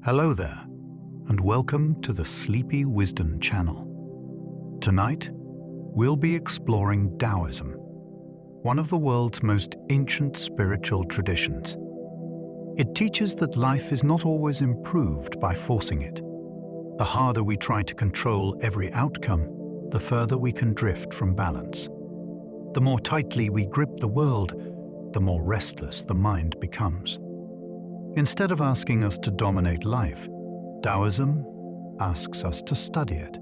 Hello there, and welcome to the Sleepy Wisdom channel. Tonight, we'll be exploring Taoism, one of the world's most ancient spiritual traditions. It teaches that life is not always improved by forcing it. The harder we try to control every outcome, the further we can drift from balance. The more tightly we grip the world, the more restless the mind becomes. Instead of asking us to dominate life, Taoism asks us to study it.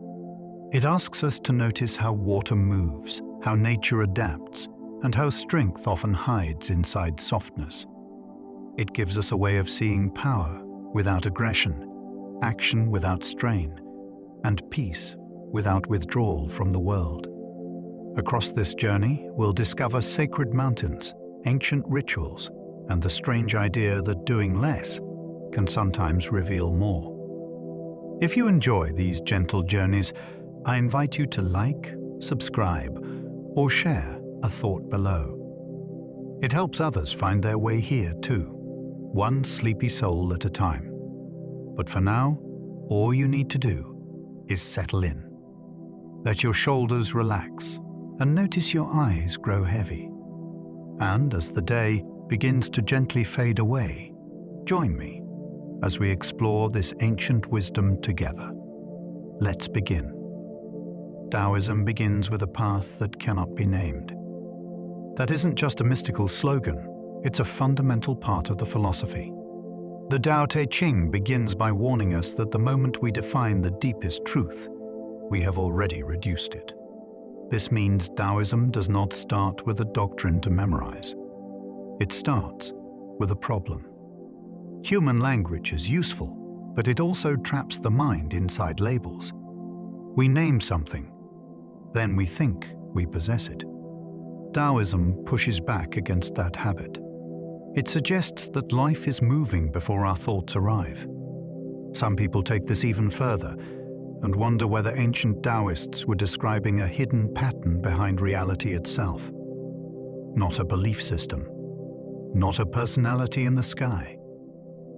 It asks us to notice how water moves, how nature adapts, and how strength often hides inside softness. It gives us a way of seeing power without aggression, action without strain, and peace without withdrawal from the world. Across this journey, we'll discover sacred mountains, ancient rituals, and the strange idea that doing less can sometimes reveal more. If you enjoy these gentle journeys, I invite you to like, subscribe, or share a thought below. It helps others find their way here too, one sleepy soul at a time. But for now, all you need to do is settle in. Let your shoulders relax and notice your eyes grow heavy. And as the day begins to gently fade away, join me as we explore this ancient wisdom together. Let's begin. Taoism begins with a path that cannot be named. That isn't just a mystical slogan, it's a fundamental part of the philosophy. The Tao Te Ching begins by warning us that the moment we define the deepest truth, we have already reduced it. This means Taoism does not start with a doctrine to memorize. It starts with a problem. Human language is useful, but it also traps the mind inside labels. We name something, then we think we possess it. Taoism pushes back against that habit. It suggests that life is moving before our thoughts arrive. Some people take this even further and wonder whether ancient Taoists were describing a hidden pattern behind reality itself. Not a belief system, not a personality in the sky.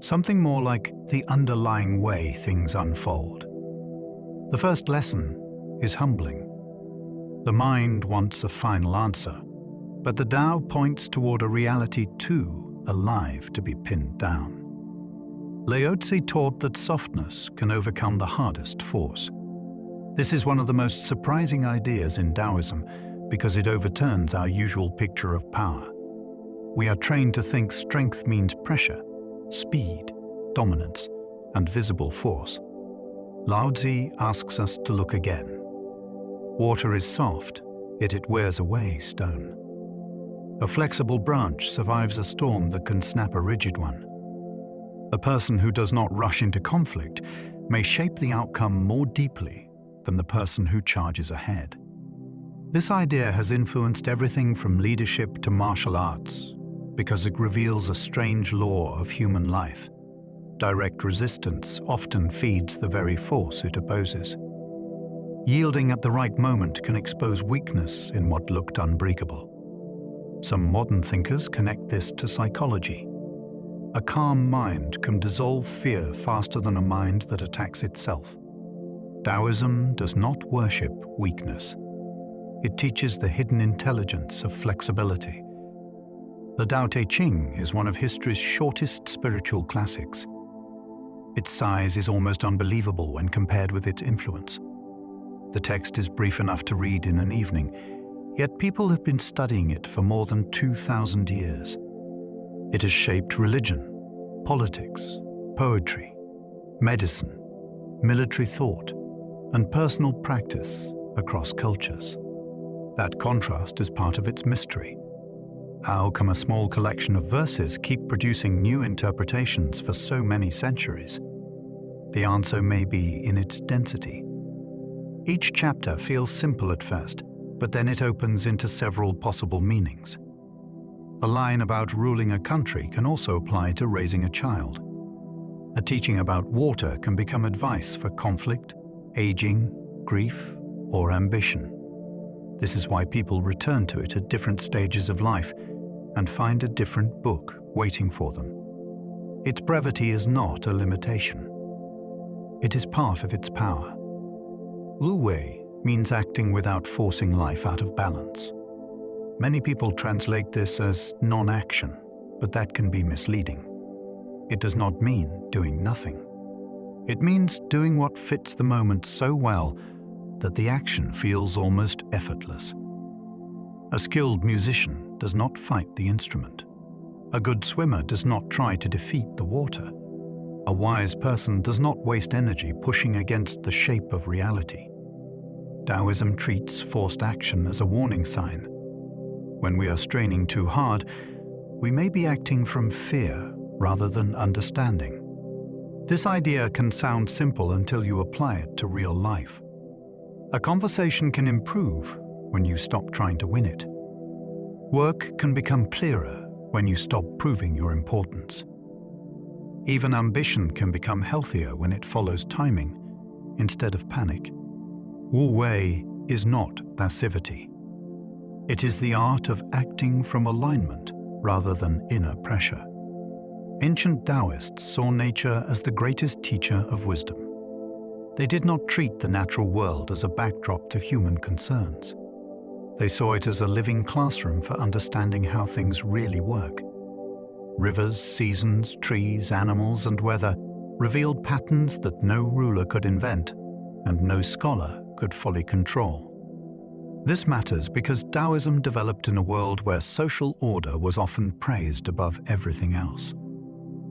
Something more like the underlying way things unfold. The first lesson is humbling. The mind wants a final answer, but the Tao points toward a reality too alive to be pinned down. Laozi taught that softness can overcome the hardest force. This is one of the most surprising ideas in Taoism because it overturns our usual picture of power. We are trained to think strength means pressure, speed, dominance, and visible force. Laozi asks us to look again. Water is soft, yet it wears away stone. A flexible branch survives a storm that can snap a rigid one. A person who does not rush into conflict may shape the outcome more deeply than the person who charges ahead. This idea has influenced everything from leadership to martial arts because it reveals a strange law of human life. Direct resistance often feeds the very force it opposes. Yielding at the right moment can expose weakness in what looked unbreakable. Some modern thinkers connect this to psychology. A calm mind can dissolve fear faster than a mind that attacks itself. Taoism does not worship weakness. It teaches the hidden intelligence of flexibility. The Tao Te Ching is one of history's shortest spiritual classics. Its size is almost unbelievable when compared with its influence. The text is brief enough to read in an evening, yet people have been studying it for more than 2,000 years. It has shaped religion, politics, poetry, medicine, military thought, and personal practice across cultures. That contrast is part of its mystery. How can a small collection of verses keep producing new interpretations for so many centuries? The answer may be in its density. Each chapter feels simple at first, but then it opens into several possible meanings. A line about ruling a country can also apply to raising a child. A teaching about water can become advice for conflict, aging, grief, or ambition. This is why people return to it at different stages of life and find a different book waiting for them. Its brevity is not a limitation. it is part of its power. Lu Wei means acting without forcing life out of balance. Many people translate this as non-action, but that can be misleading. It does not mean doing nothing. It means doing what fits the moment so well that the action feels almost effortless. A skilled musician does not fight the instrument. A good swimmer does not try to defeat the water. A wise person does not waste energy pushing against the shape of reality. Taoism treats forced action as a warning sign. When we are straining too hard, we may be acting from fear rather than understanding. This idea can sound simple until you apply it to real life. A conversation can improve when you stop trying to win it. Work can become clearer when you stop proving your importance. Even ambition can become healthier when it follows timing instead of panic. Wu Wei is not passivity. It is the art of acting from alignment rather than inner pressure. Ancient Taoists saw nature as the greatest teacher of wisdom. They did not treat the natural world as a backdrop to human concerns. They saw it as a living classroom for understanding how things really work. Rivers, seasons, trees, animals, and weather revealed patterns that no ruler could invent and no scholar could fully control. This matters because Taoism developed in a world where social order was often praised above everything else.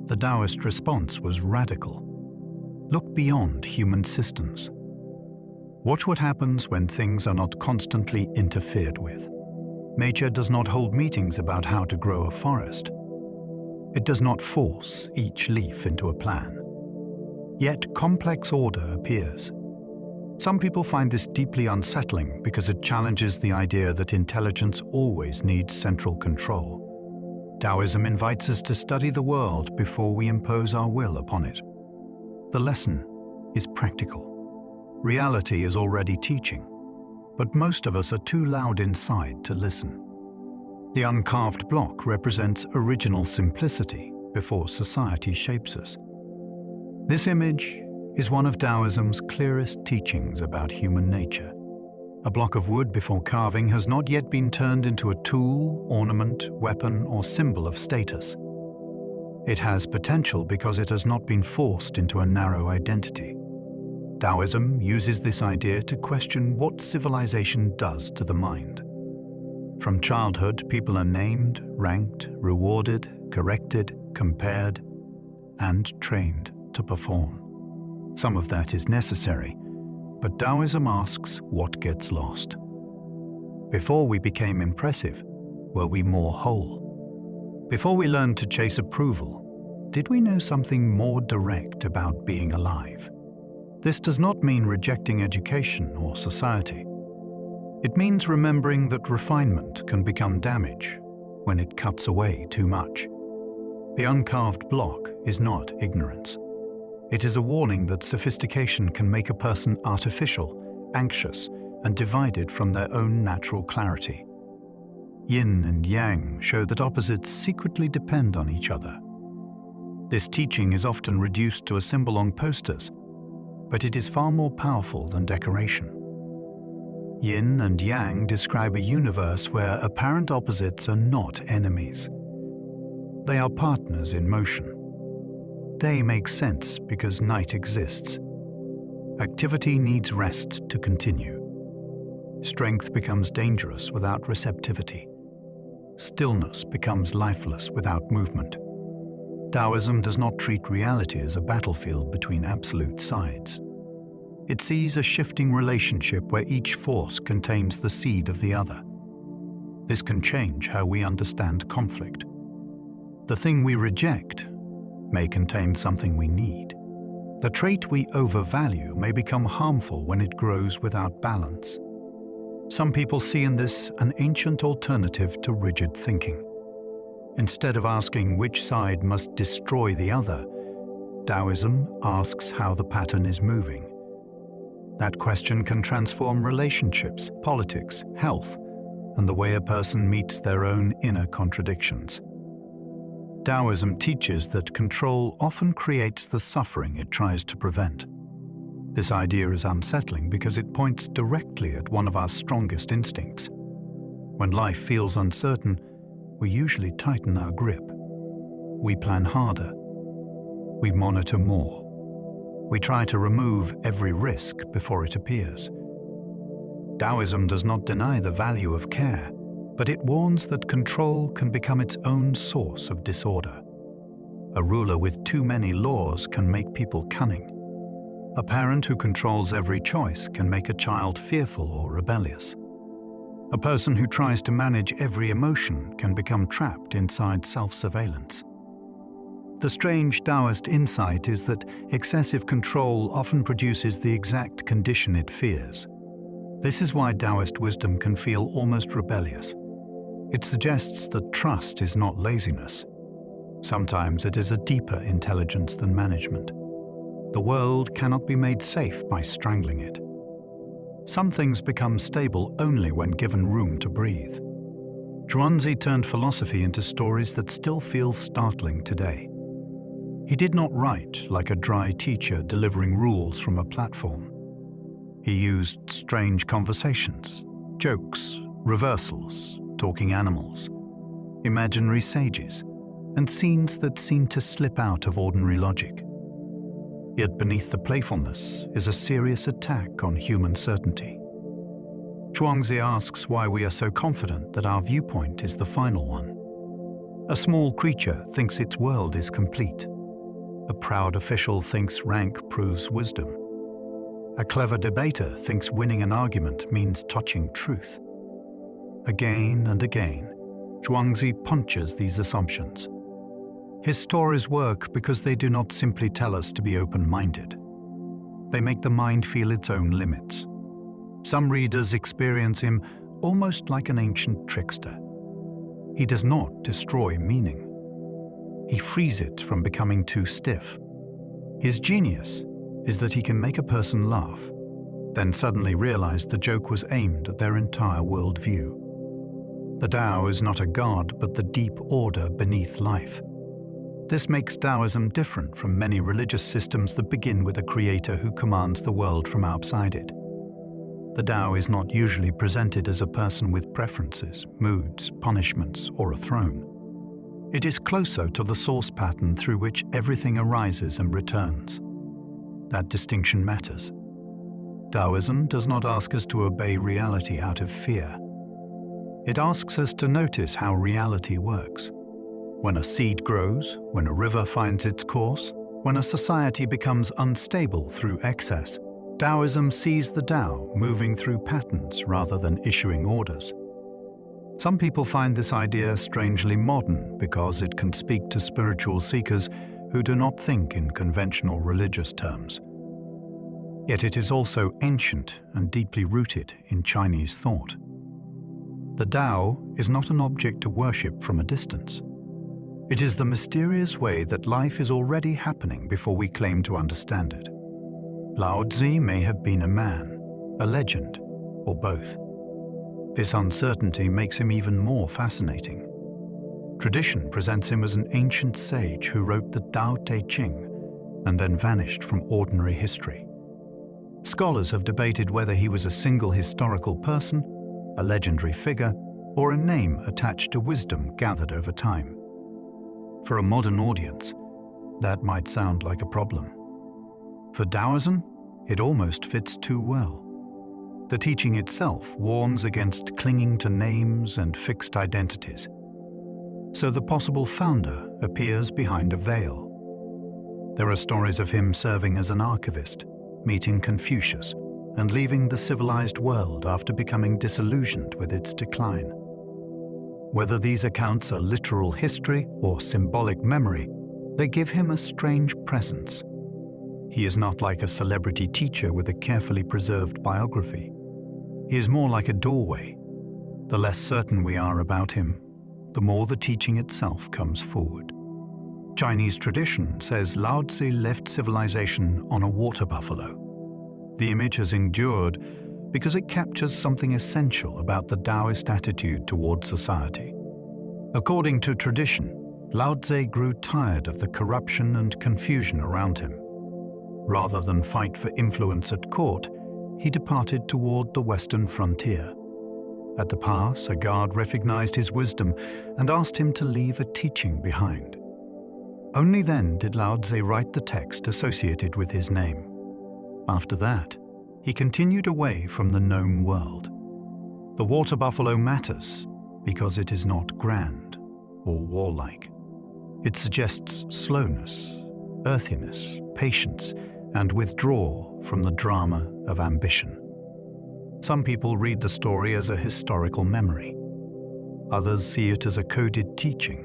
The Taoist response was radical. Look beyond human systems. Watch what happens when things are not constantly interfered with. Nature does not hold meetings about how to grow a forest. It does not force each leaf into a plan. Yet complex order appears. Some people find this deeply unsettling because it challenges the idea that intelligence always needs central control. Taoism invites us to study the world before we impose our will upon it. The lesson is practical. Reality is already teaching, but most of us are too loud inside to listen. The uncarved block represents original simplicity before society shapes us. This image is one of Taoism's clearest teachings about human nature. A block of wood before carving has not yet been turned into a tool, ornament, weapon, or symbol of status. It has potential because it has not been forced into a narrow identity. Taoism uses this idea to question what civilization does to the mind. From childhood, people are named, ranked, rewarded, corrected, compared, and trained to perform. Some of that is necessary, but Taoism asks what gets lost. Before we became impressive, were we more whole? Before we learned to chase approval, did we know something more direct about being alive? This does not mean rejecting education or society. It means remembering that refinement can become damage when it cuts away too much. The uncarved block is not ignorance. It is a warning that sophistication can make a person artificial, anxious, and divided from their own natural clarity. Yin and Yang show that opposites secretly depend on each other. This teaching is often reduced to a symbol on posters, but it is far more powerful than decoration. Yin and Yang describe a universe where apparent opposites are not enemies. They are partners in motion. Day makes sense because night exists. Activity needs rest to continue. Strength becomes dangerous without receptivity. Stillness becomes lifeless without movement. Taoism does not treat reality as a battlefield between absolute sides. It sees a shifting relationship where each force contains the seed of the other. This can change how we understand conflict. The thing we reject may contain something we need. The trait we overvalue may become harmful when it grows without balance. Some people see in this an ancient alternative to rigid thinking. Instead of asking which side must destroy the other, Taoism asks how the pattern is moving. That question can transform relationships, politics, health, and the way a person meets their own inner contradictions. Taoism teaches that control often creates the suffering it tries to prevent. This idea is unsettling because it points directly at one of our strongest instincts. When life feels uncertain, we usually tighten our grip. We plan harder. We monitor more. We try to remove every risk before it appears. Taoism does not deny the value of care, but it warns that control can become its own source of disorder. A ruler with too many laws can make people cunning. A parent who controls every choice can make a child fearful or rebellious. A person who tries to manage every emotion can become trapped inside self-surveillance. The strange Taoist insight is that excessive control often produces the exact condition it fears. This is why Taoist wisdom can feel almost rebellious. It suggests that trust is not laziness. Sometimes it is a deeper intelligence than management. The world cannot be made safe by strangling it. Some things become stable only when given room to breathe. Zhuangzi turned philosophy into stories that still feel startling today. He did not write like a dry teacher delivering rules from a platform. He used strange conversations, jokes, reversals, talking animals, imaginary sages, and scenes that seemed to slip out of ordinary logic. Yet beneath the playfulness is a serious attack on human certainty. Zhuangzi asks why we are so confident that our viewpoint is the final one. A small creature thinks its world is complete. A proud official thinks rank proves wisdom. A clever debater thinks winning an argument means touching truth. Again and again, Zhuangzi punches these assumptions. His stories work because they do not simply tell us to be open-minded. They make the mind feel its own limits. Some readers experience him almost like an ancient trickster. He does not destroy meaning. He frees it from becoming too stiff. His genius is that he can make a person laugh, then suddenly realize the joke was aimed at their entire worldview. The Tao is not a god, but the deep order beneath life. This makes Taoism different from many religious systems that begin with a creator who commands the world from outside it. The Tao is not usually presented as a person with preferences, moods, punishments, or a throne. It is closer to the source pattern through which everything arises and returns. That distinction matters. Taoism does not ask us to obey reality out of fear. It asks us to notice how reality works. When a seed grows, when a river finds its course, when a society becomes unstable through excess, Taoism sees the Tao moving through patterns rather than issuing orders. Some people find this idea strangely modern because it can speak to spiritual seekers who do not think in conventional religious terms. Yet it is also ancient and deeply rooted in Chinese thought. The Tao is not an object to worship from a distance. It is the mysterious way that life is already happening before we claim to understand it. Laozi may have been a man, a legend, or both. This uncertainty makes him even more fascinating. Tradition presents him as an ancient sage who wrote the Tao Te Ching and then vanished from ordinary history. Scholars have debated whether he was a single historical person, a legendary figure, or a name attached to wisdom gathered over time. For a modern audience, that might sound like a problem. For Taoism, it almost fits too well. The teaching itself warns against clinging to names and fixed identities. So the possible founder appears behind a veil. There are stories of him serving as an archivist, meeting Confucius, and leaving the civilized world after becoming disillusioned with its decline. Whether these accounts are literal history or symbolic memory, they give him a strange presence. He is not like a celebrity teacher with a carefully preserved biography. He is more like a doorway. The less certain we are about him, the more the teaching itself comes forward. Chinese tradition says Laozi left civilization on a water buffalo. The image has endured because it captures something essential about the Taoist attitude toward society. According to tradition, Laozi grew tired of the corruption and confusion around him. Rather than fight for influence at court, he departed toward the western frontier. At the pass, a guard recognized his wisdom and asked him to leave a teaching behind. Only then did Laozi write the text associated with his name. After that, he continued away from the known world. The water buffalo matters because it is not grand or warlike. It suggests slowness, earthiness, patience, and withdrawal from the drama of ambition. Some people read the story as a historical memory. Others see it as a coded teaching.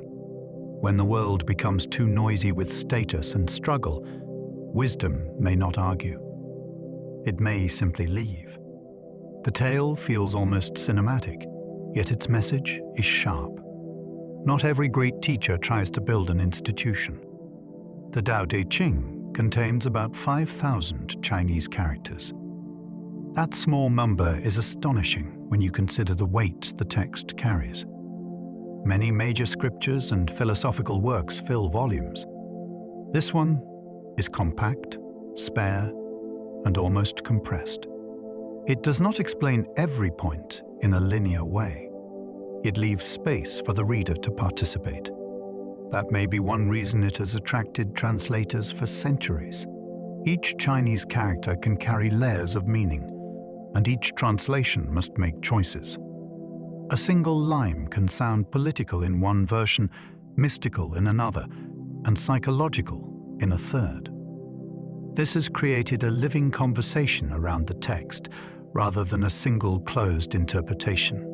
When the world becomes too noisy with status and struggle, wisdom may not argue. It may simply leave. The tale feels almost cinematic, yet its message is sharp. Not every great teacher tries to build an institution. The Tao Te Ching contains about 5,000 Chinese characters. That small number is astonishing when you consider the weight the text carries. Many major scriptures and philosophical works fill volumes. This one is compact, spare, and almost compressed. It does not explain every point in a linear way. It leaves space for the reader to participate. That may be one reason it has attracted translators for centuries. Each Chinese character can carry layers of meaning, and each translation must make choices. A single line can sound political in one version, mystical in another, and psychological in a third. This has created a living conversation around the text, rather than a single closed interpretation.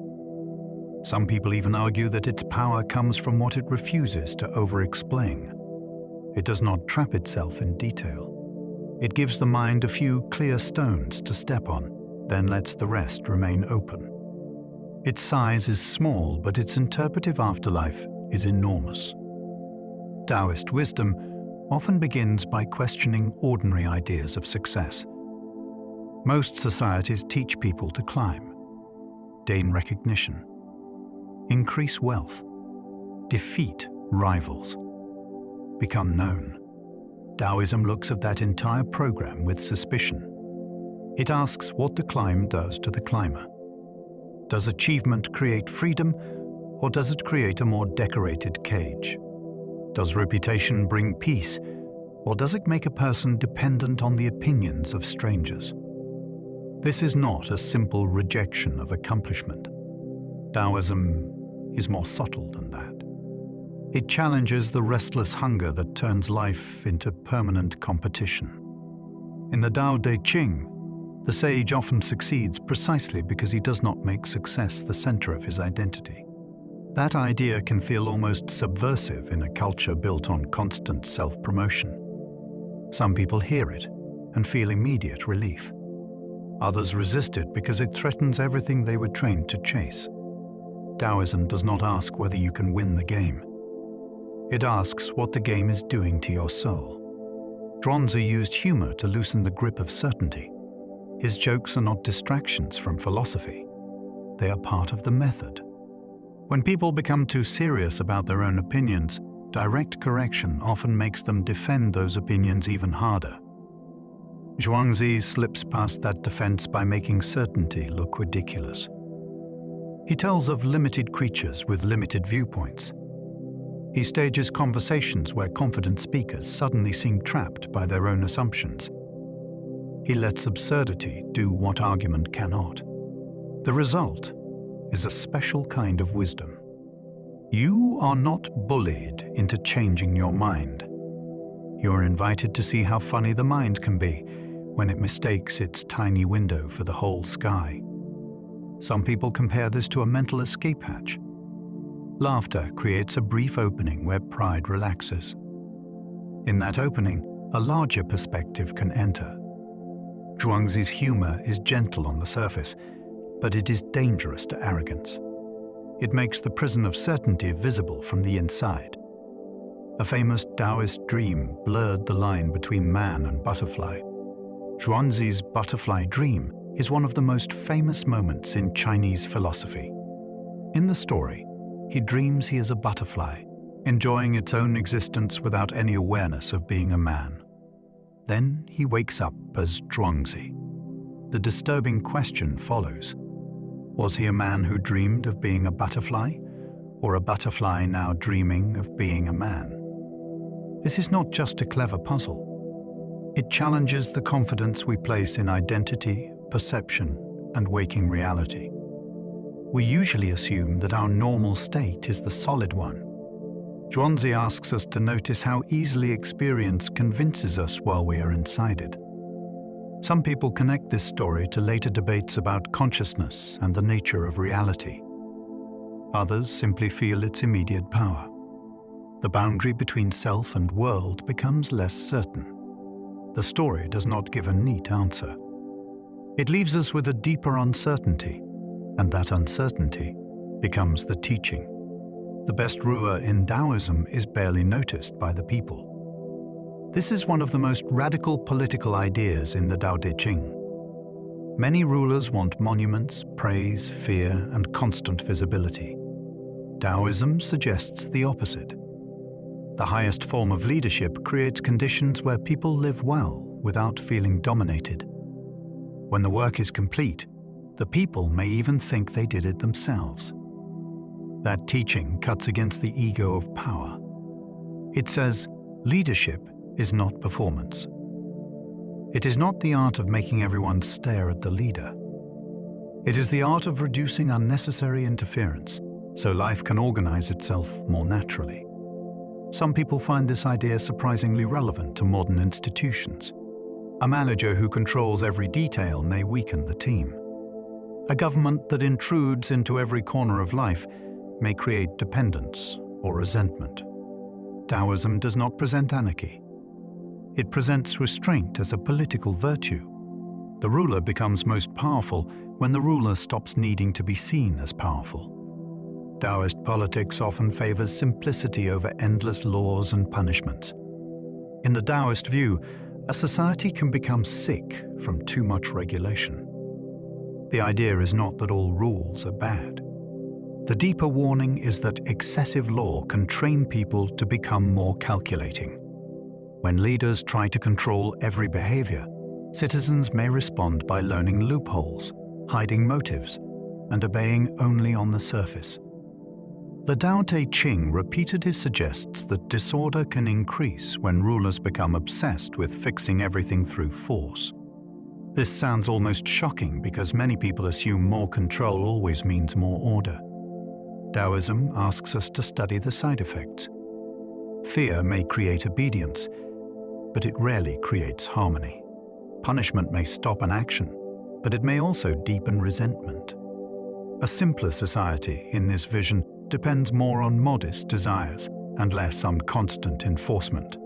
Some people even argue that its power comes from what it refuses to over-explain. It does not trap itself in detail. It gives the mind a few clear stones to step on, then lets the rest remain open. Its size is small, but its interpretive afterlife is enormous. Taoist wisdom often begins by questioning ordinary ideas of success. Most societies teach people to climb, gain recognition, increase wealth, defeat rivals, become known. Taoism looks at that entire program with suspicion. It asks what the climb does to the climber. Does achievement create freedom, or does it create a more decorated cage? Does reputation bring peace, or does it make a person dependent on the opinions of strangers? This is not a simple rejection of accomplishment. Taoism is more subtle than that. It challenges the restless hunger that turns life into permanent competition. In the Tao Te Ching, the sage often succeeds precisely because he does not make success the center of his identity. That idea can feel almost subversive in a culture built on constant self-promotion. Some people hear it and feel immediate relief. Others resist it because it threatens everything they were trained to chase. Taoism does not ask whether you can win the game. It asks what the game is doing to your soul. Zhuangzi used humor to loosen the grip of certainty. His jokes are not distractions from philosophy. They are part of the method. When people become too serious about their own opinions, direct correction often makes them defend those opinions even harder. Zhuangzi slips past that defense by making certainty look ridiculous. He tells of limited creatures with limited viewpoints. He stages conversations where confident speakers suddenly seem trapped by their own assumptions. He lets absurdity do what argument cannot. The result is a special kind of wisdom. You are not bullied into changing your mind. You are invited to see how funny the mind can be when it mistakes its tiny window for the whole sky. Some people compare this to a mental escape hatch. Laughter creates a brief opening where pride relaxes. In that opening, a larger perspective can enter. Zhuangzi's humor is gentle on the surface, but it is dangerous to arrogance. It makes the prison of certainty visible from the inside. A famous Taoist dream blurred the line between man and butterfly. Zhuangzi's butterfly dream is one of the most famous moments in Chinese philosophy. In the story, he dreams he is a butterfly, enjoying its own existence without any awareness of being a man. Then he wakes up as Zhuangzi. The disturbing question follows. Was he a man who dreamed of being a butterfly, or a butterfly now dreaming of being a man? This is not just a clever puzzle. It challenges the confidence we place in identity, perception, and waking reality. We usually assume that our normal state is the solid one. Zhuangzi asks us to notice how easily experience convinces us while we are inside it. Some people connect this story to later debates about consciousness and the nature of reality. Others simply feel its immediate power. The boundary between self and world becomes less certain. The story does not give a neat answer. It leaves us with a deeper uncertainty, and that uncertainty becomes the teaching. The best ruler in Taoism is barely noticed by the people. This is one of the most radical political ideas in the Tao Te Ching. Many rulers want monuments, praise, fear, and constant visibility. Taoism suggests the opposite. The highest form of leadership creates conditions where people live well without feeling dominated. When the work is complete, the people may even think they did it themselves. That teaching cuts against the ego of power. It says, leadership is not performance. It is not the art of making everyone stare at the leader. It is the art of reducing unnecessary interference, so life can organize itself more naturally. Some people find this idea surprisingly relevant to modern institutions. A manager who controls every detail may weaken the team. A government that intrudes into every corner of life may create dependence or resentment. Taoism does not present anarchy. It presents restraint as a political virtue. The ruler becomes most powerful when the ruler stops needing to be seen as powerful. Taoist politics often favors simplicity over endless laws and punishments. In the Taoist view, a society can become sick from too much regulation. The idea is not that all rules are bad. The deeper warning is that excessive law can train people to become more calculating. When leaders try to control every behavior, citizens may respond by learning loopholes, hiding motives, and obeying only on the surface. The Tao Te Ching repeatedly suggests that disorder can increase when rulers become obsessed with fixing everything through force. This sounds almost shocking because many people assume more control always means more order. Taoism asks us to study the side effects. Fear may create obedience, but it rarely creates harmony. Punishment may stop an action, but it may also deepen resentment. A simpler society, in this vision, depends more on modest desires and less on constant enforcement.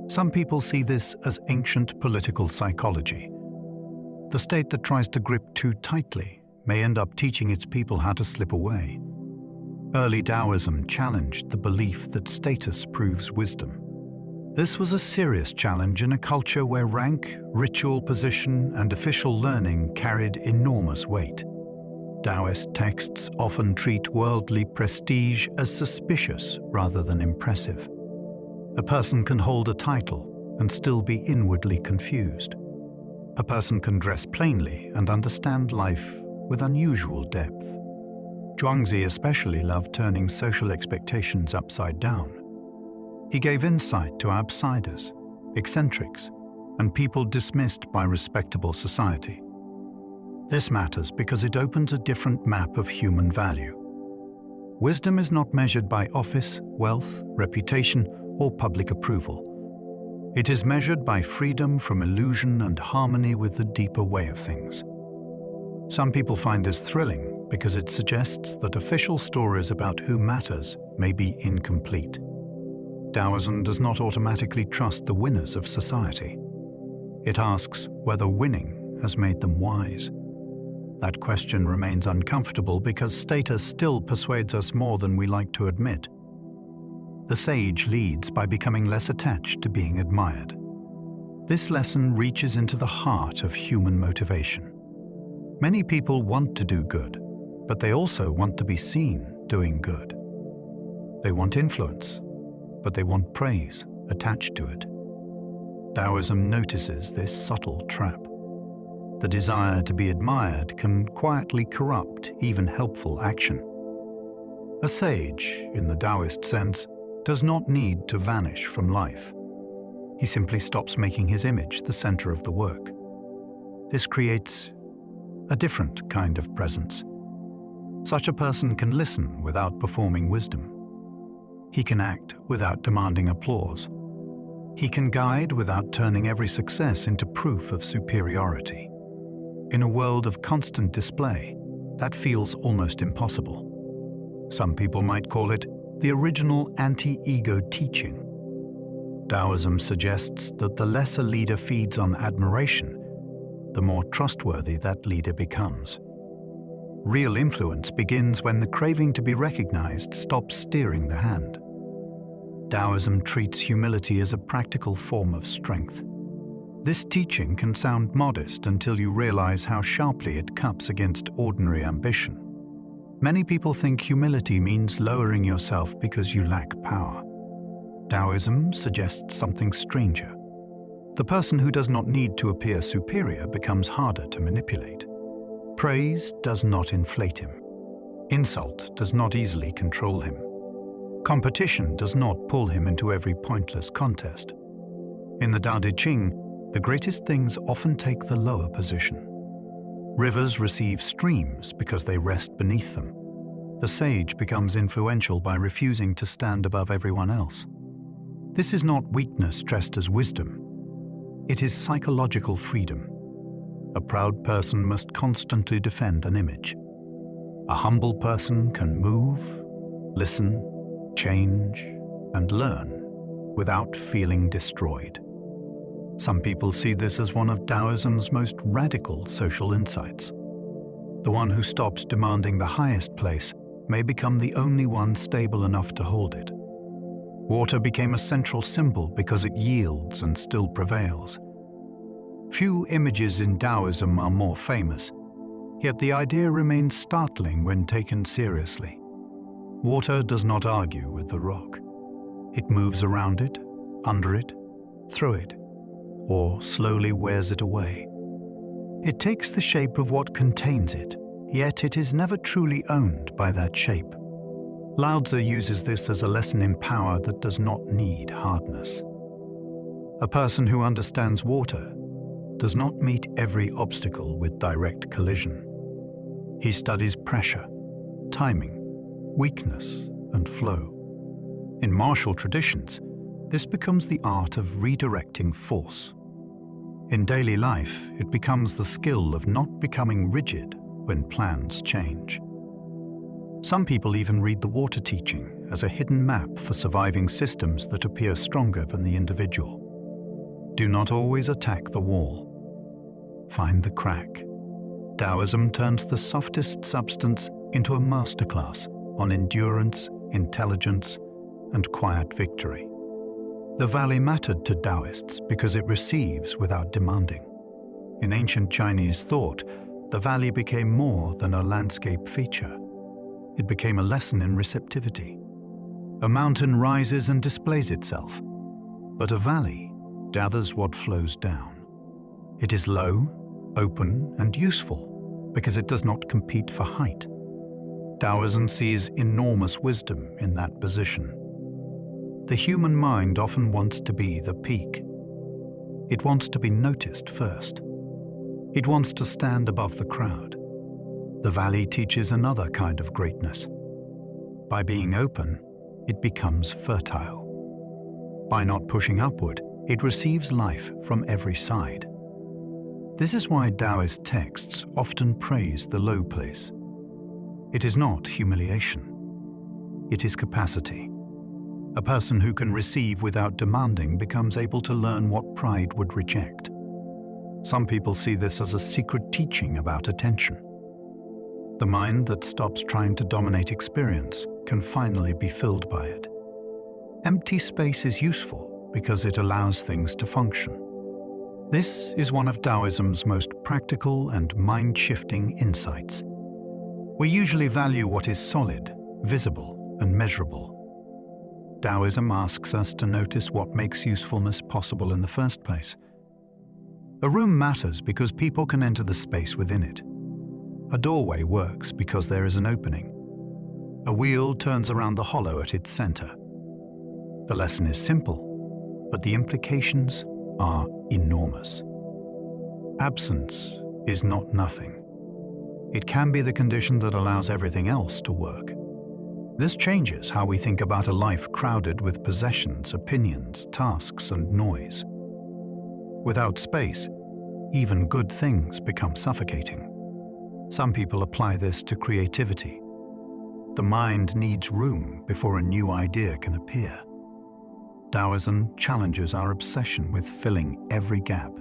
Some people see this as ancient political psychology. The state that tries to grip too tightly may end up teaching its people how to slip away. Early Taoism challenged the belief that status proves wisdom. This was a serious challenge in a culture where rank, ritual position, and official learning carried enormous weight. Taoist texts often treat worldly prestige as suspicious rather than impressive. A person can hold a title and still be inwardly confused. A person can dress plainly and understand life with unusual depth. Zhuangzi especially loved turning social expectations upside down. He gave insight to outsiders, eccentrics, and people dismissed by respectable society. This matters because it opens a different map of human value. Wisdom is not measured by office, wealth, reputation, or public approval. It is measured by freedom from illusion and harmony with the deeper way of things. Some people find this thrilling because it suggests that official stories about who matters may be incomplete. Taoism does not automatically trust the winners of society. It asks whether winning has made them wise. That question remains uncomfortable because status still persuades us more than we like to admit. The sage leads by becoming less attached to being admired. This lesson reaches into the heart of human motivation. Many people want to do good, but they also want to be seen doing good. They want influence, but they want praise attached to it. Taoism notices this subtle trap. The desire to be admired can quietly corrupt even helpful action. A sage, in the Taoist sense, does not need to vanish from life. He simply stops making his image the center of the work. This creates a different kind of presence. Such a person can listen without performing wisdom. He can act without demanding applause. He can guide without turning every success into proof of superiority. In a world of constant display, that feels almost impossible. Some people might call it the original anti-ego teaching. Taoism suggests that the less a leader feeds on admiration, the more trustworthy that leader becomes. Real influence begins when the craving to be recognized stops steering the hand. Taoism treats humility as a practical form of strength. This teaching can sound modest until you realize how sharply it cuts against ordinary ambition. Many people think humility means lowering yourself because you lack power. Taoism suggests something stranger. The person who does not need to appear superior becomes harder to manipulate. Praise does not inflate him. Insult does not easily control him. Competition does not pull him into every pointless contest. In the Tao Te Ching, the greatest things often take the lower position. Rivers receive streams because they rest beneath them. The sage becomes influential by refusing to stand above everyone else. This is not weakness dressed as wisdom. It is psychological freedom. A proud person must constantly defend an image. A humble person can move, listen, change, and learn without feeling destroyed. Some people see this as one of Taoism's most radical social insights. The one who stops demanding the highest place may become the only one stable enough to hold it. Water became a central symbol because it yields and still prevails. Few images in Taoism are more famous, yet the idea remains startling when taken seriously. Water does not argue with the rock. It moves around it, under it, through it, or slowly wears it away. It takes the shape of what contains it, yet it is never truly owned by that shape. Laozi uses this as a lesson in power that does not need hardness. A person who understands water does not meet every obstacle with direct collision. He studies pressure, timing, weakness, and flow. In martial traditions, this becomes the art of redirecting force. In daily life, it becomes the skill of not becoming rigid when plans change. Some people even read the water teaching as a hidden map for surviving systems that appear stronger than the individual. Do not always attack the wall. Find the crack. Taoism turns the softest substance into a masterclass on endurance, intelligence, and quiet victory. The valley mattered to Taoists because it receives without demanding. In ancient Chinese thought, the valley became more than a landscape feature. It became a lesson in receptivity. A mountain rises and displays itself, but a valley gathers what flows down. It is low, open, and useful because it does not compete for height. Taoism sees enormous wisdom in that position. The human mind often wants to be the peak. It wants to be noticed first. It wants to stand above the crowd. The valley teaches another kind of greatness. By being open, it becomes fertile. By not pushing upward, it receives life from every side. This is why Taoist texts often praise the low place. It is not humiliation. It is capacity. A person who can receive without demanding becomes able to learn what pride would reject. Some people see this as a secret teaching about attention. The mind that stops trying to dominate experience can finally be filled by it. Empty space is useful because it allows things to function. This is one of Taoism's most practical and mind-shifting insights. We usually value what is solid, visible, and measurable. Taoism asks us to notice what makes usefulness possible in the first place. A room matters because people can enter the space within it. A doorway works because there is an opening. A wheel turns around the hollow at its center. The lesson is simple, but the implications are enormous. Absence is not nothing. It can be the condition that allows everything else to work. This changes how we think about a life crowded with possessions, opinions, tasks, and noise. Without space, even good things become suffocating. Some people apply this to creativity. The mind needs room before a new idea can appear. Taoism challenges our obsession with filling every gap.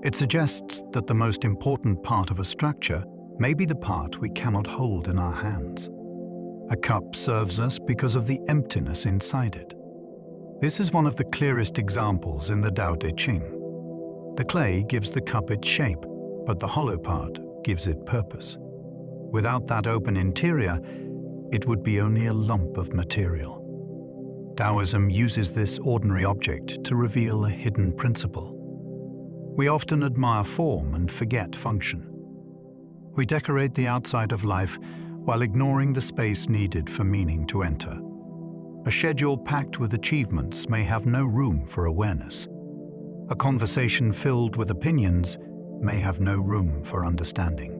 It suggests that the most important part of a structure may be the part we cannot hold in our hands. A cup serves us because of the emptiness inside it. This is one of the clearest examples in the Tao Te Ching. The clay gives the cup its shape, but the hollow part gives it purpose. Without that open interior, it would be only a lump of material. Taoism uses this ordinary object to reveal a hidden principle. We often admire form and forget function. We decorate the outside of life while ignoring the space needed for meaning to enter. A schedule packed with achievements may have no room for awareness. A conversation filled with opinions may have no room for understanding.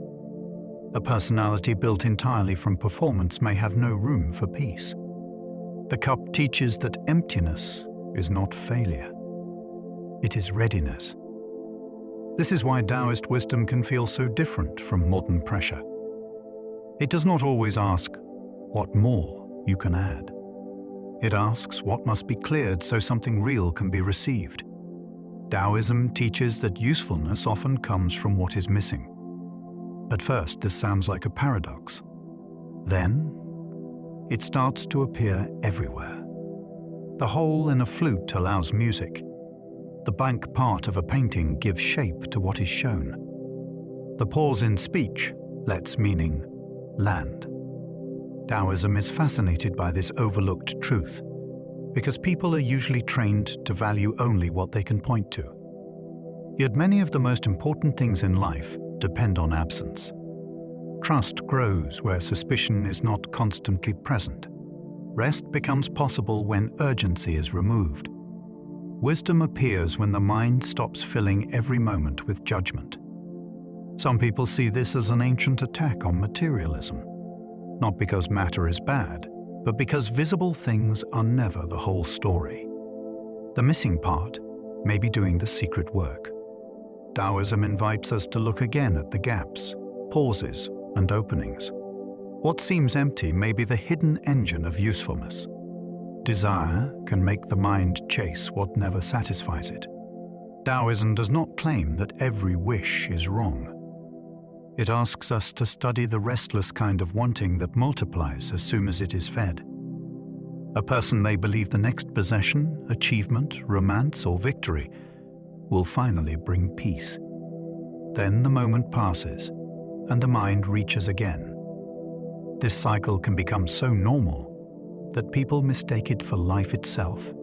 A personality built entirely from performance may have no room for peace. The cup teaches that emptiness is not failure. It is readiness. This is why Taoist wisdom can feel so different from modern pressure. It does not always ask what more you can add. It asks what must be cleared so something real can be received. Taoism teaches that usefulness often comes from what is missing. At first, this sounds like a paradox. Then, it starts to appear everywhere. The hole in a flute allows music. The blank part of a painting gives shape to what is shown. The pause in speech lets meaning land. Taoism is fascinated by this overlooked truth because people are usually trained to value only what they can point to. Yet many of the most important things in life depend on absence. Trust grows where suspicion is not constantly present. Rest becomes possible when urgency is removed. Wisdom appears when the mind stops filling every moment with judgment. Some people see this as an ancient attack on materialism, not because matter is bad, but because visible things are never the whole story. The missing part may be doing the secret work. Taoism invites us to look again at the gaps, pauses, and openings. What seems empty may be the hidden engine of usefulness. Desire can make the mind chase what never satisfies it. Taoism does not claim that every wish is wrong. It asks us to study the restless kind of wanting that multiplies as soon as it is fed. A person may believe the next possession, achievement, romance, or victory will finally bring peace. Then the moment passes, and the mind reaches again. This cycle can become so normal that people mistake it for life itself.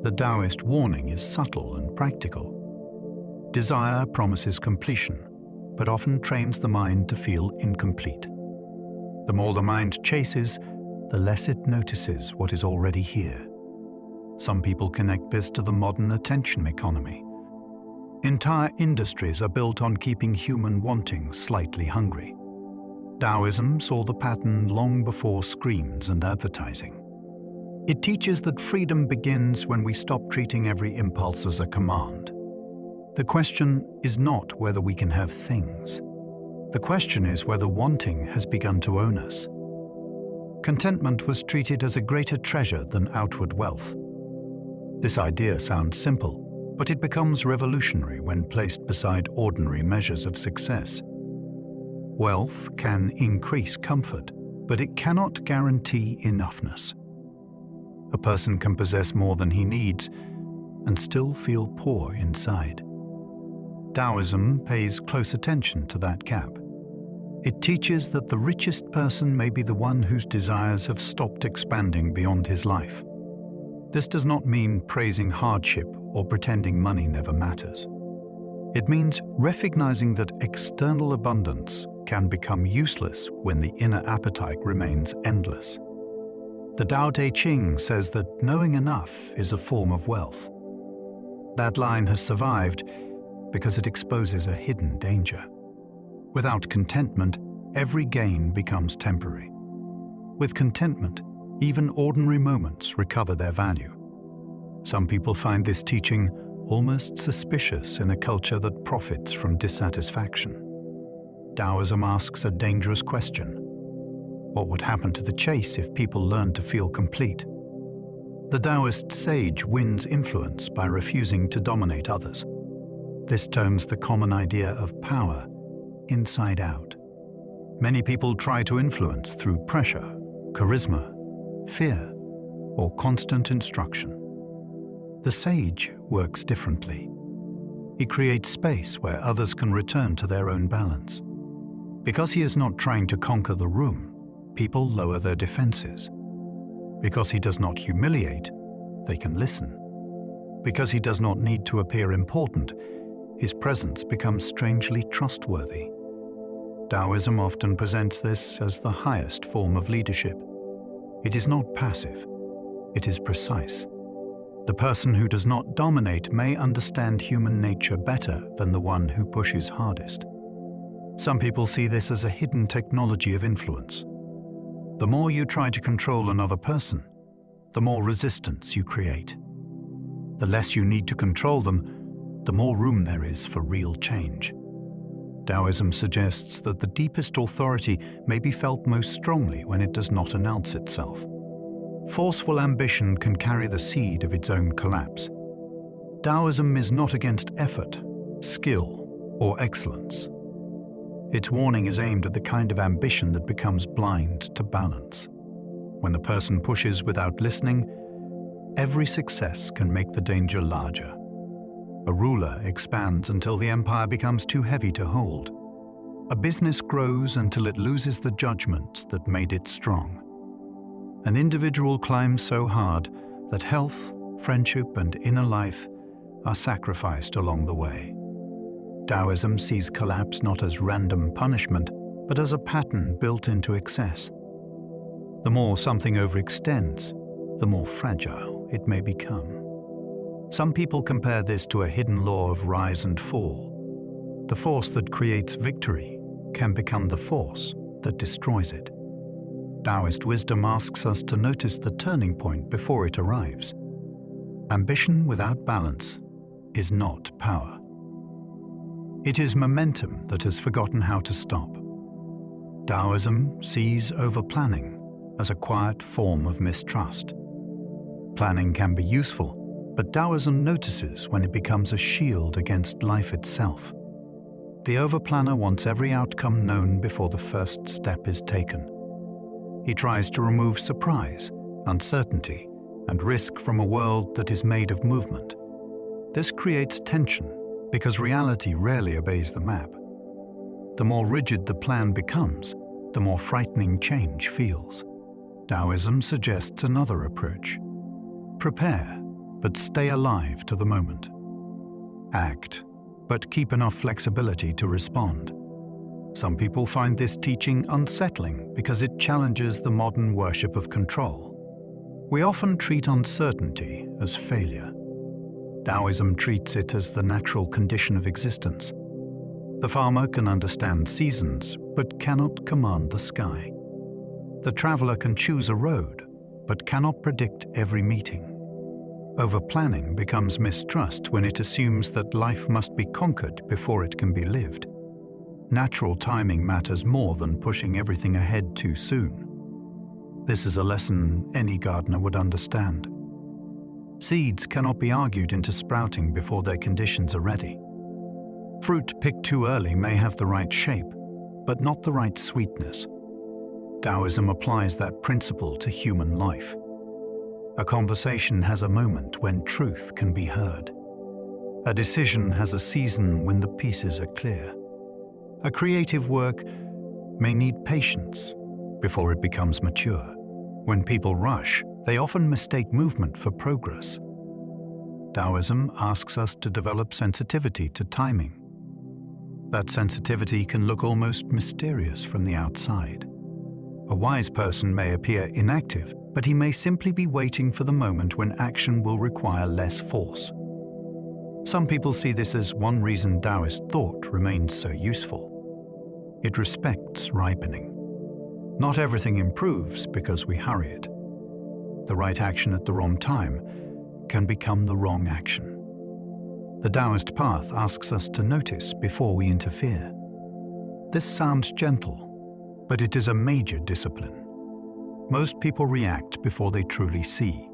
The Taoist warning is subtle and practical. Desire promises completion, but often trains the mind to feel incomplete. The more the mind chases, the less it notices what is already here. Some people connect this to the modern attention economy. Entire industries are built on keeping human wanting slightly hungry. Taoism saw the pattern long before screens and advertising. It teaches that freedom begins when we stop treating every impulse as a command. The question is not whether we can have things. The question is whether wanting has begun to own us. Contentment was treated as a greater treasure than outward wealth. This idea sounds simple, but it becomes revolutionary when placed beside ordinary measures of success. Wealth can increase comfort, but it cannot guarantee enoughness. A person can possess more than he needs and still feel poor inside. Taoism pays close attention to that gap. It teaches that the richest person may be the one whose desires have stopped expanding beyond his life. This does not mean praising hardship or pretending money never matters. It means recognizing that external abundance can become useless when the inner appetite remains endless. The Tao Te Ching says that knowing enough is a form of wealth. That line has survived because it exposes a hidden danger. Without contentment, every gain becomes temporary. With contentment, even ordinary moments recover their value. Some people find this teaching almost suspicious in a culture that profits from dissatisfaction. Taoism asks a dangerous question. What would happen to the chase if people learned to feel complete? The Taoist sage wins influence by refusing to dominate others. This turns the common idea of power inside out. Many people try to influence through pressure, charisma, fear, or constant instruction. The sage works differently. He creates space where others can return to their own balance. Because he is not trying to conquer the room, people lower their defenses. Because he does not humiliate, they can listen. Because he does not need to appear important, his presence becomes strangely trustworthy. Taoism often presents this as the highest form of leadership. It is not passive, it is precise. The person who does not dominate may understand human nature better than the one who pushes hardest. Some people see this as a hidden technology of influence. The more you try to control another person, the more resistance you create. The less you need to control them, the more room there is for real change. Taoism suggests that the deepest authority may be felt most strongly when it does not announce itself. Forceful ambition can carry the seed of its own collapse. Taoism is not against effort, skill, or excellence. Its warning is aimed at the kind of ambition that becomes blind to balance. When the person pushes without listening, every success can make the danger larger. A ruler expands until the empire becomes too heavy to hold. A business grows until it loses the judgment that made it strong. An individual climbs so hard that health, friendship, and inner life are sacrificed along the way. Taoism sees collapse not as random punishment, but as a pattern built into excess. The more something overextends, the more fragile it may become. Some people compare this to a hidden law of rise and fall. The force that creates victory can become the force that destroys it. Taoist wisdom asks us to notice the turning point before it arrives. Ambition without balance is not power. It is momentum that has forgotten how to stop. Taoism sees over-planning as a quiet form of mistrust. Planning can be useful, but Taoism notices when it becomes a shield against life itself. The over-planner wants every outcome known before the first step is taken. He tries to remove surprise, uncertainty, and risk from a world that is made of movement. This creates tension because reality rarely obeys the map. The more rigid the plan becomes, the more frightening change feels. Taoism suggests another approach. Prepare, but stay alive to the moment. Act, but keep enough flexibility to respond. Some people find this teaching unsettling because it challenges the modern worship of control. We often treat uncertainty as failure. Taoism treats it as the natural condition of existence. The farmer can understand seasons, but cannot command the sky. The traveler can choose a road, but cannot predict every meeting. Over-planning becomes mistrust when it assumes that life must be conquered before it can be lived. Natural timing matters more than pushing everything ahead too soon. This is a lesson any gardener would understand. Seeds cannot be argued into sprouting before their conditions are ready. Fruit picked too early may have the right shape, but not the right sweetness. Taoism applies that principle to human life. A conversation has a moment when truth can be heard. A decision has a season when the pieces are clear. A creative work may need patience before it becomes mature. When people rush, They often mistake movement for progress. Taoism asks us to develop sensitivity to timing. That sensitivity can look almost mysterious from the outside. A wise person may appear inactive, but he may simply be waiting for the moment when action will require less force. Some people see this as one reason Taoist thought remains so useful. It respects ripening. Not everything improves because we hurry it. The right action at the wrong time can become the wrong action. The Taoist path asks us to notice before we interfere. This sounds gentle, but it is a major discipline. Most people react before they truly see.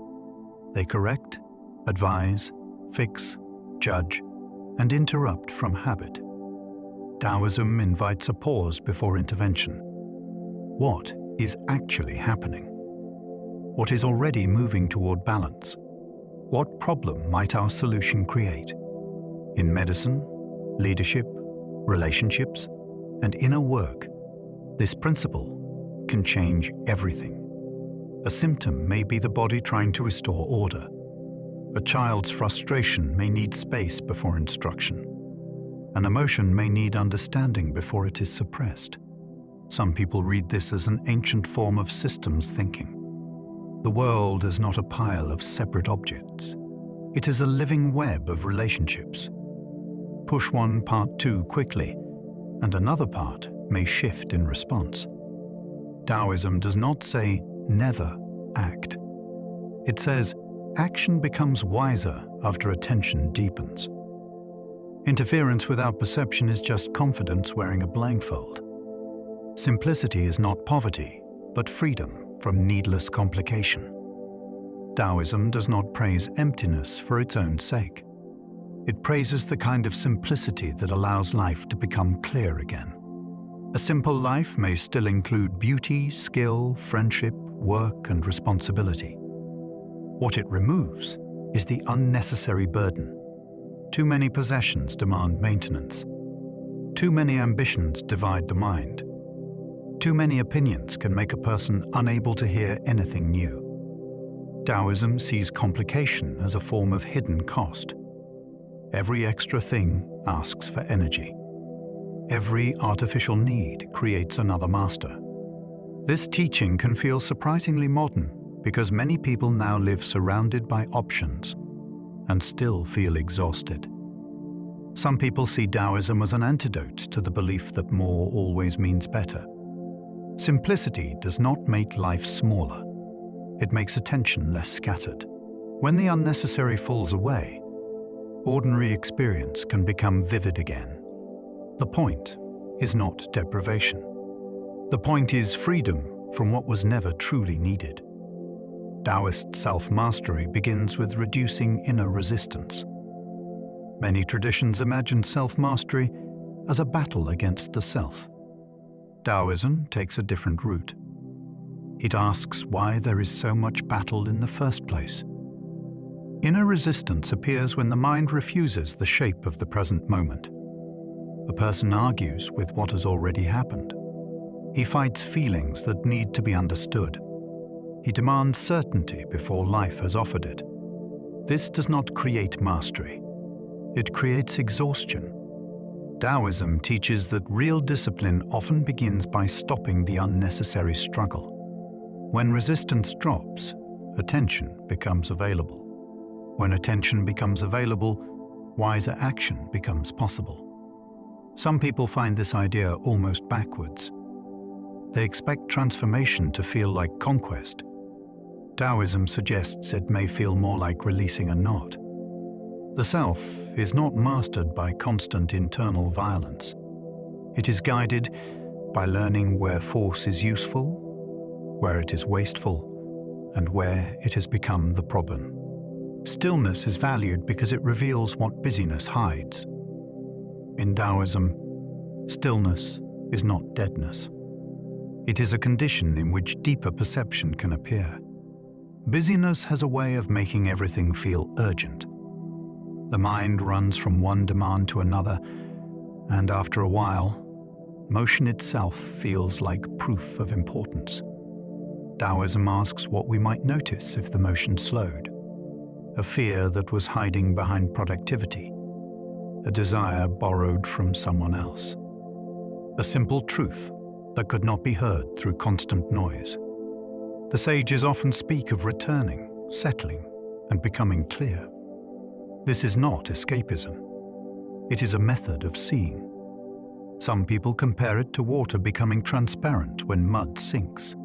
They correct, advise, fix, judge, and interrupt from habit. Taoism invites a pause before intervention. What is actually happening? What is already moving toward balance? What problem might our solution create? In medicine, leadership, relationships, and inner work, this principle can change everything. A symptom may be the body trying to restore order. A child's frustration may need space before instruction. An emotion may need understanding before it is suppressed. Some people read this as an ancient form of systems thinking. The world is not a pile of separate objects. It is a living web of relationships. Push one part too quickly, and another part may shift in response. Taoism does not say, never act. It says, action becomes wiser after attention deepens. Interference without perception is just confidence wearing a blindfold. Simplicity is not poverty, but freedom from needless complication. Taoism does not praise emptiness for its own sake. It praises the kind of simplicity that allows life to become clear again. A simple life may still include beauty, skill, friendship, work, and responsibility. What it removes is the unnecessary burden. Too many possessions demand maintenance. Too many ambitions divide the mind. Too many opinions can make a person unable to hear anything new. Taoism sees complication as a form of hidden cost. Every extra thing asks for energy. Every artificial need creates another master. This teaching can feel surprisingly modern because many people now live surrounded by options and still feel exhausted. Some people see Taoism as an antidote to the belief that more always means better. Simplicity does not make life smaller. It makes attention less scattered. When the unnecessary falls away, ordinary experience can become vivid again. The point is not deprivation. The point is freedom from what was never truly needed. Taoist self-mastery begins with reducing inner resistance. Many traditions imagine self-mastery as a battle against the self. Taoism takes a different route. It asks why there is so much battle in the first place. Inner resistance appears when the mind refuses the shape of the present moment. A person argues with what has already happened. He fights feelings that need to be understood. He demands certainty before life has offered it. This does not create mastery. It creates exhaustion. Taoism teaches that real discipline often begins by stopping the unnecessary struggle. When resistance drops, attention becomes available. When attention becomes available, wiser action becomes possible. Some people find this idea almost backwards. They expect transformation to feel like conquest. Taoism suggests it may feel more like releasing a knot. The self is not mastered by constant internal violence. It is guided by learning where force is useful, where it is wasteful, and where it has become the problem. Stillness is valued because it reveals what busyness hides. In Taoism, stillness is not deadness. It is a condition in which deeper perception can appear. Busyness has a way of making everything feel urgent. The mind runs from one demand to another, and after a while, motion itself feels like proof of importance. Taoism asks what we might notice if the motion slowed. A fear that was hiding behind productivity. A desire borrowed from someone else. A simple truth that could not be heard through constant noise. The sages often speak of returning, settling, and becoming clear. This is not escapism. It is a method of seeing. Some people compare it to water becoming transparent when mud sinks.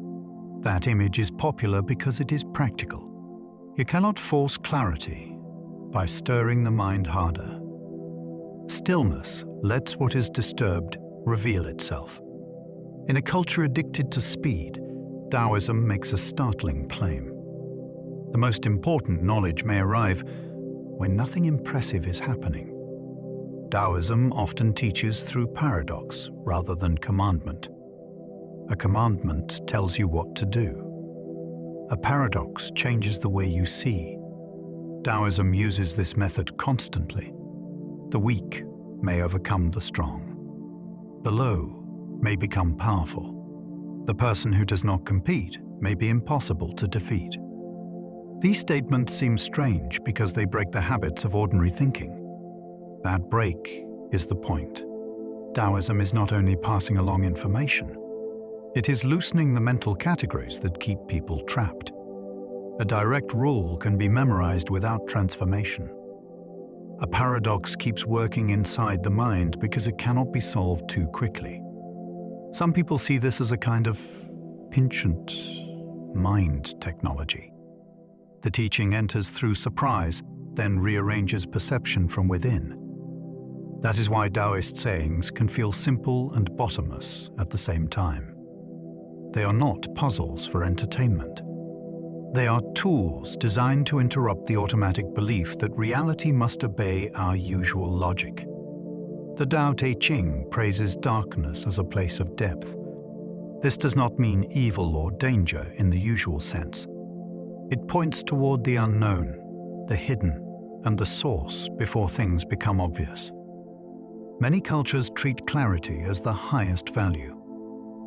That image is popular because it is practical. You cannot force clarity by stirring the mind harder. Stillness lets what is disturbed reveal itself. In a culture addicted to speed, Taoism makes a startling claim. The most important knowledge may arrive when nothing impressive is happening. Taoism often teaches through paradox rather than commandment. A commandment tells you what to do. A paradox changes the way you see. Taoism uses this method constantly. The weak may overcome the strong. The low may become powerful. The person who does not compete may be impossible to defeat. These statements seem strange because they break the habits of ordinary thinking. That break is the point. Taoism is not only passing along information, it is loosening the mental categories that keep people trapped. A direct rule can be memorized without transformation. A paradox keeps working inside the mind because it cannot be solved too quickly. Some people see this as a kind of ancient mind technology. The teaching enters through surprise, then rearranges perception from within. That is why Taoist sayings can feel simple and bottomless at the same time. They are not puzzles for entertainment. They are tools designed to interrupt the automatic belief that reality must obey our usual logic. The Tao Te Ching praises darkness as a place of depth. This does not mean evil or danger in the usual sense. It points toward the unknown, the hidden, and the source before things become obvious. Many cultures treat clarity as the highest value.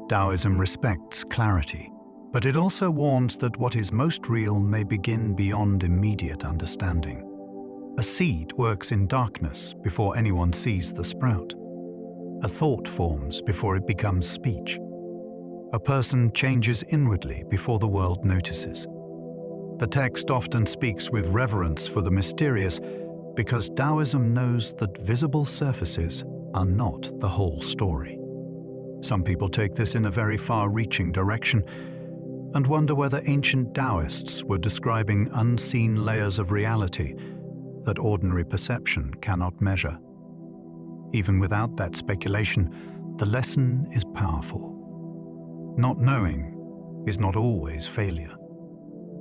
Taoism respects clarity, but it also warns that what is most real may begin beyond immediate understanding. A seed works in darkness before anyone sees the sprout. A thought forms before it becomes speech. A person changes inwardly before the world notices. The text often speaks with reverence for the mysterious because Taoism knows that visible surfaces are not the whole story. Some people take this in a very far-reaching direction and wonder whether ancient Taoists were describing unseen layers of reality that ordinary perception cannot measure. Even without that speculation, the lesson is powerful. Not knowing is not always failure.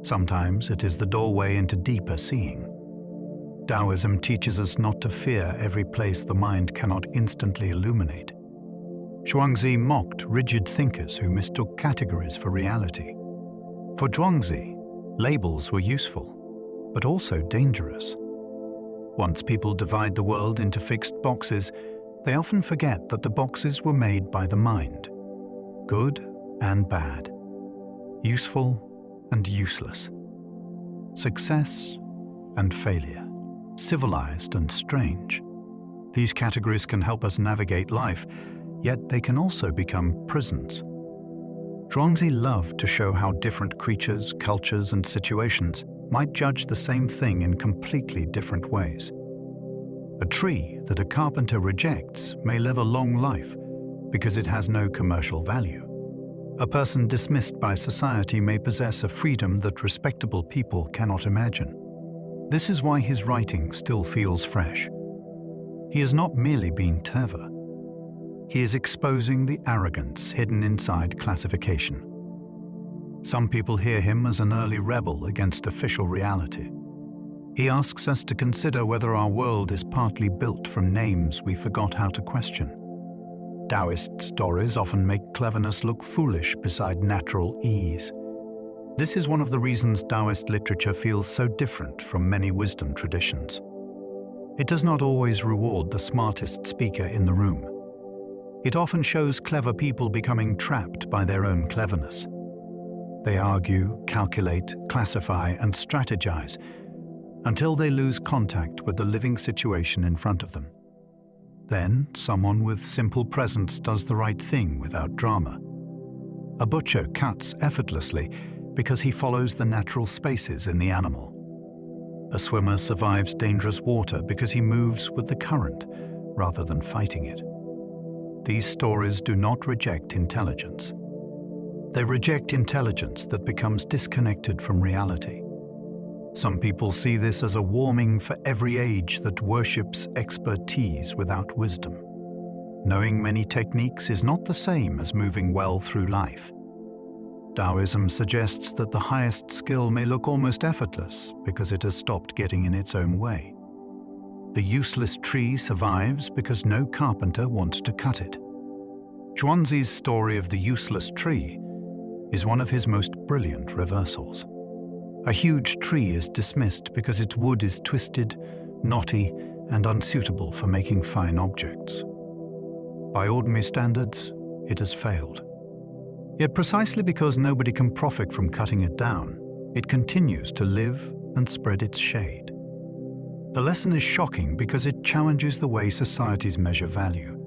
Sometimes it is the doorway into deeper seeing. Taoism teaches us not to fear every place the mind cannot instantly illuminate. Zhuangzi mocked rigid thinkers who mistook categories for reality. For Zhuangzi, labels were useful, but also dangerous. Once people divide the world into fixed boxes, they often forget that the boxes were made by the mind. Good and bad. Useful and useless. Success and failure. Civilized and strange. These categories can help us navigate life, yet they can also become prisons. Zhuangzi loved to show how different creatures, cultures, and situations might judge the same thing in completely different ways. A tree that a carpenter rejects may live a long life because it has no commercial value. A person dismissed by society may possess a freedom that respectable people cannot imagine. This is why his writing still feels fresh. He is not merely being clever. He is exposing the arrogance hidden inside classification. Some people hear him as an early rebel against official reality. He asks us to consider whether our world is partly built from names we forgot how to question. Taoist stories often make cleverness look foolish beside natural ease. This is one of the reasons Taoist literature feels so different from many wisdom traditions. It does not always reward the smartest speaker in the room. It often shows clever people becoming trapped by their own cleverness. They argue, calculate, classify, and strategize until they lose contact with the living situation in front of them. Then, someone with simple presence does the right thing without drama. A butcher cuts effortlessly because he follows the natural spaces in the animal. A swimmer survives dangerous water because he moves with the current rather than fighting it. These stories do not reject intelligence. They reject intelligence that becomes disconnected from reality. Some people see this as a warning for every age that worships expertise without wisdom. Knowing many techniques is not the same as moving well through life. Taoism suggests that the highest skill may look almost effortless because it has stopped getting in its own way. The useless tree survives because no carpenter wants to cut it. Zhuangzi's story of the useless tree is one of his most brilliant reversals. A huge tree is dismissed because its wood is twisted, knotty, and unsuitable for making fine objects. By ordinary standards, it has failed. Yet precisely because nobody can profit from cutting it down, it continues to live and spread its shade. The lesson is shocking because it challenges the way societies measure value.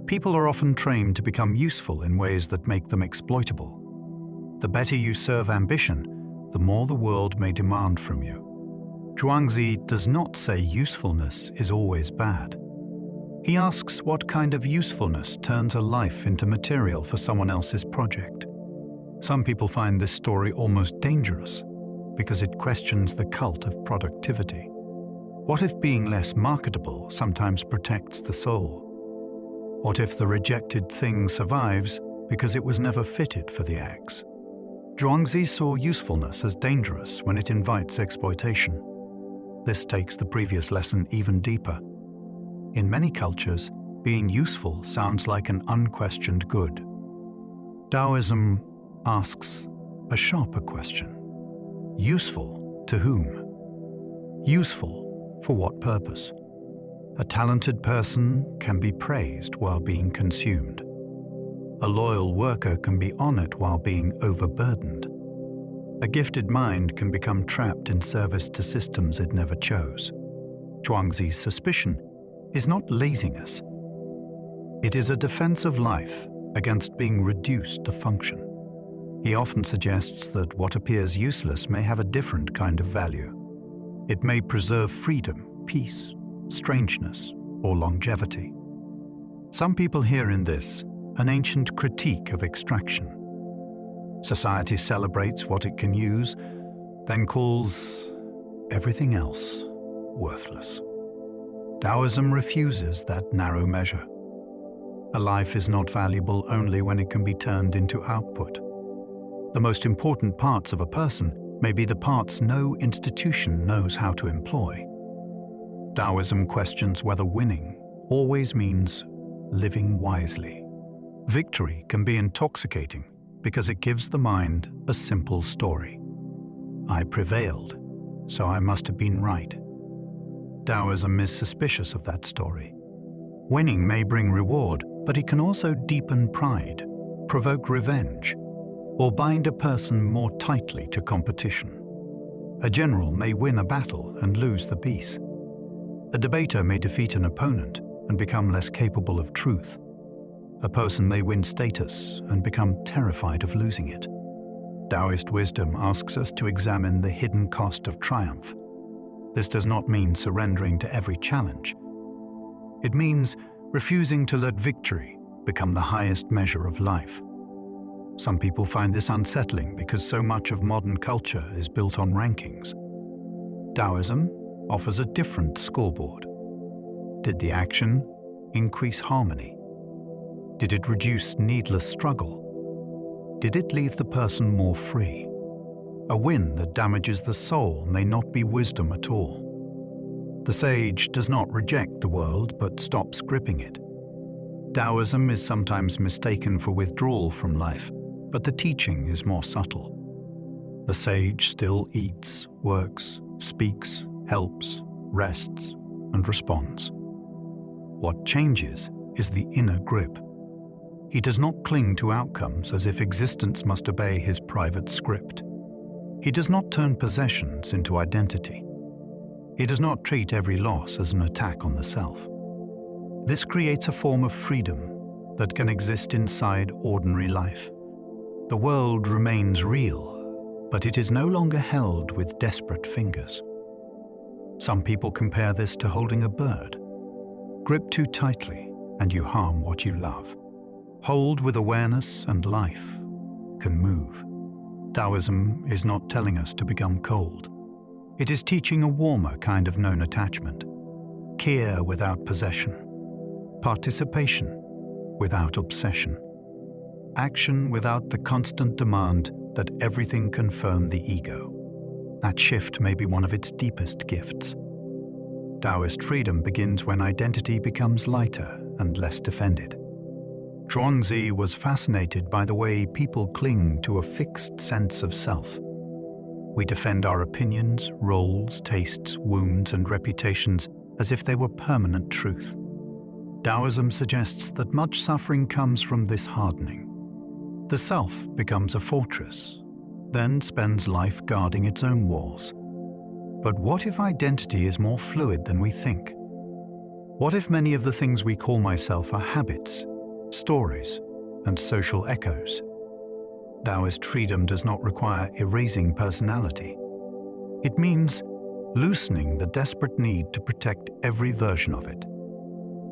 People are often trained to become useful in ways that make them exploitable. The better you serve ambition, the more the world may demand from you. Zhuangzi does not say usefulness is always bad. He asks what kind of usefulness turns a life into material for someone else's project. Some people find this story almost dangerous because it questions the cult of productivity. What if being less marketable sometimes protects the soul? What if the rejected thing survives because it was never fitted for the axe? Zhuangzi saw usefulness as dangerous when it invites exploitation. This takes the previous lesson even deeper. In many cultures, being useful sounds like an unquestioned good. Taoism asks a sharper question. Useful to whom? Useful for what purpose? A talented person can be praised while being consumed. A loyal worker can be honored while being overburdened. A gifted mind can become trapped in service to systems it never chose. Zhuangzi's suspicion is not laziness. It is a defense of life against being reduced to function. He often suggests that what appears useless may have a different kind of value. It may preserve freedom, peace, strangeness, or longevity. Some people hear in this an ancient critique of extraction. Society celebrates what it can use, then calls everything else worthless. Taoism refuses that narrow measure. A life is not valuable only when it can be turned into output. The most important parts of a person may be the parts no institution knows how to employ. Taoism questions whether winning always means living wisely. Victory can be intoxicating because it gives the mind a simple story. I prevailed, so I must have been right. Taoism is suspicious of that story. Winning may bring reward, but it can also deepen pride, provoke revenge, or bind a person more tightly to competition. A general may win a battle and lose the peace. A debater may defeat an opponent and become less capable of truth. A person may win status and become terrified of losing it. Taoist wisdom asks us to examine the hidden cost of triumph. This does not mean surrendering to every challenge. It means refusing to let victory become the highest measure of life. Some people find this unsettling because so much of modern culture is built on rankings. Taoism offers a different scoreboard. Did the action increase harmony? Did it reduce needless struggle? Did it leave the person more free? A win that damages the soul may not be wisdom at all. The sage does not reject the world but stops gripping it. Taoism is sometimes mistaken for withdrawal from life, but the teaching is more subtle. The sage still eats, works, speaks, helps, rests, and responds. What changes is the inner grip. He does not cling to outcomes as if existence must obey his private script. He does not turn possessions into identity. He does not treat every loss as an attack on the self. This creates a form of freedom that can exist inside ordinary life. The world remains real, but it is no longer held with desperate fingers. Some people compare this to holding a bird. Grip too tightly, and you harm what you love. Hold with awareness, and life can move. Taoism is not telling us to become cold. It is teaching a warmer kind of known attachment. Care without possession. Participation without obsession. Action without the constant demand that everything confirm the ego. That shift may be one of its deepest gifts. Taoist freedom begins when identity becomes lighter and less defended. Zhuangzi was fascinated by the way people cling to a fixed sense of self. We defend our opinions, roles, tastes, wounds, and reputations as if they were permanent truth. Taoism suggests that much suffering comes from this hardening. The self becomes a fortress, then spends life guarding its own walls. But what if identity is more fluid than we think? What if many of the things we call myself are habits, stories, and social echoes? Taoist freedom does not require erasing personality. It means loosening the desperate need to protect every version of it.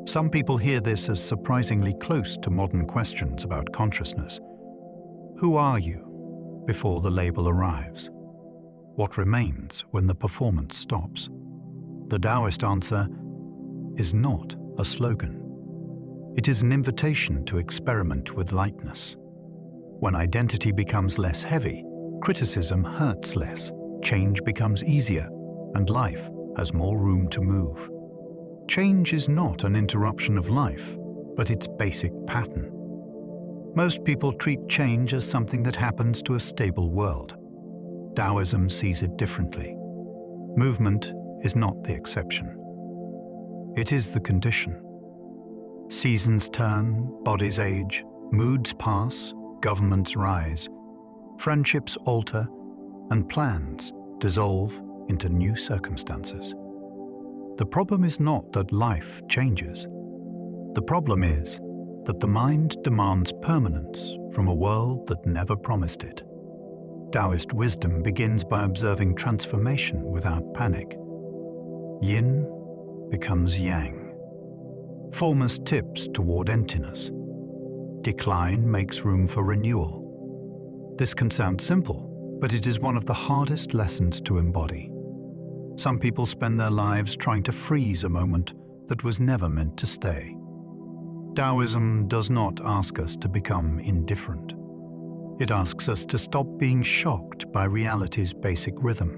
Some people hear this as surprisingly close to modern questions about consciousness. Who are you before the label arrives? What remains when the performance stops? The Taoist answer is not a slogan. It is an invitation to experiment with lightness. When identity becomes less heavy, criticism hurts less, change becomes easier, and life has more room to move. Change is not an interruption of life, but its basic pattern. Most people treat change as something that happens to a stable world. Taoism sees it differently. Movement is not the exception. It is the condition. Seasons turn, bodies age, moods pass, governments rise, friendships alter, and plans dissolve into new circumstances. The problem is not that life changes. The problem is that the mind demands permanence from a world that never promised it. Taoist wisdom begins by observing transformation without panic. Yin becomes yang. Fullness tips toward emptiness. Decline makes room for renewal. This can sound simple, but it is one of the hardest lessons to embody. Some people spend their lives trying to freeze a moment that was never meant to stay. Taoism does not ask us to become indifferent. It asks us to stop being shocked by reality's basic rhythm.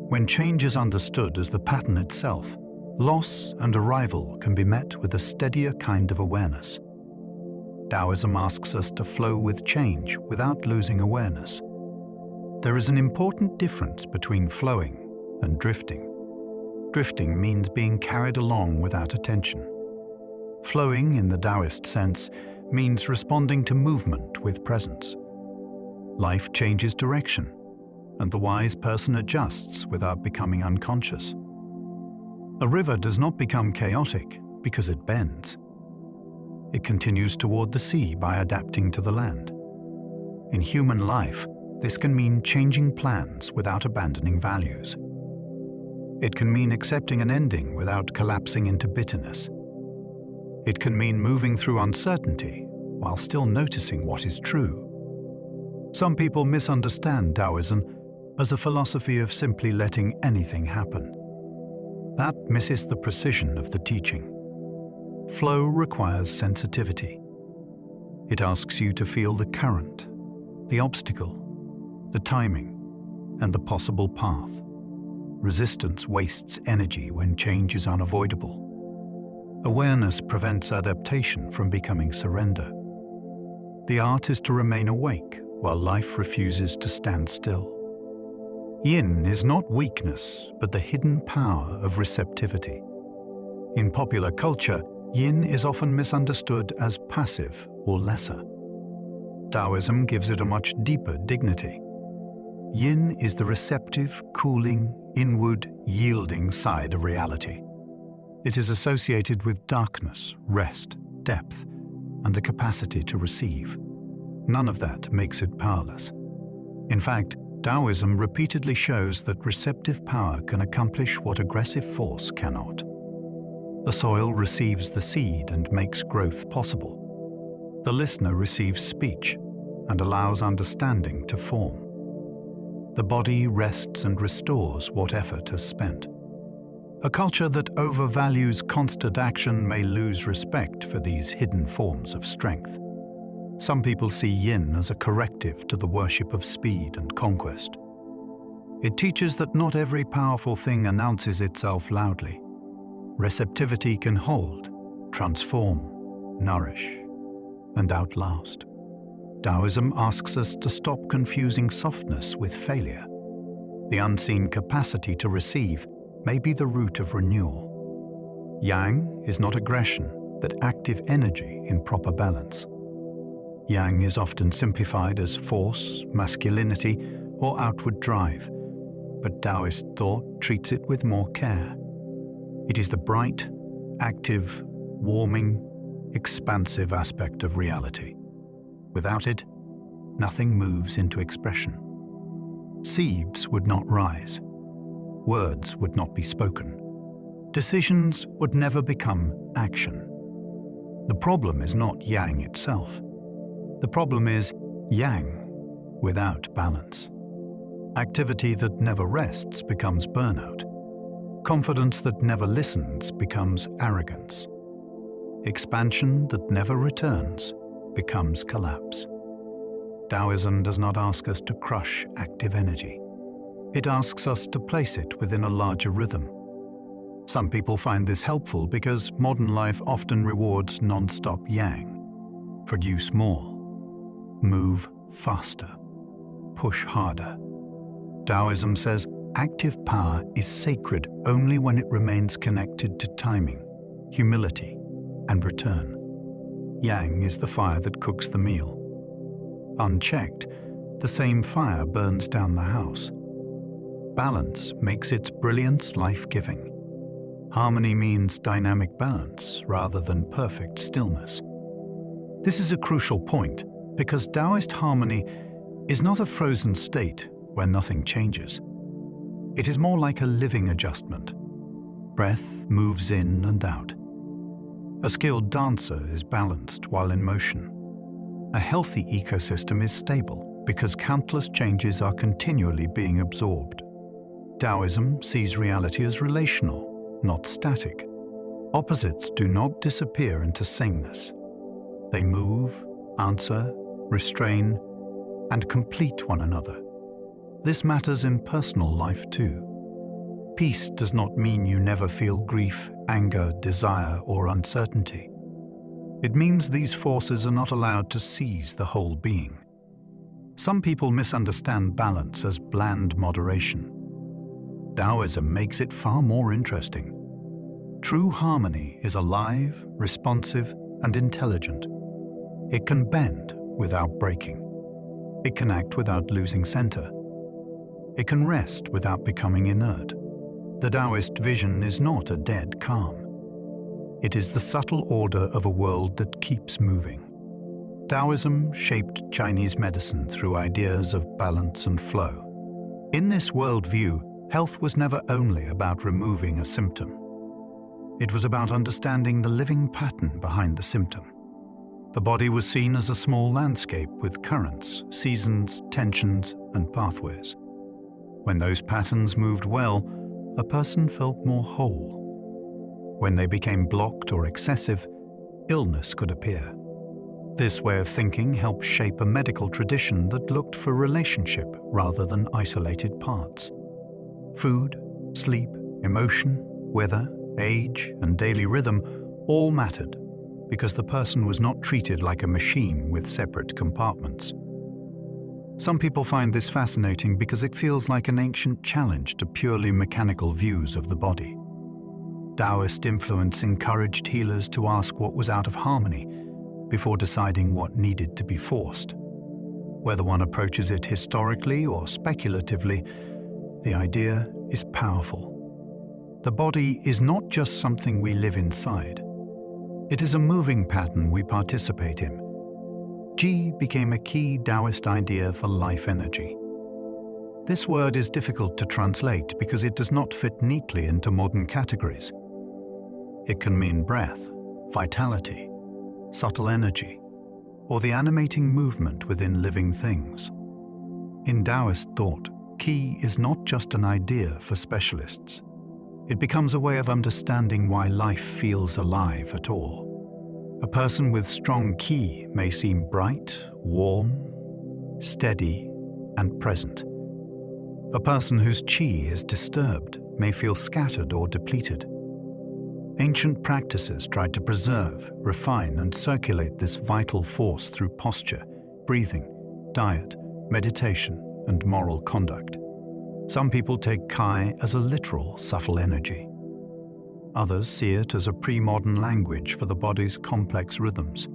When change is understood as the pattern itself, loss and arrival can be met with a steadier kind of awareness. Taoism asks us to flow with change without losing awareness. There is an important difference between flowing and drifting. Drifting means being carried along without attention. Flowing, in the Taoist sense, means responding to movement with presence. Life changes direction, and the wise person adjusts without becoming unconscious. A river does not become chaotic because it bends. It continues toward the sea by adapting to the land. In human life, this can mean changing plans without abandoning values. It can mean accepting an ending without collapsing into bitterness. It can mean moving through uncertainty while still noticing what is true. Some people misunderstand Taoism as a philosophy of simply letting anything happen. That misses the precision of the teaching. Flow requires sensitivity. It asks you to feel the current, the obstacle, the timing, and the possible path. Resistance wastes energy when change is unavoidable. Awareness prevents adaptation from becoming surrender. The art is to remain awake while life refuses to stand still. Yin is not weakness, but the hidden power of receptivity. In popular culture, yin is often misunderstood as passive or lesser. Taoism gives it a much deeper dignity. Yin is the receptive, cooling, inward, yielding side of reality. It is associated with darkness, rest, depth, and a capacity to receive. None of that makes it powerless. In fact, Taoism repeatedly shows that receptive power can accomplish what aggressive force cannot. The soil receives the seed and makes growth possible. The listener receives speech and allows understanding to form. The body rests and restores what effort has spent. A culture that overvalues constant action may lose respect for these hidden forms of strength. Some people see yin as a corrective to the worship of speed and conquest. It teaches that not every powerful thing announces itself loudly. Receptivity can hold, transform, nourish, and outlast. Taoism asks us to stop confusing softness with failure. The unseen capacity to receive may be the root of renewal. Yang is not aggression, but active energy in proper balance. Yang is often simplified as force, masculinity, or outward drive, but Taoist thought treats it with more care. It is the bright, active, warming, expansive aspect of reality. Without it, nothing moves into expression. Seeds would not rise. Words would not be spoken. Decisions would never become action. The problem is not yang itself. The problem is yang without balance. Activity that never rests becomes burnout. Confidence that never listens becomes arrogance. Expansion that never returns becomes collapse. Taoism does not ask us to crush active energy. It asks us to place it within a larger rhythm. Some people find this helpful because modern life often rewards non-stop yang. Produce more. Move faster. Push harder. Taoism says active power is sacred only when it remains connected to timing, humility, and return. Yang is the fire that cooks the meal. Unchecked, the same fire burns down the house. Balance makes its brilliance life-giving. Harmony means dynamic balance rather than perfect stillness. This is a crucial point because Taoist harmony is not a frozen state where nothing changes. It is more like a living adjustment. Breath moves in and out. A skilled dancer is balanced while in motion. A healthy ecosystem is stable because countless changes are continually being absorbed. Taoism sees reality as relational, not static. Opposites do not disappear into sameness. They move, answer, restrain, and complete one another. This matters in personal life too. Peace does not mean you never feel grief, anger, desire, or uncertainty. It means these forces are not allowed to seize the whole being. Some people misunderstand balance as bland moderation. Taoism makes it far more interesting. True harmony is alive, responsive, and intelligent. It can bend without breaking. It can act without losing center. It can rest without becoming inert. The Taoist vision is not a dead calm. It is the subtle order of a world that keeps moving. Taoism shaped Chinese medicine through ideas of balance and flow. In this worldview, health was never only about removing a symptom. It was about understanding the living pattern behind the symptom. The body was seen as a small landscape with currents, seasons, tensions, and pathways. When those patterns moved well, a person felt more whole. When they became blocked or excessive, illness could appear. This way of thinking helped shape a medical tradition that looked for relationship rather than isolated parts. Food, sleep, emotion, weather, age, and daily rhythm all mattered because the person was not treated like a machine with separate compartments. Some people find this fascinating because it feels like an ancient challenge to purely mechanical views of the body. Taoist influence encouraged healers to ask what was out of harmony, before deciding what needed to be forced. Whether one approaches it historically or speculatively, the idea is powerful. The body is not just something we live inside. It is a moving pattern we participate in. Qi became a key Taoist idea for life energy. This word is difficult to translate because it does not fit neatly into modern categories. It can mean breath, vitality, subtle energy, or the animating movement within living things. In Taoist thought, Qi is not just an idea for specialists. It becomes a way of understanding why life feels alive at all. A person with strong Qi may seem bright, warm, steady, and present. A person whose Qi is disturbed may feel scattered or depleted. Ancient practices tried to preserve, refine, and circulate this vital force through posture, breathing, diet, meditation, and moral conduct. Some people take Qi as a literal, subtle energy. Others see it as a pre-modern language for the body's complex rhythms.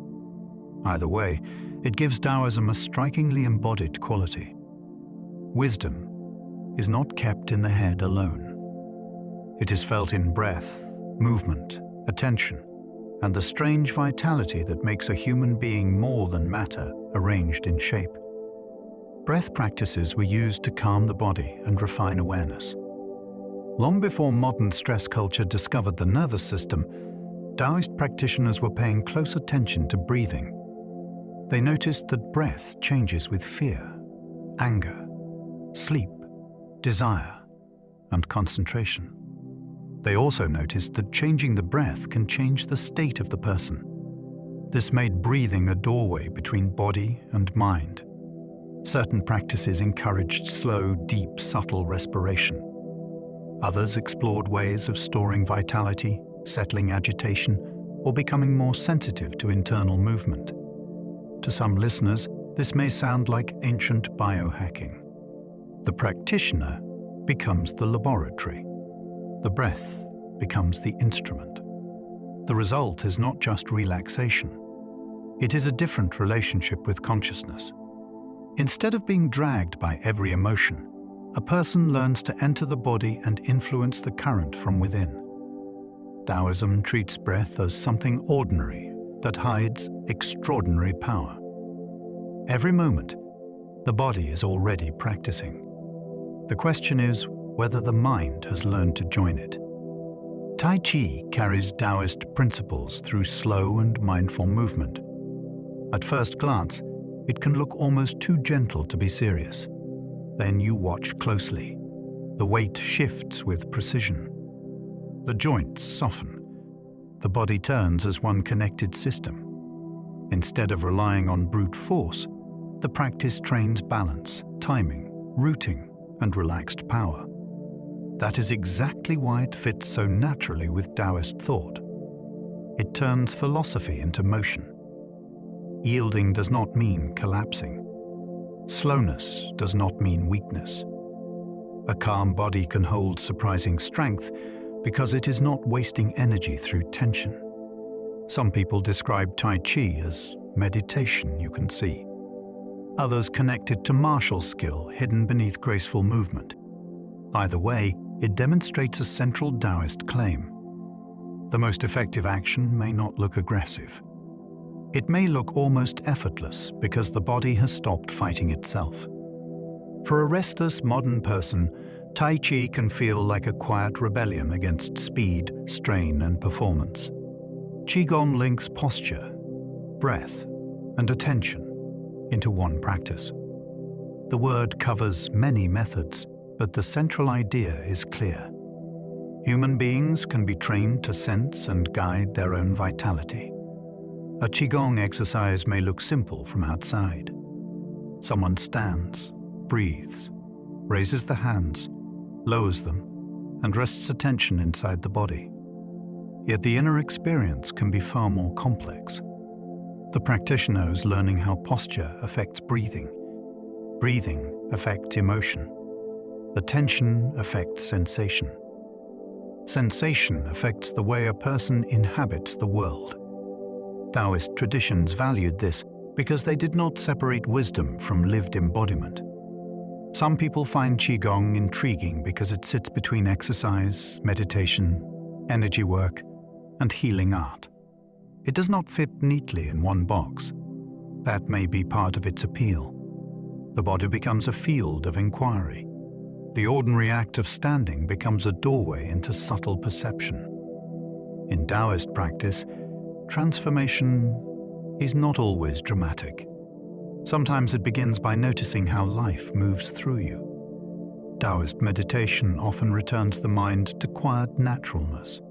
Either way, it gives Taoism a strikingly embodied quality. Wisdom is not kept in the head alone. It is felt in breath, movement, attention, and the strange vitality that makes a human being more than matter arranged in shape. Breath practices were used to calm the body and refine awareness. Long before modern stress culture discovered the nervous system, Taoist practitioners were paying close attention to breathing. They noticed that breath changes with fear, anger, sleep, desire, and concentration. They also noticed that changing the breath can change the state of the person. This made breathing a doorway between body and mind. Certain practices encouraged slow, deep, subtle respiration. Others explored ways of storing vitality, settling agitation, or becoming more sensitive to internal movement. To some listeners, this may sound like ancient biohacking. The practitioner becomes the laboratory. The breath becomes the instrument. The result is not just relaxation. It is a different relationship with consciousness. Instead of being dragged by every emotion, a person learns to enter the body and influence the current from within. Taoism treats breath as something ordinary that hides extraordinary power. Every moment, the body is already practicing. The question is whether the mind has learned to join it. Tai Chi carries Taoist principles through slow and mindful movement. At first glance, it can look almost too gentle to be serious. Then you watch closely. The weight shifts with precision. The joints soften. The body turns as one connected system. Instead of relying on brute force, the practice trains balance, timing, rooting, and relaxed power. That is exactly why it fits so naturally with Taoist thought. It turns philosophy into motion. Yielding does not mean collapsing. Slowness does not mean weakness. A calm body can hold surprising strength because it is not wasting energy through tension. Some people describe Tai Chi as meditation you can see. Others connect it to martial skill hidden beneath graceful movement. Either way, it demonstrates a central Taoist claim. The most effective action may not look aggressive. It may look almost effortless because the body has stopped fighting itself. For a restless modern person, Tai Chi can feel like a quiet rebellion against speed, strain, and performance. Qigong links posture, breath, and attention into one practice. The word covers many methods, but the central idea is clear. Human beings can be trained to sense and guide their own vitality. A Qigong exercise may look simple from outside. Someone stands, breathes, raises the hands, lowers them, and rests attention inside the body. Yet the inner experience can be far more complex. The practitioner is learning how posture affects breathing. Breathing affects emotion. Attention affects sensation. Sensation affects the way a person inhabits the world. Taoist traditions valued this because they did not separate wisdom from lived embodiment. Some people find Qigong intriguing because it sits between exercise, meditation, energy work, and healing art. It does not fit neatly in one box. That may be part of its appeal. The body becomes a field of inquiry. The ordinary act of standing becomes a doorway into subtle perception. In Taoist practice, transformation is not always dramatic. Sometimes it begins by noticing how life moves through you. Taoist meditation often returns the mind to quiet naturalness.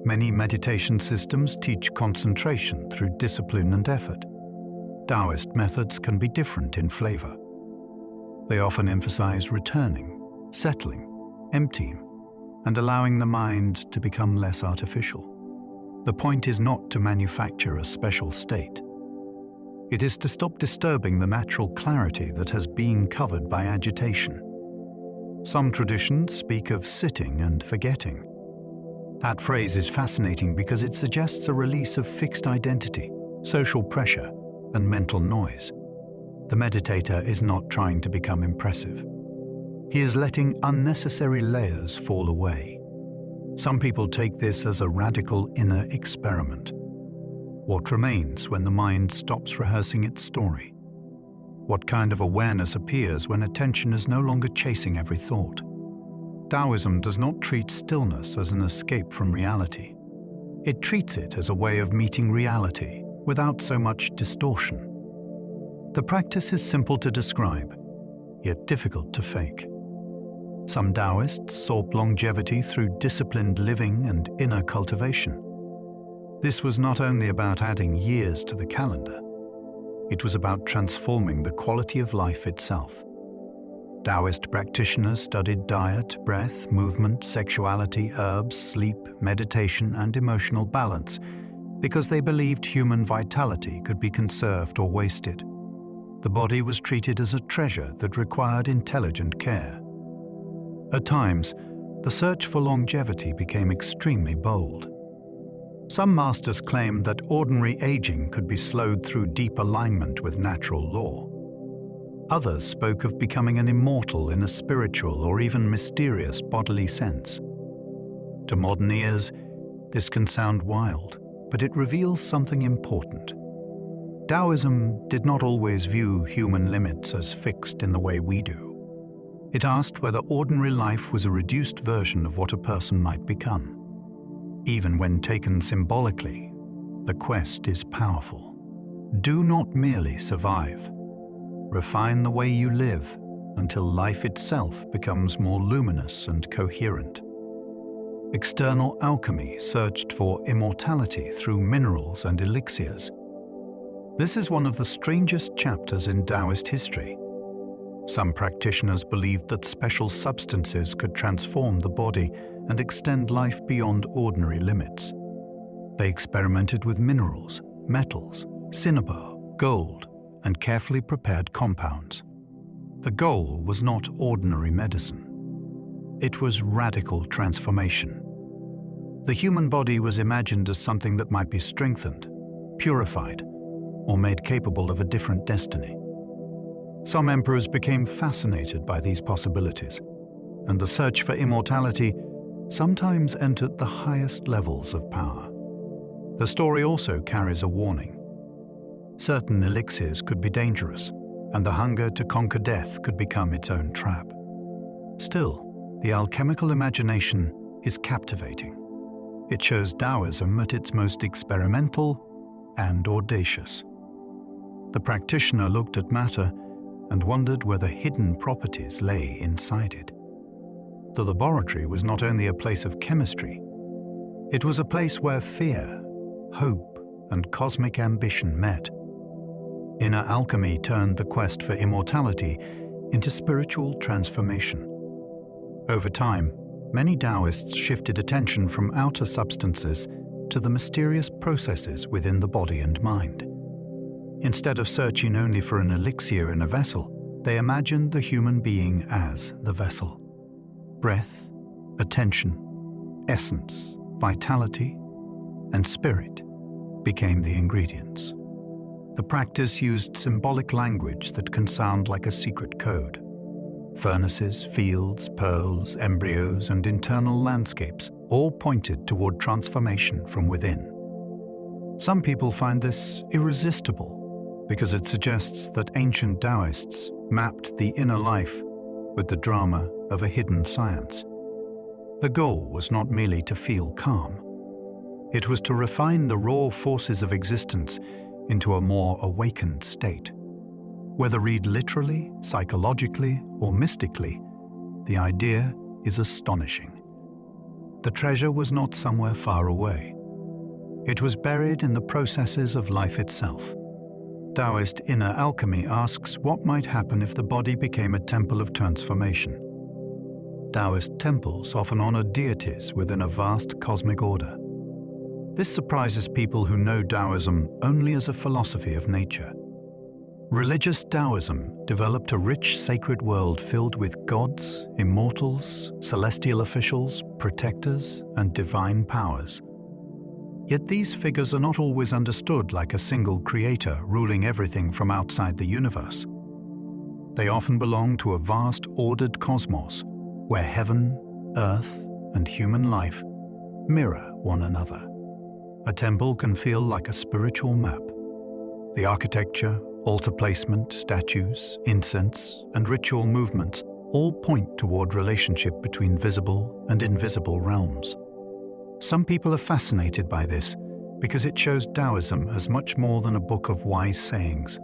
Many meditation systems teach concentration through discipline and effort. Taoist methods can be different in flavor. They often emphasize returning, settling, emptying, and allowing the mind to become less artificial. The point is not to manufacture a special state. It is to stop disturbing the natural clarity that has been covered by agitation. Some traditions speak of sitting and forgetting. That phrase is fascinating because it suggests a release of fixed identity, social pressure, and mental noise. The meditator is not trying to become impressive. He is letting unnecessary layers fall away. Some people take this as a radical inner experiment. What remains when the mind stops rehearsing its story? What kind of awareness appears when attention is no longer chasing every thought? Taoism does not treat stillness as an escape from reality. It treats it as a way of meeting reality without so much distortion. The practice is simple to describe, yet difficult to fake. Some Taoists sought longevity through disciplined living and inner cultivation. This was not only about adding years to the calendar, it was about transforming the quality of life itself. Taoist practitioners studied diet, breath, movement, sexuality, herbs, sleep, meditation, and emotional balance because they believed human vitality could be conserved or wasted. The body was treated as a treasure that required intelligent care. At times, the search for longevity became extremely bold. Some masters claimed that ordinary aging could be slowed through deep alignment with natural law. Others spoke of becoming an immortal in a spiritual or even mysterious bodily sense. To modern ears, this can sound wild, but it reveals something important. Taoism did not always view human limits as fixed in the way we do. It asked whether ordinary life was a reduced version of what a person might become. Even when taken symbolically, the quest is powerful. Do not merely survive. Refine the way you live until life itself becomes more luminous and coherent. External alchemy searched for immortality through minerals and elixirs. This is one of the strangest chapters in Taoist history. Some practitioners believed that special substances could transform the body and extend life beyond ordinary limits. They experimented with minerals, metals, cinnabar, gold, and carefully prepared compounds. The goal was not ordinary medicine. It was radical transformation. The human body was imagined as something that might be strengthened, purified, or made capable of a different destiny. Some emperors became fascinated by these possibilities, and the search for immortality sometimes entered the highest levels of power. The story also carries a warning. Certain elixirs could be dangerous, and the hunger to conquer death could become its own trap. Still, the alchemical imagination is captivating. It shows Taoism at its most experimental and audacious. The practitioner looked at matter and wondered whether hidden properties lay inside it. The laboratory was not only a place of chemistry, it was a place where fear, hope, and cosmic ambition met. Inner alchemy turned the quest for immortality into spiritual transformation. Over time, many Taoists shifted attention from outer substances to the mysterious processes within the body and mind. Instead of searching only for an elixir in a vessel, they imagined the human being as the vessel. Breath, attention, essence, vitality, and spirit. became the ingredients. The practice used symbolic language that can sound like a secret code. Furnaces, fields, pearls, embryos, and internal landscapes all pointed toward transformation from within. Some people find this irresistible because it suggests that ancient Taoists mapped the inner life with the drama of a hidden science. The goal was not merely to feel calm. It was to refine the raw forces of existence into a more awakened state. Whether read literally, psychologically, or mystically, the idea is astonishing. The treasure was not somewhere far away. It was buried in the processes of life itself. Taoist inner alchemy asks what might happen if the body became a temple of transformation. Taoist temples often honor deities within a vast cosmic order. This surprises people who know Taoism only as a philosophy of nature. Religious Taoism developed a rich sacred world filled with gods, immortals, celestial officials, protectors, and divine powers. Yet these figures are not always understood like a single creator ruling everything from outside the universe. They often belong to a vast ordered cosmos where heaven, earth, and human life mirror one another. A temple can feel like a spiritual map. The architecture, altar placement, statues, incense, and ritual movements all point toward relationship between visible and invisible realms. Some people are fascinated by this because it shows Taoism as much more than a book of wise sayings.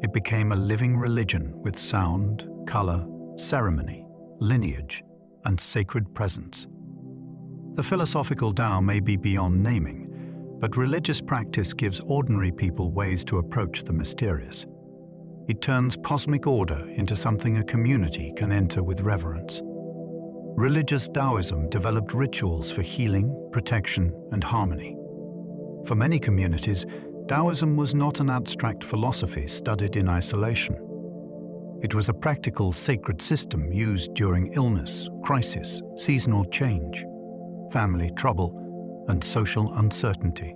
It became a living religion with sound, color, ceremony, lineage, and sacred presence. The philosophical Tao may be beyond naming, but religious practice gives ordinary people ways to approach the mysterious. It turns cosmic order into something a community can enter with reverence. Religious Taoism developed rituals for healing, protection, and harmony. For many communities, Taoism was not an abstract philosophy studied in isolation. It was a practical sacred system used during illness, crisis, seasonal change, family trouble, and social uncertainty.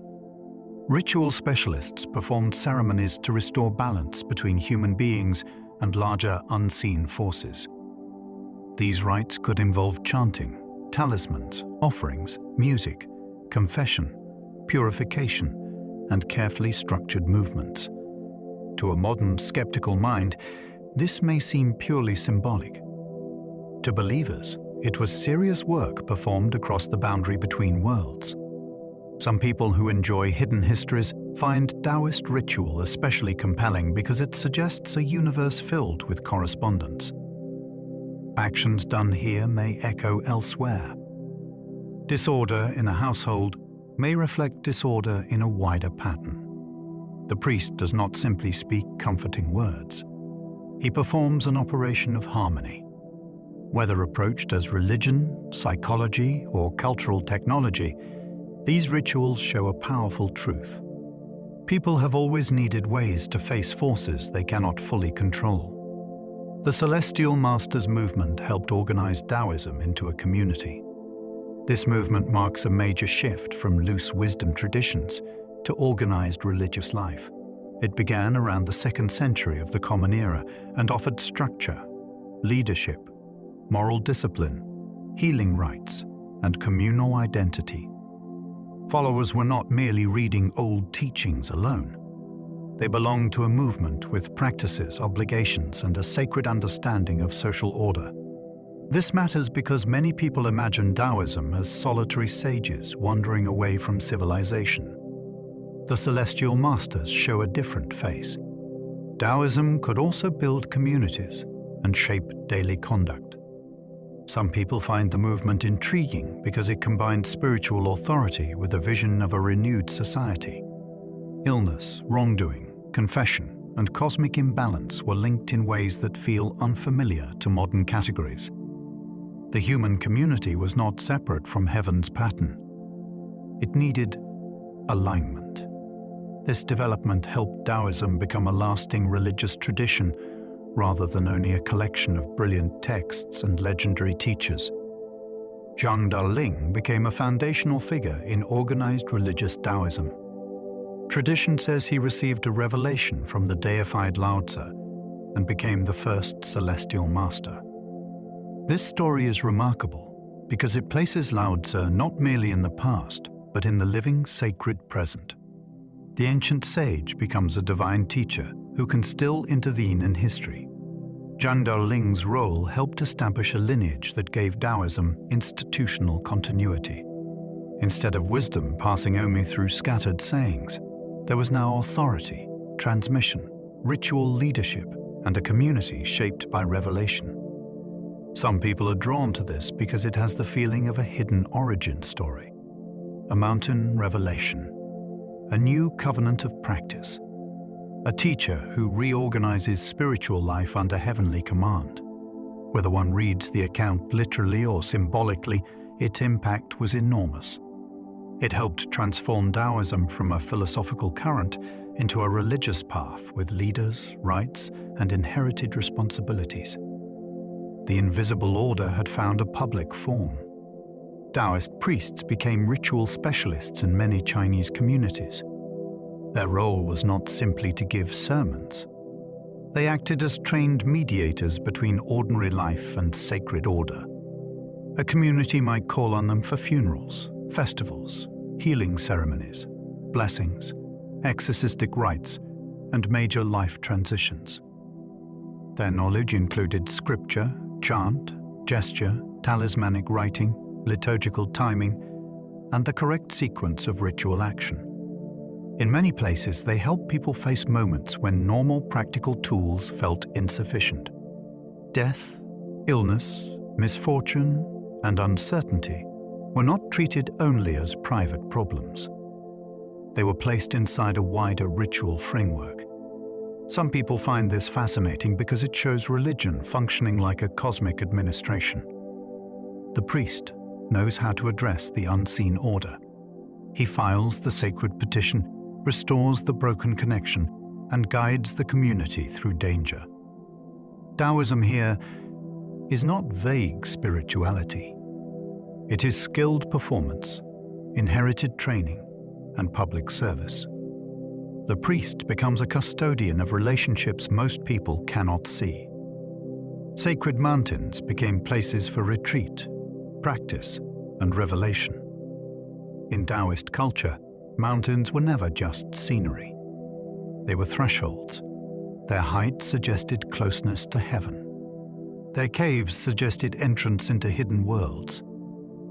Ritual specialists performed ceremonies to restore balance between human beings and larger unseen forces. These rites could involve chanting, talismans, offerings, music, confession, purification, and carefully structured movements. To a modern skeptical mind, this may seem purely symbolic. To believers, it was serious work performed across the boundary between worlds. Some people who enjoy hidden histories find Taoist ritual especially compelling because it suggests a universe filled with correspondence. Actions done here may echo elsewhere. Disorder in a household may reflect disorder in a wider pattern. The priest does not simply speak comforting words. He performs an operation of harmony. Whether approached as religion, psychology, or cultural technology, these rituals show a powerful truth. People have always needed ways to face forces they cannot fully control. The Celestial Masters movement helped organize Taoism into a community. This movement marks a major shift from loose wisdom traditions to organized religious life. It began around the 2nd century of the Common Era and offered structure, leadership, moral discipline, healing rites, and communal identity. Followers were not merely reading old teachings alone. They belonged to a movement with practices, obligations, and a sacred understanding of social order. This matters because many people imagine Taoism as solitary sages wandering away from civilization. The Celestial Masters show a different face. Taoism could also build communities and shape daily conduct. Some people find the movement intriguing because it combined spiritual authority with a vision of a renewed society. Illness, wrongdoing, confession, and cosmic imbalance were linked in ways that feel unfamiliar to modern categories. The human community was not separate from heaven's pattern. It needed alignment. This development helped Taoism become a lasting religious tradition rather than only a collection of brilliant texts and legendary teachers. Zhuangzi became a foundational figure in organized religious Taoism. Tradition says he received a revelation from the deified Laozi and became the first celestial master. This story is remarkable because it places Laozi not merely in the past, but in the living sacred present. The ancient sage becomes a divine teacher who can still intervene in history. Zhang Daoling's role helped establish a lineage that gave Taoism institutional continuity. Instead of wisdom passing only through scattered sayings, there was now authority, transmission, ritual leadership, and a community shaped by revelation. Some people are drawn to this because it has the feeling of a hidden origin story, a mountain revelation, a new covenant of practice, a teacher who reorganizes spiritual life under heavenly command. Whether one reads the account literally or symbolically, its impact was enormous. It helped transform Taoism from a philosophical current into a religious path with leaders, rites, and inherited responsibilities. The invisible order had found a public form. Taoist priests became ritual specialists in many Chinese communities. Their role was not simply to give sermons. They acted as trained mediators between ordinary life and sacred order. A community might call on them for funerals, festivals, healing ceremonies, blessings, exorcistic rites, and major life transitions. Their knowledge included scripture, chant, gesture, talismanic writing, liturgical timing, and the correct sequence of ritual action. In many places, they helped people face moments when normal practical tools felt insufficient. Death, illness, misfortune, and uncertainty were not treated only as private problems. They were placed inside a wider ritual framework. Some people find this fascinating because it shows religion functioning like a cosmic administration. The priest knows how to address the unseen order. He files the sacred petition, restores the broken connection, and guides the community through danger. Taoism here is not vague spirituality. It is skilled performance, inherited training, and public service. The priest becomes a custodian of relationships most people cannot see. Sacred mountains became places for retreat, practice, and revelation. In Taoist culture, mountains were never just scenery. They were thresholds. Their height suggested closeness to heaven. Their caves suggested entrance into hidden worlds.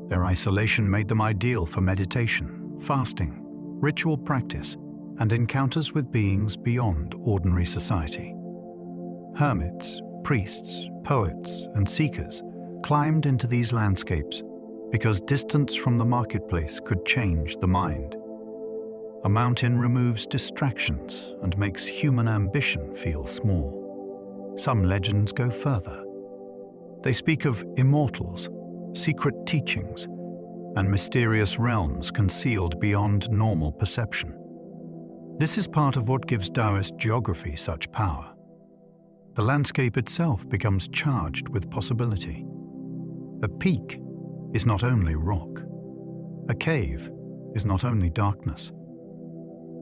Their isolation made them ideal for meditation, fasting, ritual practice, and encounters with beings beyond ordinary society. Hermits, priests, poets, and seekers climbed into these landscapes because distance from the marketplace could change the mind. A mountain removes distractions and makes human ambition feel small. Some legends go further. They speak of immortals, secret teachings, and mysterious realms concealed beyond normal perception. This is part of what gives Taoist geography such power. The landscape itself becomes charged with possibility. A peak is not only rock. A cave is not only darkness.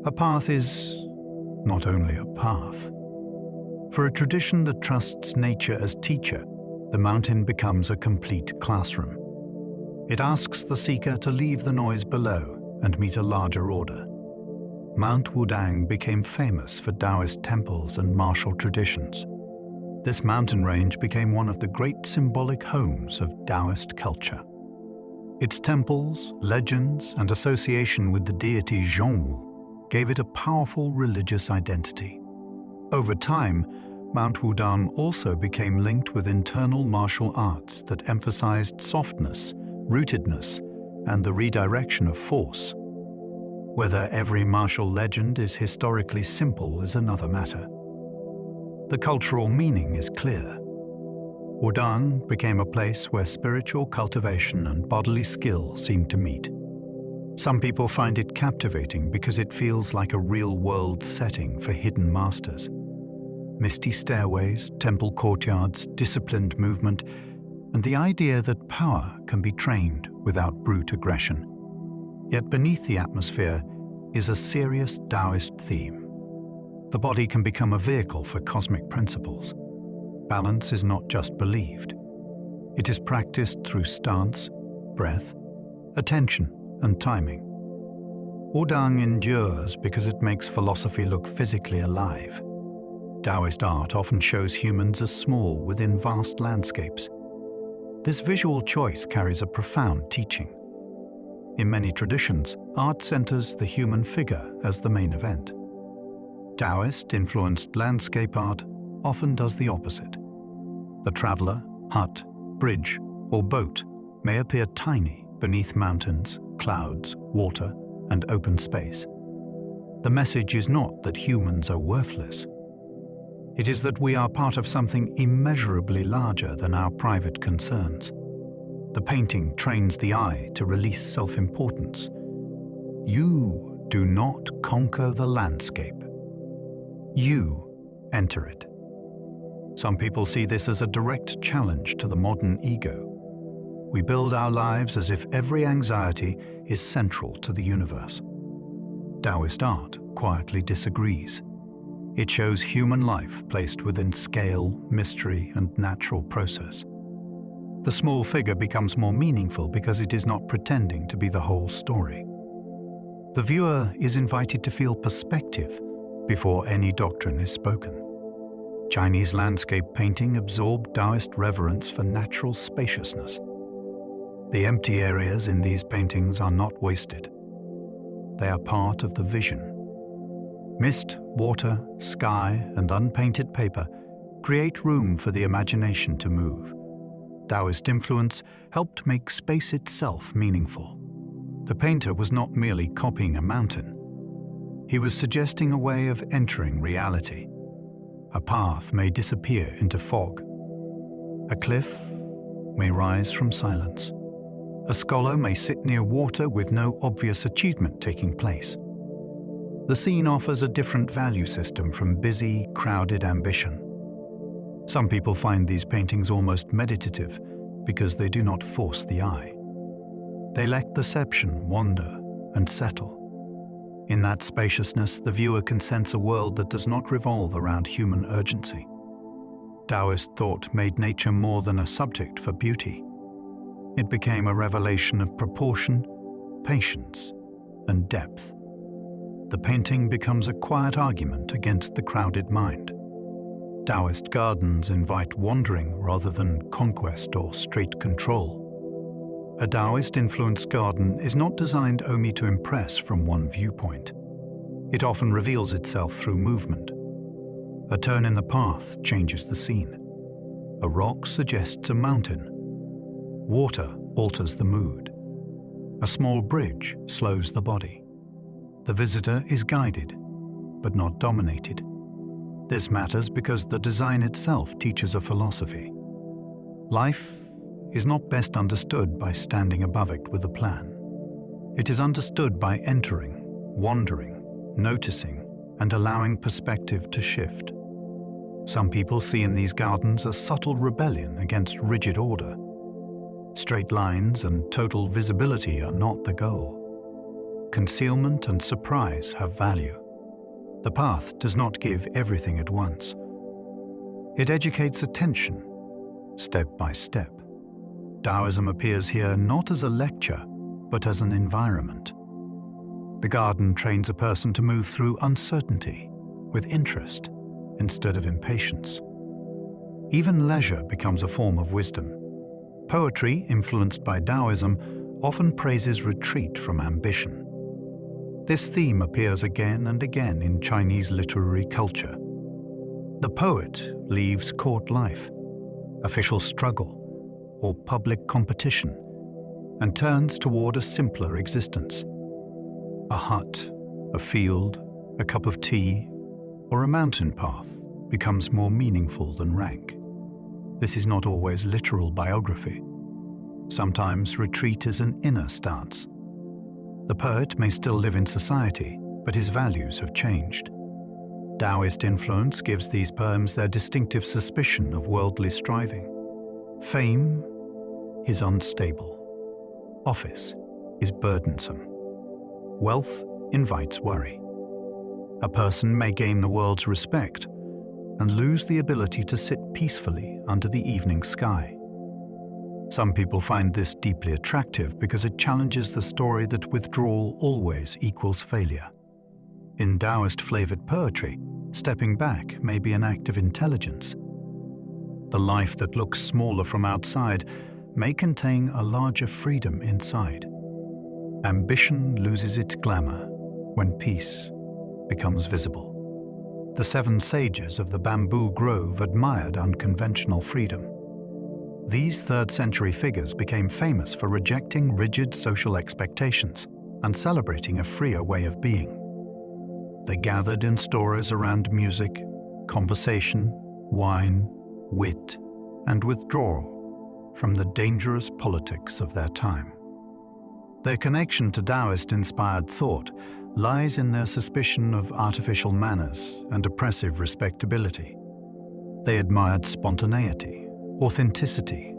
A path is not only a path. For a tradition that trusts nature as teacher, the mountain becomes a complete classroom. It asks the seeker to leave the noise below and meet a larger order. Mount Wudang became famous for Taoist temples and martial traditions. This mountain range became one of the great symbolic homes of Taoist culture. Its temples, legends, and association with the deity Zhuangzi gave it a powerful religious identity. Over time, Mount Wudang also became linked with internal martial arts that emphasized softness, rootedness, and the redirection of force. Whether every martial legend is historically simple is another matter. The cultural meaning is clear. Wudang became a place where spiritual cultivation and bodily skill seemed to meet. Some people find it captivating because it feels like a real-world setting for hidden masters. Misty stairways, temple courtyards, disciplined movement, and the idea that power can be trained without brute aggression. Yet beneath the atmosphere is a serious Taoist theme. The body can become a vehicle for cosmic principles. Balance is not just believed. It is practiced through stance, breath, attention, and timing. Wudang endures because it makes philosophy look physically alive. Taoist art often shows humans as small within vast landscapes. This visual choice carries a profound teaching. In many traditions, art centers the human figure as the main event. Taoist-influenced landscape art often does the opposite. The traveler, hut, bridge, or boat may appear tiny beneath mountains, clouds, water, and open space. The message is not that humans are worthless. It is that we are part of something immeasurably larger than our private concerns. The painting trains the eye to release self-importance. You do not conquer the landscape. You enter it. Some people see this as a direct challenge to the modern ego. We build our lives as if every anxiety is central to the universe. Taoist art quietly disagrees. It shows human life placed within scale, mystery, and natural process. The small figure becomes more meaningful because it is not pretending to be the whole story. The viewer is invited to feel perspective before any doctrine is spoken. Chinese landscape painting absorbed Taoist reverence for natural spaciousness. The empty areas in these paintings are not wasted. They are part of the vision. Mist, water, sky, and unpainted paper create room for the imagination to move. Taoist influence helped make space itself meaningful. The painter was not merely copying a mountain. He was suggesting a way of entering reality. A path may disappear into fog. A cliff may rise from silence. A scholar may sit near water with no obvious achievement taking place. The scene offers a different value system from busy, crowded ambition. Some people find these paintings almost meditative because they do not force the eye. They let perception wander and settle. In that spaciousness, the viewer can sense a world that does not revolve around human urgency. Taoist thought made nature more than a subject for beauty. It became a revelation of proportion, patience, and depth. The painting becomes a quiet argument against the crowded mind. Taoist gardens invite wandering rather than conquest or straight control. A Taoist-influenced garden is not designed only to impress from one viewpoint. It often reveals itself through movement. A turn in the path changes the scene. A rock suggests a mountain. Water alters the mood. A small bridge slows the body. The visitor is guided, but not dominated. This matters because the design itself teaches a philosophy. Life is not best understood by standing above it with a plan. It is understood by entering, wandering, noticing, and allowing perspective to shift. Some people see in these gardens a subtle rebellion against rigid order. Straight lines and total visibility are not the goal. Concealment and surprise have value. The path does not give everything at once. It educates attention, step by step. Taoism appears here not as a lecture, but as an environment. The garden trains a person to move through uncertainty with interest instead of impatience. Even leisure becomes a form of wisdom. Poetry, influenced by Taoism, often praises retreat from ambition. This theme appears again and again in Chinese literary culture. The poet leaves court life, official struggle, or public competition, and turns toward a simpler existence. A hut, a field, a cup of tea, or a mountain path becomes more meaningful than rank. This is not always literal biography. Sometimes retreat is an inner stance. The poet may still live in society, but his values have changed. Taoist influence gives these poems their distinctive suspicion of worldly striving. Fame is unstable. Office is burdensome. Wealth invites worry. A person may gain the world's respect and lose the ability to sit peacefully under the evening sky. Some people find this deeply attractive because it challenges the story that withdrawal always equals failure. In Taoist-flavored poetry, stepping back may be an act of intelligence. The life that looks smaller from outside may contain a larger freedom inside. Ambition loses its glamour when peace becomes visible. The 7 sages of the bamboo grove admired unconventional freedom. These 3rd century figures became famous for rejecting rigid social expectations and celebrating a freer way of being. They gathered in stories around music, conversation, wine, wit, and withdrawal from the dangerous politics of their time. Their connection to Taoist-inspired thought lies in their suspicion of artificial manners and oppressive respectability. They admired spontaneity, authenticity,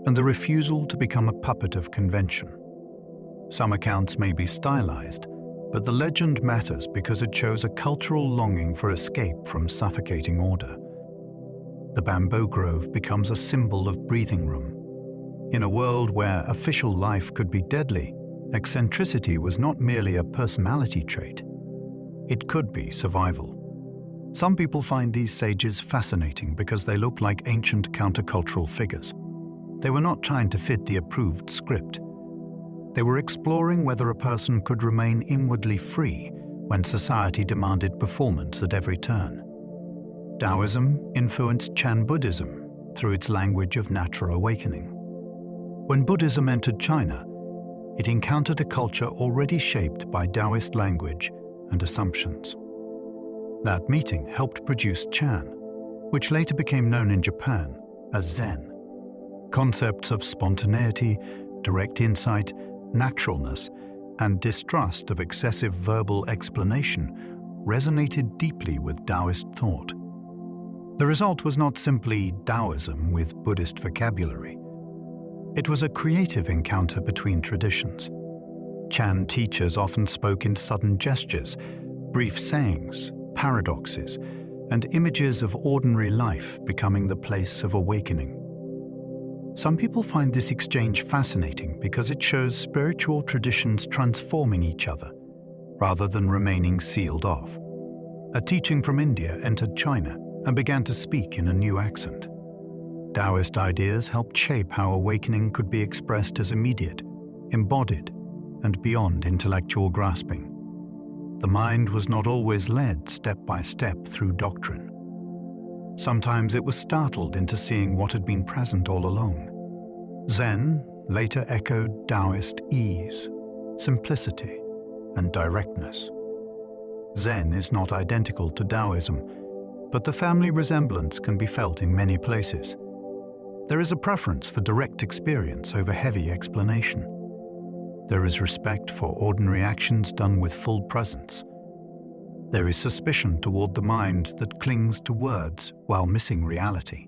and the refusal to become a puppet of convention. Some accounts may be stylized, but the legend matters because it shows a cultural longing for escape from suffocating order. The bamboo grove becomes a symbol of breathing room. In a world where official life could be deadly, eccentricity was not merely a personality trait. It could be survival. Some people find these sages fascinating because they look like ancient countercultural figures. They were not trying to fit the approved script. They were exploring whether a person could remain inwardly free when society demanded performance at every turn. Taoism influenced Chan Buddhism through its language of natural awakening. When Buddhism entered China, it encountered a culture already shaped by Taoist language and assumptions. That meeting helped produce Chan, which later became known in Japan as Zen. Concepts of spontaneity, direct insight, naturalness, and distrust of excessive verbal explanation resonated deeply with Taoist thought. The result was not simply Taoism with Buddhist vocabulary. It was a creative encounter between traditions. Chan teachers often spoke in sudden gestures, brief sayings, paradoxes, and images of ordinary life becoming the place of awakening. Some people find this exchange fascinating because it shows spiritual traditions transforming each other, rather than remaining sealed off. A teaching from India entered China and began to speak in a new accent. Taoist ideas helped shape how awakening could be expressed as immediate, embodied, and beyond intellectual grasping. The mind was not always led step by step through doctrine. Sometimes it was startled into seeing what had been present all along. Zen later echoed Taoist ease, simplicity, and directness. Zen is not identical to Taoism, but the family resemblance can be felt in many places. There is a preference for direct experience over heavy explanation. There is respect for ordinary actions done with full presence. There is suspicion toward the mind that clings to words while missing reality.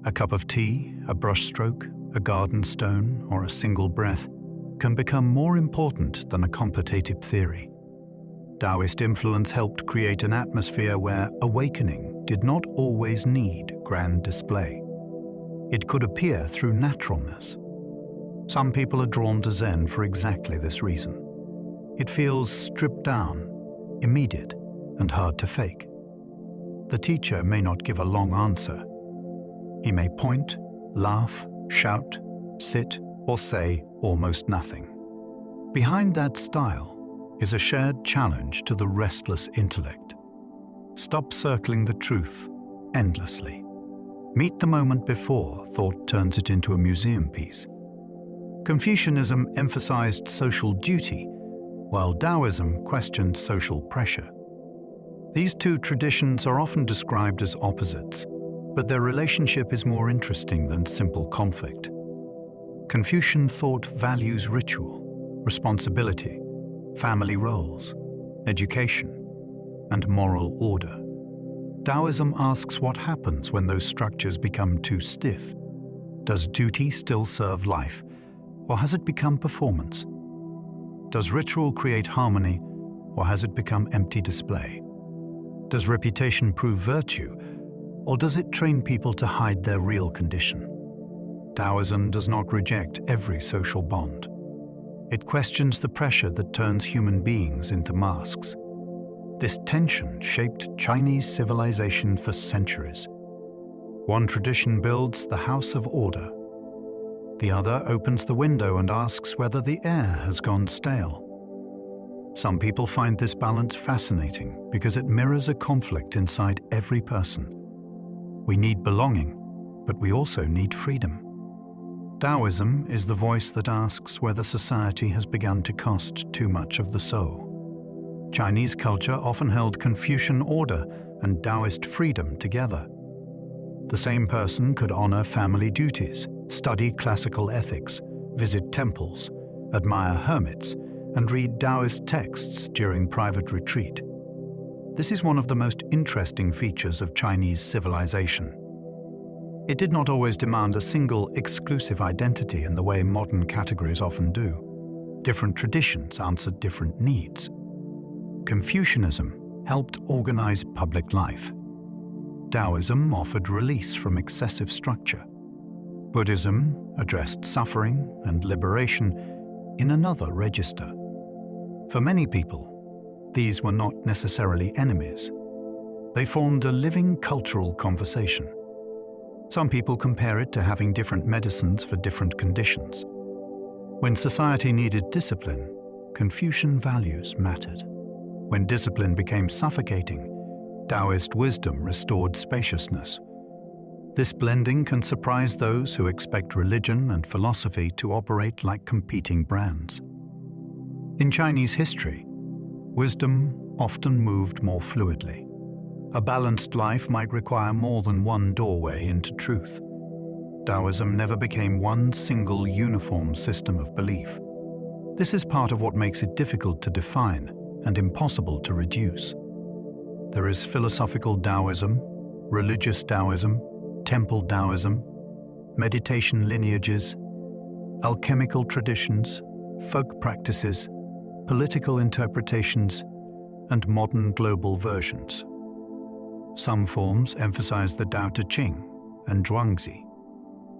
A cup of tea, a brushstroke, a garden stone, or a single breath can become more important than a complicated theory. Taoist influence helped create an atmosphere where awakening did not always need grand display. It could appear through naturalness. Some people are drawn to Zen for exactly this reason. It feels stripped down, immediate, and hard to fake. The teacher may not give a long answer. He may point, laugh, shout, sit, or say almost nothing. Behind that style is a shared challenge to the restless intellect. Stop circling the truth endlessly. Meet the moment before thought turns it into a museum piece. Confucianism emphasized social duty, while Taoism questioned social pressure. These two traditions are often described as opposites, but their relationship is more interesting than simple conflict. Confucian thought values ritual, responsibility, family roles, education, and moral order. Taoism asks what happens when those structures become too stiff. Does duty still serve life, or has it become performance? Does ritual create harmony, or has it become empty display? Does reputation prove virtue, or does it train people to hide their real condition? Taoism does not reject every social bond. It questions the pressure that turns human beings into masks. This tension shaped Chinese civilization for centuries. One tradition builds the house of order. The other opens the window and asks whether the air has gone stale. Some people find this balance fascinating because it mirrors a conflict inside every person. We need belonging, but we also need freedom. Taoism is the voice that asks whether society has begun to cost too much of the soul. Chinese culture often held Confucian order and Taoist freedom together. The same person could honor family duties, study classical ethics, visit temples, admire hermits, and read Taoist texts during private retreat. This is one of the most interesting features of Chinese civilization. It did not always demand a single, exclusive identity in the way modern categories often do. Different traditions answered different needs. Confucianism helped organize public life. Taoism offered release from excessive structure. Buddhism addressed suffering and liberation in another register. For many people, these were not necessarily enemies. They formed a living cultural conversation. Some people compare it to having different medicines for different conditions. When society needed discipline, Confucian values mattered. When discipline became suffocating, Taoist wisdom restored spaciousness. This blending can surprise those who expect religion and philosophy to operate like competing brands. In Chinese history, wisdom often moved more fluidly. A balanced life might require more than one doorway into truth. Taoism never became one single uniform system of belief. This is part of what makes it difficult to define and impossible to reduce. There is philosophical Taoism, religious Taoism, temple Taoism, meditation lineages, alchemical traditions, folk practices, political interpretations, and modern global versions. Some forms emphasize the Tao Te Ching and Zhuangzi.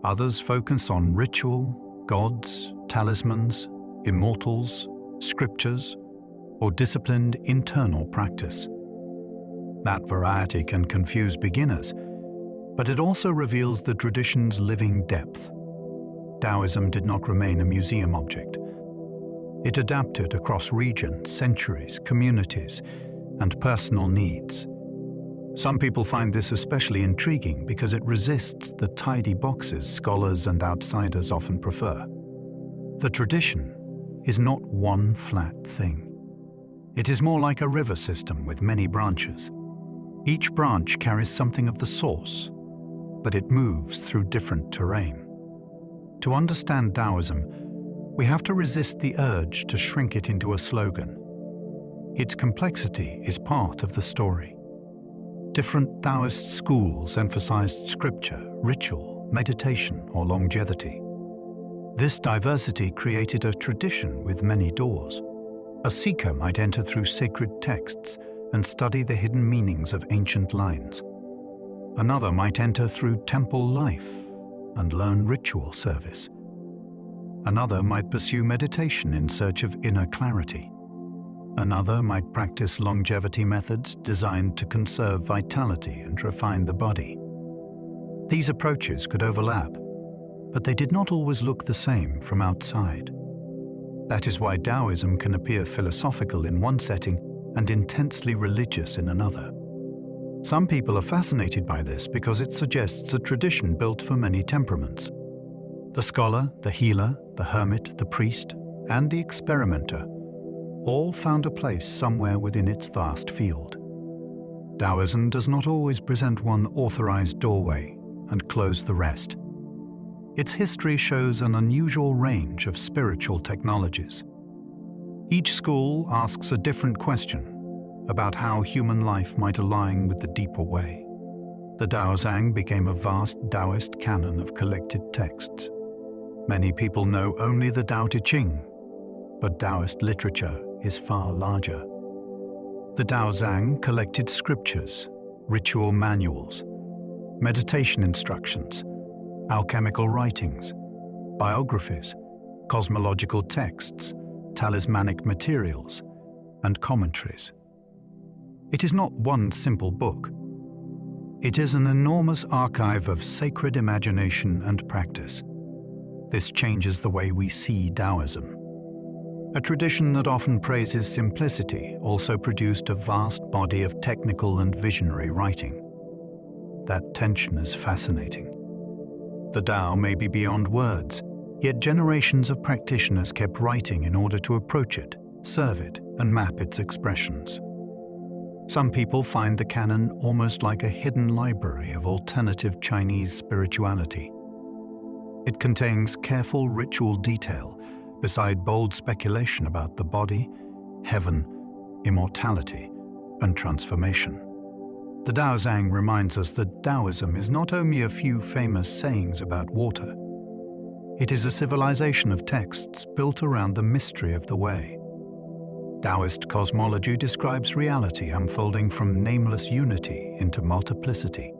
Others focus on ritual, gods, talismans, immortals, scriptures, or disciplined internal practice. That variety can confuse beginners, but it also reveals the tradition's living depth. Taoism did not remain a museum object. It adapted across regions, centuries, communities, and personal needs. Some people find this especially intriguing because it resists the tidy boxes scholars and outsiders often prefer. The tradition is not one flat thing. It is more like a river system with many branches. Each branch carries something of the source, but it moves through different terrain. To understand Taoism, we have to resist the urge to shrink it into a slogan. Its complexity is part of the story. Different Taoist schools emphasized scripture, ritual, meditation, or longevity. This diversity created a tradition with many doors. A seeker might enter through sacred texts and study the hidden meanings of ancient lines. Another might enter through temple life and learn ritual service. Another might pursue meditation in search of inner clarity. Another might practice longevity methods designed to conserve vitality and refine the body. These approaches could overlap, but they did not always look the same from outside. That is why Taoism can appear philosophical in one setting and intensely religious in another. Some people are fascinated by this because it suggests a tradition built for many temperaments. The scholar, the healer, the hermit, the priest, and the experimenter all found a place somewhere within its vast field. Taoism does not always present one authorized doorway and close the rest. Its history shows an unusual range of spiritual technologies. Each school asks a different question about how human life might align with the deeper way. The Daozang became a vast Taoist canon of collected texts. Many people know only the Tao Te Ching, but Taoist literature is far larger. The Daozang collected scriptures, ritual manuals, meditation instructions, alchemical writings, biographies, cosmological texts, talismanic materials, and commentaries. It is not one simple book. It is an enormous archive of sacred imagination and practice. This changes the way we see Taoism. A tradition that often praises simplicity also produced a vast body of technical and visionary writing. That tension is fascinating. The Tao may be beyond words, yet generations of practitioners kept writing in order to approach it, serve it, and map its expressions. Some people find the canon almost like a hidden library of alternative Chinese spirituality. It contains careful ritual detail beside bold speculation about the body, heaven, immortality, and transformation. The Daozang reminds us that Taoism is not only a few famous sayings about water. It is a civilization of texts built around the mystery of the way. Taoist cosmology describes reality unfolding from nameless unity into multiplicity.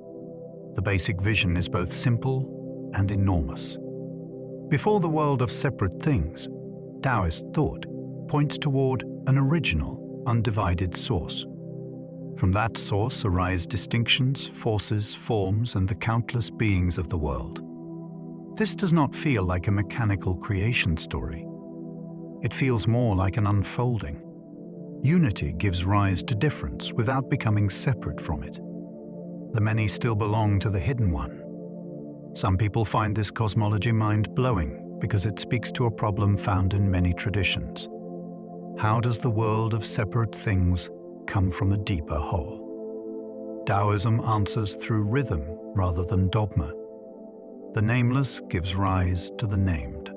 The basic vision is both simple and enormous. Before the world of separate things, Taoist thought points toward an original, undivided source. From that source arise distinctions, forces, forms, and the countless beings of the world. This does not feel like a mechanical creation story. It feels more like an unfolding. Unity gives rise to difference without becoming separate from it. The many still belong to the hidden one. Some people find this cosmology mind-blowing because it speaks to a problem found in many traditions. How does the world of separate things come from a deeper whole? Taoism answers through rhythm rather than dogma. The nameless gives rise to the named.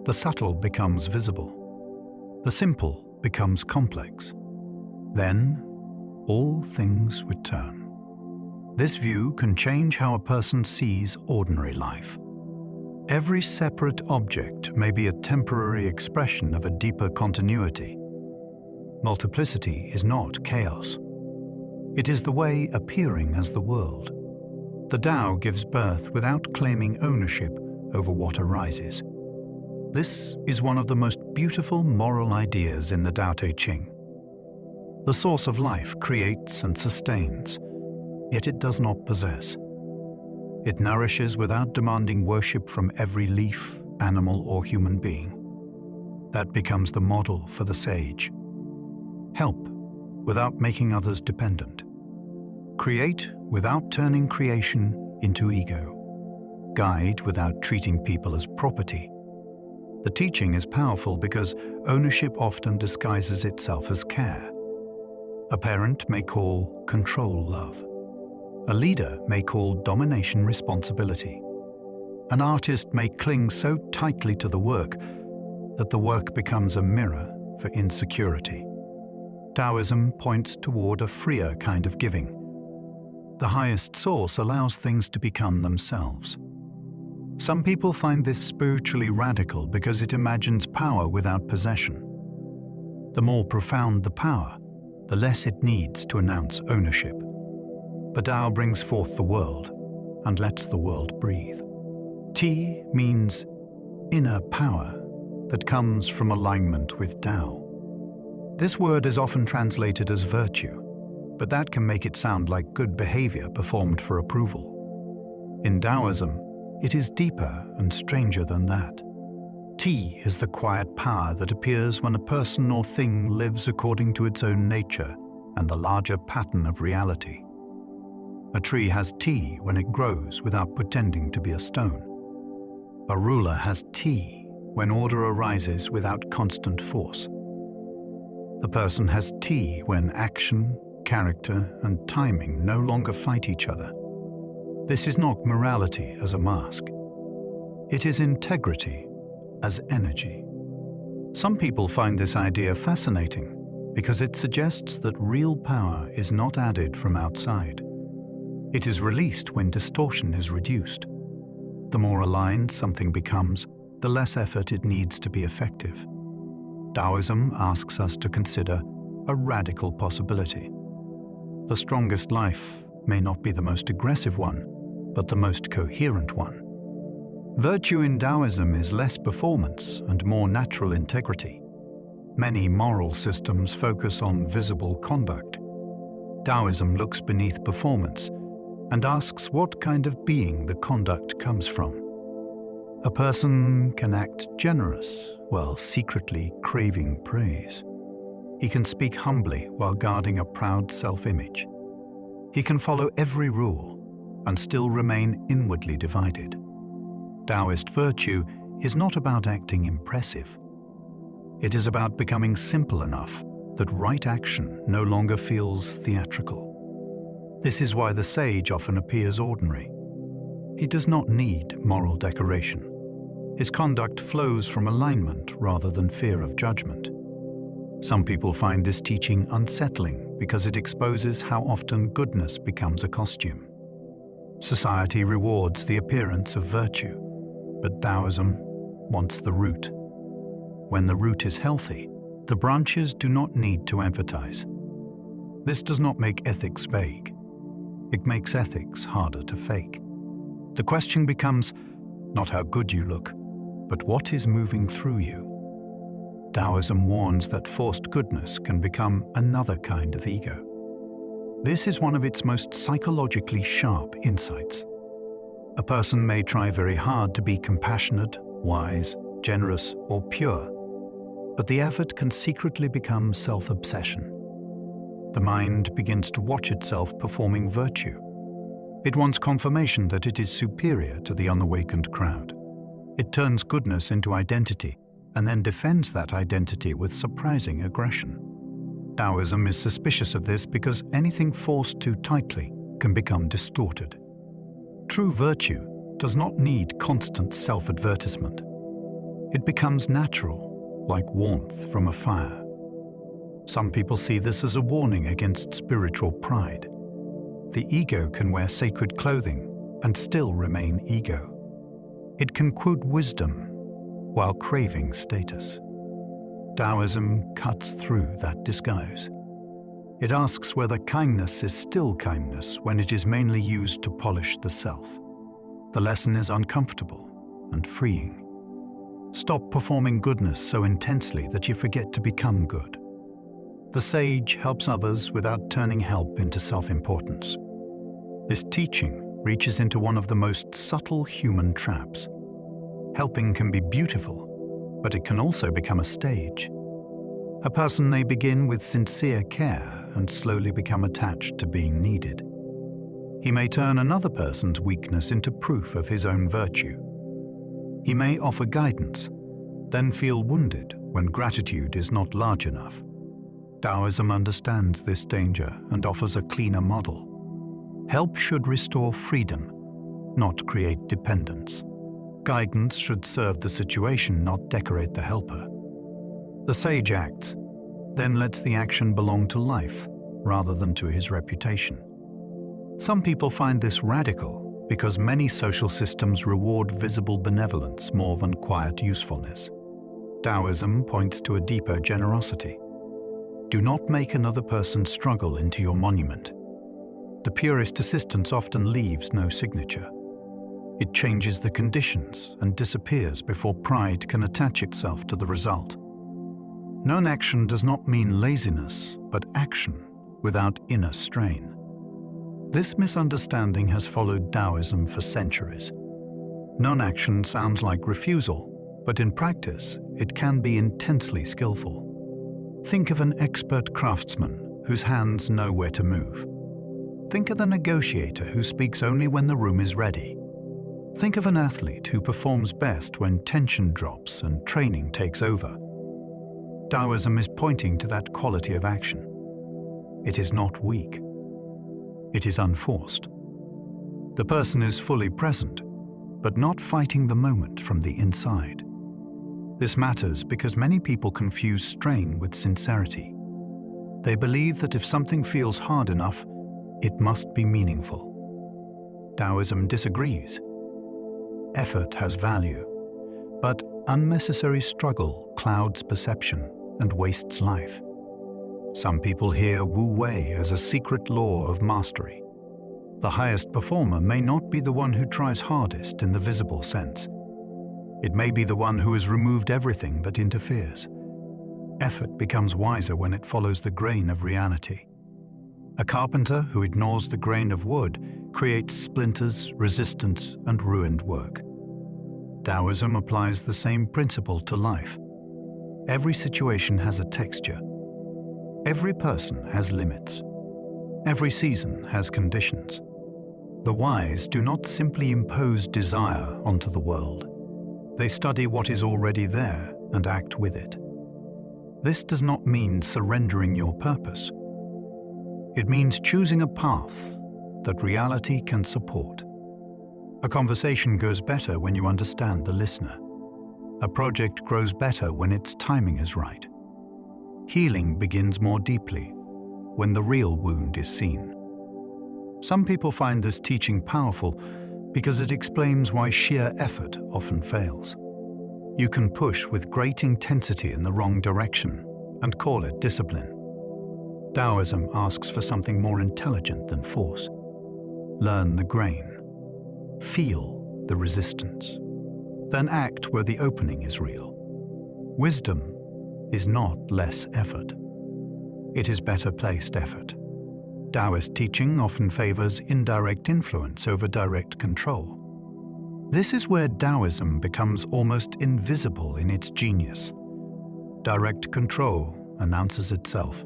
The subtle becomes visible. The simple becomes complex. Then, all things return. This view can change how a person sees ordinary life. Every separate object may be a temporary expression of a deeper continuity. Multiplicity is not chaos. It is the way appearing as the world. The Tao gives birth without claiming ownership over what arises. This is one of the most beautiful moral ideas in the Tao Te Ching. The source of life creates and sustains, yet it does not possess. It nourishes without demanding worship from every leaf, animal, or human being. That becomes the model for the sage. Help without making others dependent. Create without turning creation into ego. Guide without treating people as property. The teaching is powerful because ownership often disguises itself as care. A parent may call control love. A leader may call domination responsibility. An artist may cling so tightly to the work that the work becomes a mirror for insecurity. Taoism points toward a freer kind of giving. The highest source allows things to become themselves. Some people find this spiritually radical because it imagines power without possession. The more profound the power, the less it needs to announce ownership. The Tao brings forth the world and lets the world breathe. Ti means inner power that comes from alignment with Tao. This word is often translated as virtue, but that can make it sound like good behavior performed for approval. In Taoism, it is deeper and stranger than that. Ti is the quiet power that appears when a person or thing lives according to its own nature and the larger pattern of reality. A tree has Ti when it grows without pretending to be a stone. A ruler has Ti when order arises without constant force. The person has Ti when action, character, and timing no longer fight each other. This is not morality as a mask. It is integrity as energy. Some people find this idea fascinating because it suggests that real power is not added from outside. It is released when distortion is reduced. The more aligned something becomes, the less effort it needs to be effective. Taoism asks us to consider a radical possibility. The strongest life may not be the most aggressive one, but the most coherent one. Virtue in Taoism is less performance and more natural integrity. Many moral systems focus on visible conduct. Taoism looks beneath performance and asks what kind of being the conduct comes from. A person can act generous while secretly craving praise. He can speak humbly while guarding a proud self-image. He can follow every rule and still remain inwardly divided. Taoist virtue is not about acting impressive. It is about becoming simple enough that right action no longer feels theatrical. This is why the sage often appears ordinary. He does not need moral decoration. His conduct flows from alignment rather than fear of judgment. Some people find this teaching unsettling because it exposes how often goodness becomes a costume. Society rewards the appearance of virtue, but Taoism wants the root. When the root is healthy, the branches do not need to emphasize. This does not make ethics vague. It makes ethics harder to fake. The question becomes not how good you look, but what is moving through you. Taoism warns that forced goodness can become another kind of ego. This is one of its most psychologically sharp insights. A person may try very hard to be compassionate, wise, generous, or pure, but the effort can secretly become self-obsession. The mind begins to watch itself performing virtue. It wants confirmation that it is superior to the unawakened crowd. It turns goodness into identity and then defends that identity with surprising aggression. Taoism is suspicious of this because anything forced too tightly can become distorted. True virtue does not need constant self-advertisement. It becomes natural, like warmth from a fire. Some people see this as a warning against spiritual pride. The ego can wear sacred clothing and still remain ego. It can quote wisdom while craving status. Taoism cuts through that disguise. It asks whether kindness is still kindness when it is mainly used to polish the self. The lesson is uncomfortable and freeing. Stop performing goodness so intensely that you forget to become good. The sage helps others without turning help into self-importance. This teaching reaches into one of the most subtle human traps. Helping can be beautiful, but it can also become a stage. A person may begin with sincere care and slowly become attached to being needed. He may turn another person's weakness into proof of his own virtue. He may offer guidance, then feel wounded when gratitude is not large enough. Taoism understands this danger and offers a cleaner model. Help should restore freedom, not create dependence. Guidance should serve the situation, not decorate the helper. The sage acts, then lets the action belong to life rather than to his reputation. Some people find this radical because many social systems reward visible benevolence more than quiet usefulness. Taoism points to a deeper generosity. Do not make another person struggle into your monument. The purest assistance often leaves no signature. It changes the conditions and disappears before pride can attach itself to the result. Non-action does not mean laziness, but action without inner strain. This misunderstanding has followed Taoism for centuries. Non-action sounds like refusal, but in practice, it can be intensely skillful. Think of an expert craftsman whose hands know where to move. Think of the negotiator who speaks only when the room is ready. Think of an athlete who performs best when tension drops and training takes over. Taoism is pointing to that quality of action. It is not weak. It is unforced. The person is fully present, but not fighting the moment from the inside. This matters because many people confuse strain with sincerity. They believe that if something feels hard enough, it must be meaningful. Taoism disagrees. Effort has value, but unnecessary struggle clouds perception and wastes life. Some people hear Wu Wei as a secret law of mastery. The highest performer may not be the one who tries hardest in the visible sense. It may be the one who has removed everything that interferes. Effort becomes wiser when it follows the grain of reality. A carpenter who ignores the grain of wood creates splinters, resistance, and ruined work. Taoism applies the same principle to life. Every situation has a texture. Every person has limits. Every season has conditions. The wise do not simply impose desire onto the world. They study what is already there and act with it. This does not mean surrendering your purpose. It means choosing a path that reality can support. A conversation goes better when you understand the listener. A project grows better when its timing is right. Healing begins more deeply when the real wound is seen. Some people find this teaching powerful because it explains why sheer effort often fails. You can push with great intensity in the wrong direction and call it discipline. Taoism asks for something more intelligent than force. Learn the grain. Feel the resistance. Then act where the opening is real. Wisdom is not less effort. It is better placed effort. Taoist teaching often favors indirect influence over direct control. This is where Taoism becomes almost invisible in its genius. Direct control announces itself.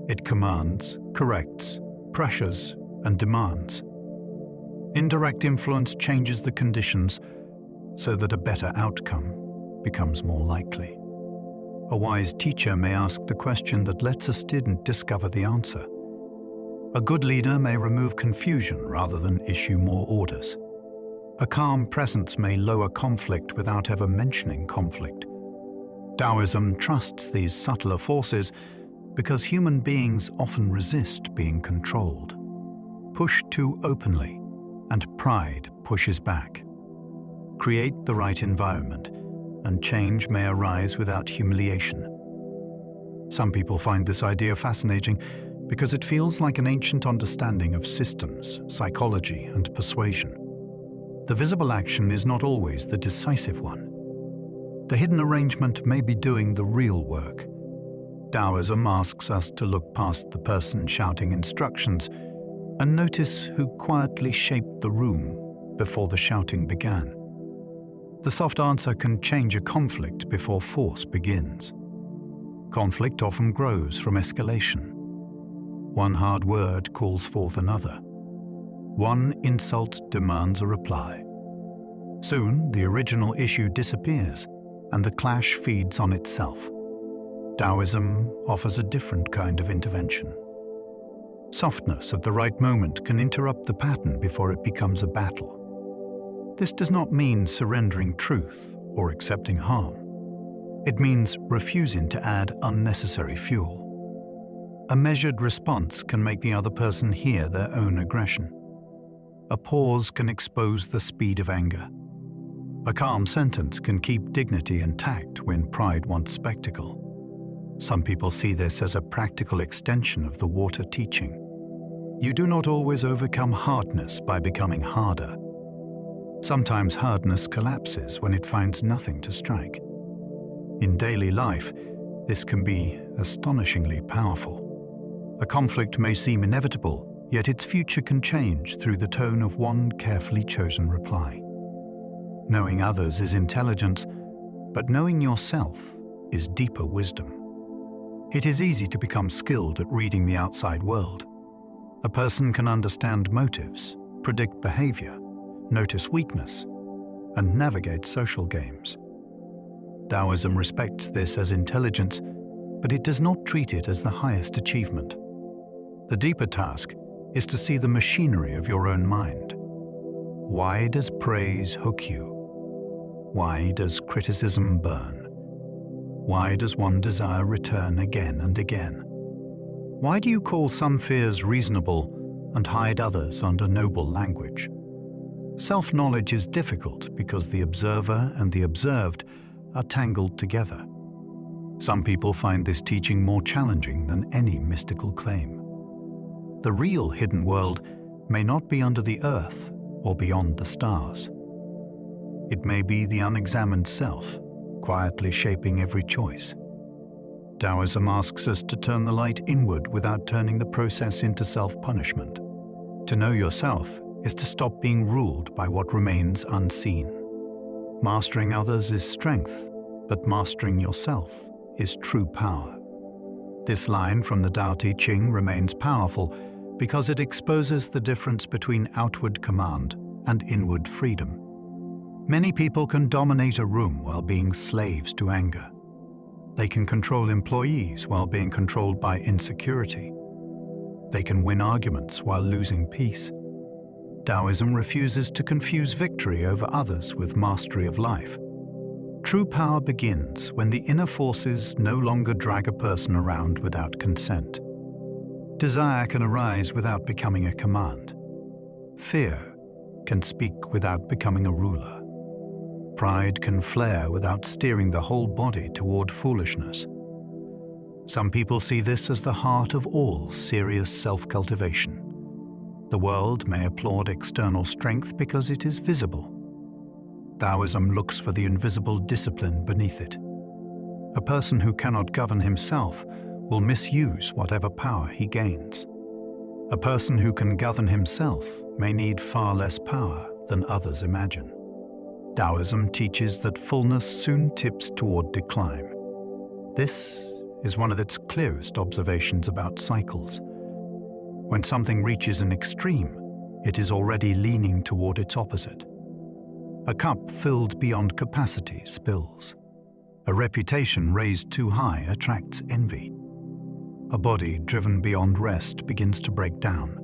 It commands, corrects, pressures, and demands. Indirect influence changes the conditions so that a better outcome becomes more likely. A wise teacher may ask the question that lets a student discover the answer. A good leader may remove confusion rather than issue more orders. A calm presence may lower conflict without ever mentioning conflict. Taoism trusts these subtler forces because human beings often resist being controlled. Push too openly, and pride pushes back. Create the right environment, and change may arise without humiliation. Some people find this idea fascinating because it feels like an ancient understanding of systems, psychology, and persuasion. The visible action is not always the decisive one. The hidden arrangement may be doing the real work. Taoism asks us to look past the person shouting instructions and notice who quietly shaped the room before the shouting began. The soft answer can change a conflict before force begins. Conflict often grows from escalation. One hard word calls forth another. One insult demands a reply. Soon, the original issue disappears, and the clash feeds on itself. Taoism offers a different kind of intervention. Softness at the right moment can interrupt the pattern before it becomes a battle. This does not mean surrendering truth or accepting harm. It means refusing to add unnecessary fuel. A measured response can make the other person hear their own aggression. A pause can expose the speed of anger. A calm sentence can keep dignity intact when pride wants spectacle. Some people see this as a practical extension of the water teaching. You do not always overcome hardness by becoming harder. Sometimes hardness collapses when it finds nothing to strike. In daily life, this can be astonishingly powerful. A conflict may seem inevitable, yet its future can change through the tone of one carefully chosen reply. Knowing others is intelligence, but knowing yourself is deeper wisdom. It is easy to become skilled at reading the outside world. A person can understand motives, predict behavior, notice weakness, and navigate social games. Taoism respects this as intelligence, but it does not treat it as the highest achievement. The deeper task is to see the machinery of your own mind. Why does praise hook you? Why does criticism burn? Why does one desire return again and again? Why do you call some fears reasonable and hide others under noble language? Self-knowledge is difficult because the observer and the observed are tangled together. Some people find this teaching more challenging than any mystical claim. The real hidden world may not be under the earth or beyond the stars. It may be the unexamined self, quietly shaping every choice. Taoism asks us to turn the light inward without turning the process into self-punishment. To know yourself is to stop being ruled by what remains unseen. Mastering others is strength, but mastering yourself is true power. This line from the Tao Te Ching remains powerful because it exposes the difference between outward command and inward freedom. Many people can dominate a room while being slaves to anger. They can control employees while being controlled by insecurity. They can win arguments while losing peace. Taoism refuses to confuse victory over others with mastery of life. True power begins when the inner forces no longer drag a person around without consent. Desire can arise without becoming a command. Fear can speak without becoming a ruler. Pride can flare without steering the whole body toward foolishness. Some people see this as the heart of all serious self-cultivation. The world may applaud external strength because it is visible. Taoism looks for the invisible discipline beneath it. A person who cannot govern himself will misuse whatever power he gains. A person who can govern himself may need far less power than others imagine. Taoism teaches that fullness soon tips toward decline. This is one of its clearest observations about cycles. When something reaches an extreme, it is already leaning toward its opposite. A cup filled beyond capacity spills. A reputation raised too high attracts envy. A body driven beyond rest begins to break down.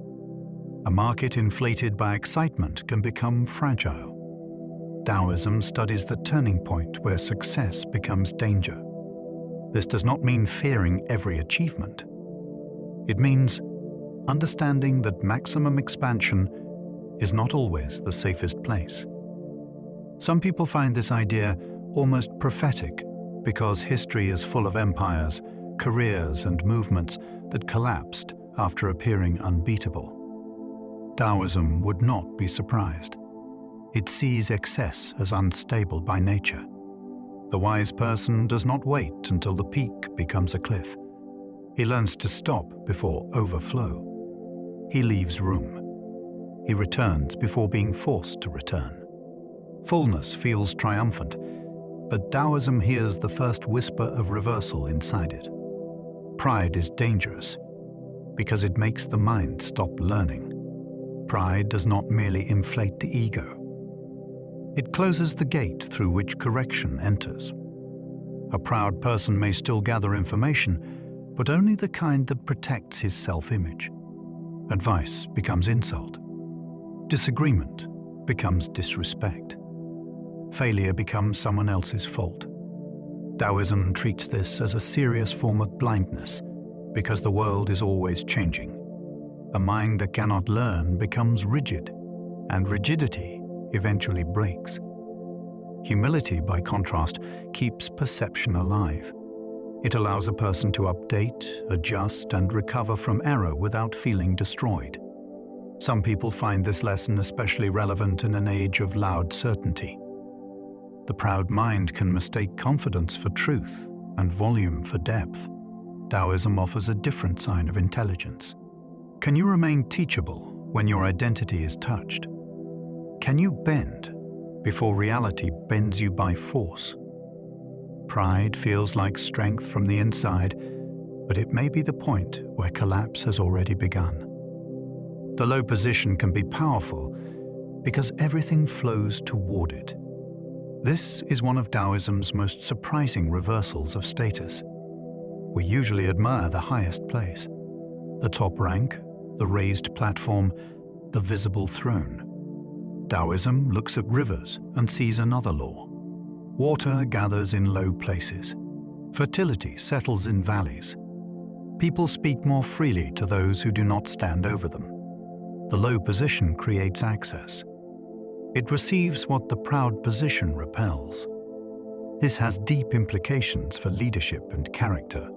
A market inflated by excitement can become fragile. Taoism studies the turning point where success becomes danger. This does not mean fearing every achievement. It means understanding that maximum expansion is not always the safest place. Some people find this idea almost prophetic because history is full of empires, careers, and movements that collapsed after appearing unbeatable. Taoism would not be surprised. It sees excess as unstable by nature. The wise person does not wait until the peak becomes a cliff. He learns to stop before overflow. He leaves room. He returns before being forced to return. Fullness feels triumphant, but Taoism hears the first whisper of reversal inside it. Pride is dangerous because it makes the mind stop learning. Pride does not merely inflate the ego. It closes the gate through which correction enters. A proud person may still gather information, but only the kind that protects his self-image. Advice becomes insult. Disagreement becomes disrespect. Failure becomes someone else's fault. Taoism treats this as a serious form of blindness because the world is always changing. A mind that cannot learn becomes rigid, and rigidity eventually breaks. Humility, by contrast, keeps perception alive. It allows a person to update, adjust, and recover from error without feeling destroyed. Some people find this lesson especially relevant in an age of loud certainty. The proud mind can mistake confidence for truth and volume for depth. Taoism offers a different sign of intelligence. Can you remain teachable when your identity is touched? Can you bend before reality bends you by force? Pride feels like strength from the inside, but it may be the point where collapse has already begun. The low position can be powerful because everything flows toward it. This is one of Taoism's most surprising reversals of status. We usually admire the highest place, the top rank, the raised platform, the visible throne. Taoism looks at rivers and sees another law. Water gathers in low places. Fertility settles in valleys. People speak more freely to those who do not stand over them. The low position creates access. It receives what the proud position repels. This has deep implications for leadership and character.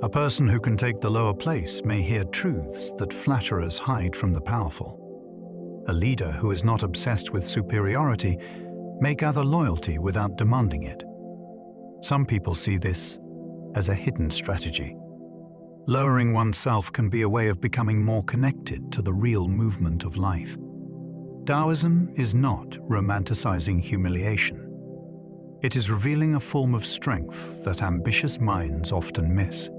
A person who can take the lower place may hear truths that flatterers hide from the powerful. A leader who is not obsessed with superiority may gather loyalty without demanding it. Some people see this as a hidden strategy. Lowering oneself can be a way of becoming more connected to the real movement of life. Taoism is not romanticizing humiliation. It is revealing a form of strength that ambitious minds often miss.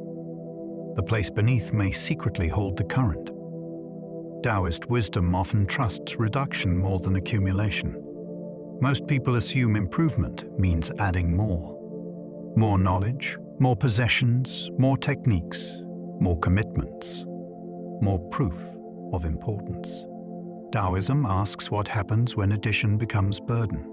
The place beneath may secretly hold the current. Taoist wisdom often trusts reduction more than accumulation. Most people assume improvement means adding more. More knowledge, more possessions, more techniques, more commitments, more proof of importance. Taoism asks what happens when addition becomes burden.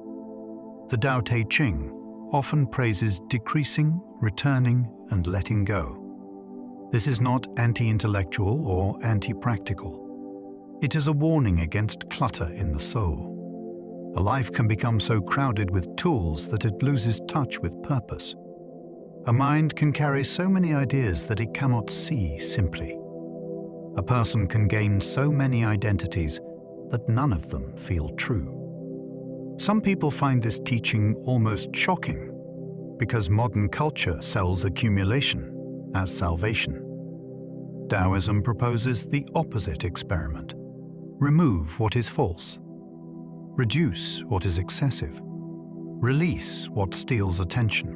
The Tao Te Ching often praises decreasing, returning, and letting go. This is not anti-intellectual or anti-practical. It is a warning against clutter in the soul. A life can become so crowded with tools that it loses touch with purpose. A mind can carry so many ideas that it cannot see simply. A person can gain so many identities that none of them feel true. Some people find this teaching almost shocking because modern culture sells accumulation as salvation. Taoism proposes the opposite experiment. Remove what is false. Reduce what is excessive. Release what steals attention.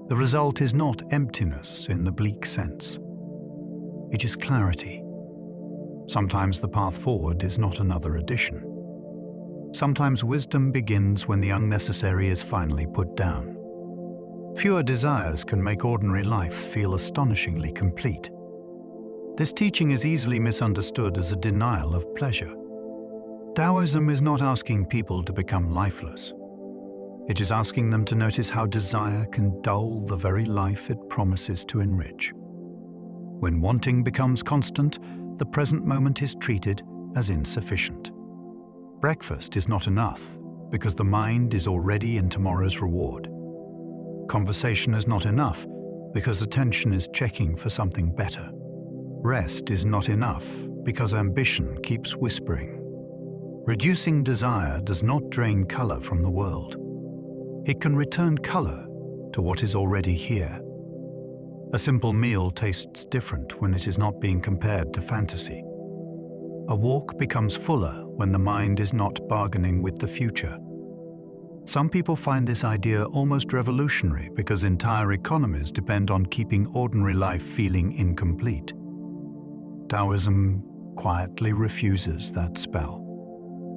The result is not emptiness in the bleak sense. It is clarity. Sometimes the path forward is not another addition. Sometimes wisdom begins when the unnecessary is finally put down. Fewer desires can make ordinary life feel astonishingly complete. This teaching is easily misunderstood as a denial of pleasure. Taoism is not asking people to become lifeless. It is asking them to notice how desire can dull the very life it promises to enrich. When wanting becomes constant, the present moment is treated as insufficient. Breakfast is not enough because the mind is already in tomorrow's reward. Conversation is not enough because attention is checking for something better. Rest is not enough because ambition keeps whispering. Reducing desire does not drain color from the world. It can return color to what is already here. A simple meal tastes different when it is not being compared to fantasy. A walk becomes fuller when the mind is not bargaining with the future. Some people find this idea almost revolutionary because entire economies depend on keeping ordinary life feeling incomplete. Taoism quietly refuses that spell.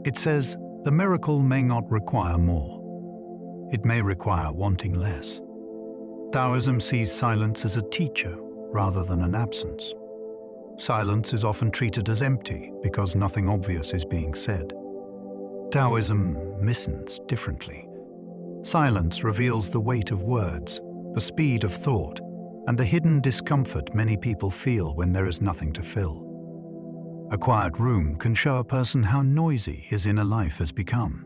It says the miracle may not require more. It may require wanting less. Taoism sees silence as a teacher rather than an absence. Silence is often treated as empty because nothing obvious is being said. Taoism listens differently. Silence reveals the weight of words, the speed of thought, and the hidden discomfort many people feel when there is nothing to fill. A quiet room can show a person how noisy his inner life has become.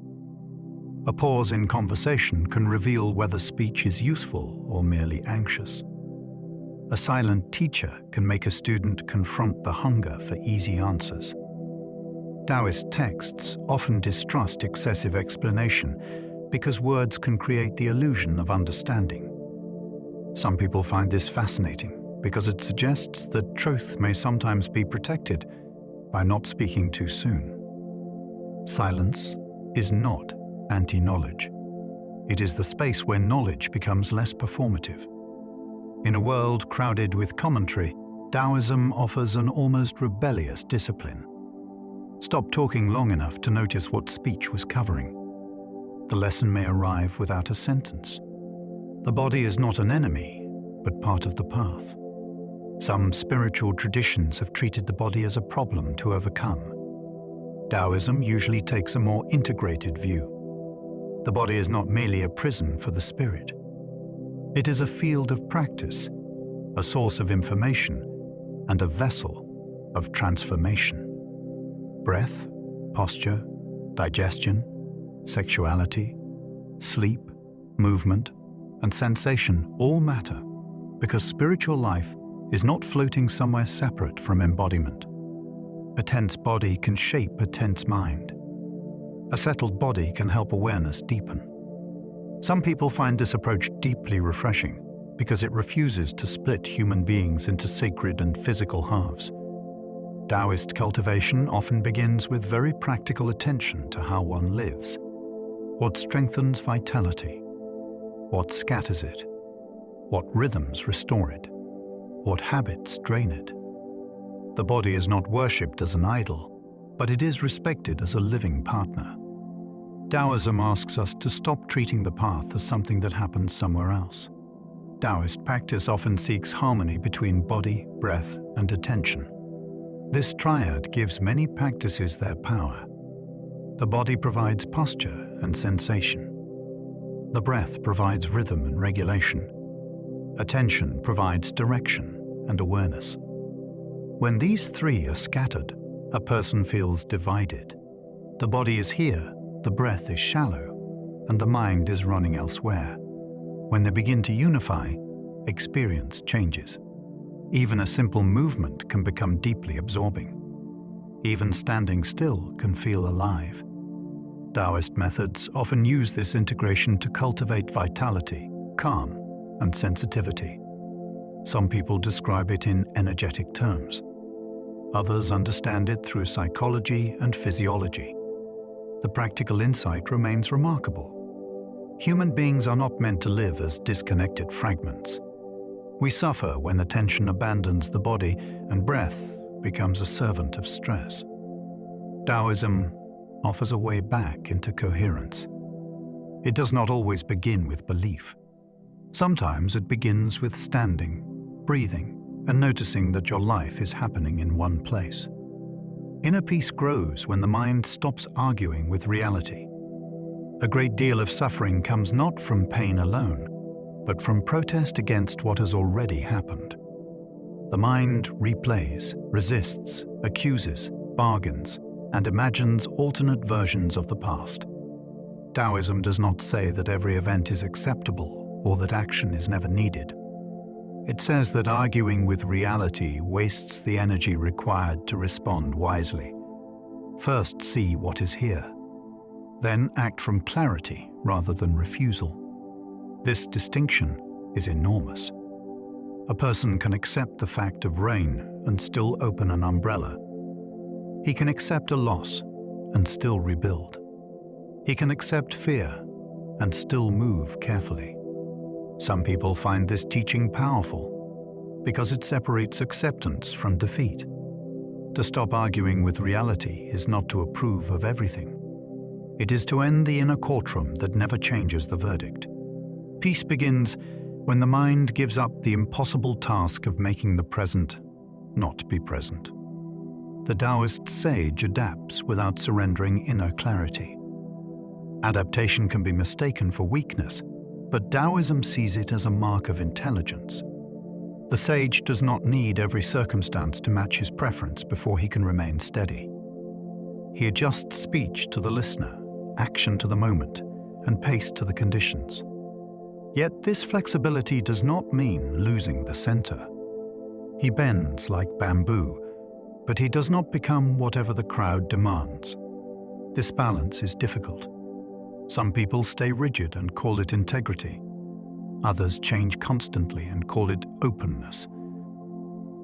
A pause in conversation can reveal whether speech is useful or merely anxious. A silent teacher can make a student confront the hunger for easy answers. Taoist texts often distrust excessive explanation because words can create the illusion of understanding. Some people find this fascinating because it suggests that truth may sometimes be protected by not speaking too soon. Silence is not anti-knowledge. It is the space where knowledge becomes less performative. In a world crowded with commentary, Taoism offers an almost rebellious discipline. Stop talking long enough to notice what speech was covering. The lesson may arrive without a sentence. The body is not an enemy, but part of the path. Some spiritual traditions have treated the body as a problem to overcome. Taoism usually takes a more integrated view. The body is not merely a prison for the spirit. It is a field of practice, a source of information, and a vessel of transformation. Breath, posture, digestion, sexuality, sleep, movement, and sensation all matter because spiritual life is not floating somewhere separate from embodiment. A tense body can shape a tense mind. A settled body can help awareness deepen. Some people find this approach deeply refreshing because it refuses to split human beings into sacred and physical halves. Taoist cultivation often begins with very practical attention to how one lives. What strengthens vitality? What scatters it? What rhythms restore it? What habits drain it? The body is not worshipped as an idol, but it is respected as a living partner. Taoism asks us to stop treating the path as something that happens somewhere else. Taoist practice often seeks harmony between body, breath, and attention. This triad gives many practices their power. The body provides posture and sensation. The breath provides rhythm and regulation. Attention provides direction and awareness. When these three are scattered, a person feels divided. The body is here, the breath is shallow, and the mind is running elsewhere. When they begin to unify, experience changes. Even a simple movement can become deeply absorbing. Even standing still can feel alive. Taoist methods often use this integration to cultivate vitality, calm, and sensitivity. Some people describe it in energetic terms. Others understand it through psychology and physiology. The practical insight remains remarkable. Human beings are not meant to live as disconnected fragments. We suffer when attention abandons the body and breath becomes a servant of stress. Taoism offers a way back into coherence. It does not always begin with belief. Sometimes it begins with standing, breathing, and noticing that your life is happening in one place. Inner peace grows when the mind stops arguing with reality. A great deal of suffering comes not from pain alone, but from protest against what has already happened. The mind replays, resists, accuses, bargains, and imagines alternate versions of the past. Taoism does not say that every event is acceptable or that action is never needed. It says that arguing with reality wastes the energy required to respond wisely. First, see what is here. Then act from clarity rather than refusal. This distinction is enormous. A person can accept the fact of rain and still open an umbrella. He can accept a loss and still rebuild. He can accept fear and still move carefully. Some people find this teaching powerful because it separates acceptance from defeat. To stop arguing with reality is not to approve of everything. It is to end the inner courtroom that never changes the verdict. Peace begins when the mind gives up the impossible task of making the present not be present. The Taoist sage adapts without surrendering inner clarity. Adaptation can be mistaken for weakness, but Taoism sees it as a mark of intelligence. The sage does not need every circumstance to match his preference before he can remain steady. He adjusts speech to the listener, action to the moment, and pace to the conditions. Yet this flexibility does not mean losing the center. He bends like bamboo, but he does not become whatever the crowd demands. This balance is difficult. Some people stay rigid and call it integrity. Others change constantly and call it openness.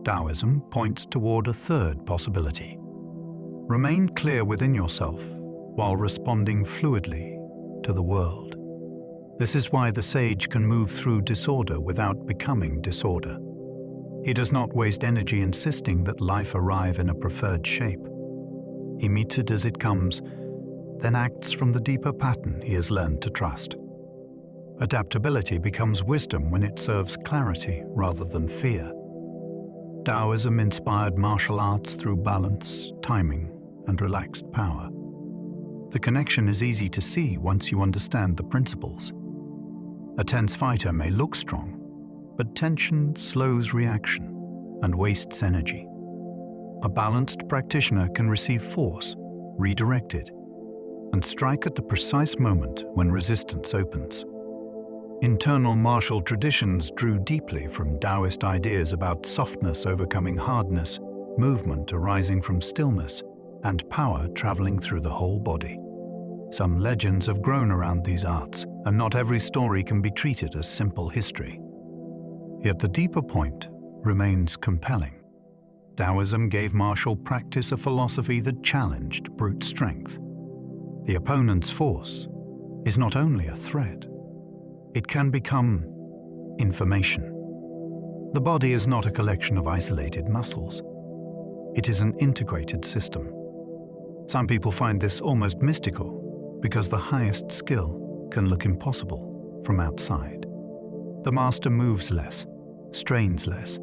Taoism points toward a third possibility. Remain clear within yourself while responding fluidly to the world. This is why the sage can move through disorder without becoming disorder. He does not waste energy insisting that life arrive in a preferred shape. He meets it as it comes, then acts from the deeper pattern he has learned to trust. Adaptability becomes wisdom when it serves clarity rather than fear. Taoism inspired martial arts through balance, timing, and relaxed power. The connection is easy to see once you understand the principles. A tense fighter may look strong, but tension slows reaction and wastes energy. A balanced practitioner can receive force, redirect it, and strike at the precise moment when resistance opens. Internal martial traditions drew deeply from Taoist ideas about softness overcoming hardness, movement arising from stillness, and power traveling through the whole body. Some legends have grown around these arts, and not every story can be treated as simple history. Yet the deeper point remains compelling. Taoism gave martial practice a philosophy that challenged brute strength. The opponent's force is not only a threat, it can become information. The body is not a collection of isolated muscles. It is an integrated system. Some people find this almost mystical because the highest skill can look impossible from outside. The master moves less, strains less,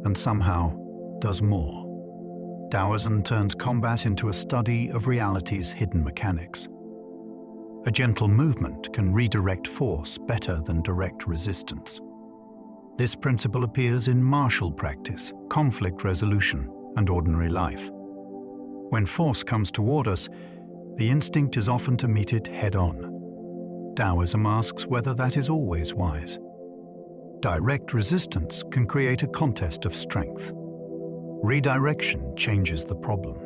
and somehow does more. Taoism turns combat into a study of reality's hidden mechanics. A gentle movement can redirect force better than direct resistance. This principle appears in martial practice, conflict resolution, and ordinary life. When force comes toward us, the instinct is often to meet it head-on. Taoism asks whether that is always wise. Direct resistance can create a contest of strength. Redirection changes the problem.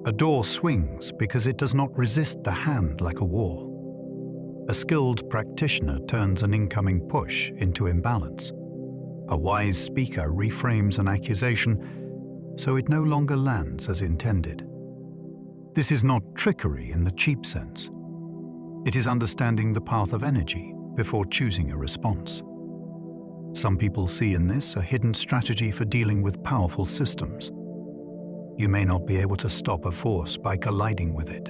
A door swings because it does not resist the hand like a wall. A skilled practitioner turns an incoming push into imbalance. A wise speaker reframes an accusation so it no longer lands as intended. This is not trickery in the cheap sense. It is understanding the path of energy before choosing a response. Some people see in this a hidden strategy for dealing with powerful systems. You may not be able to stop a force by colliding with it.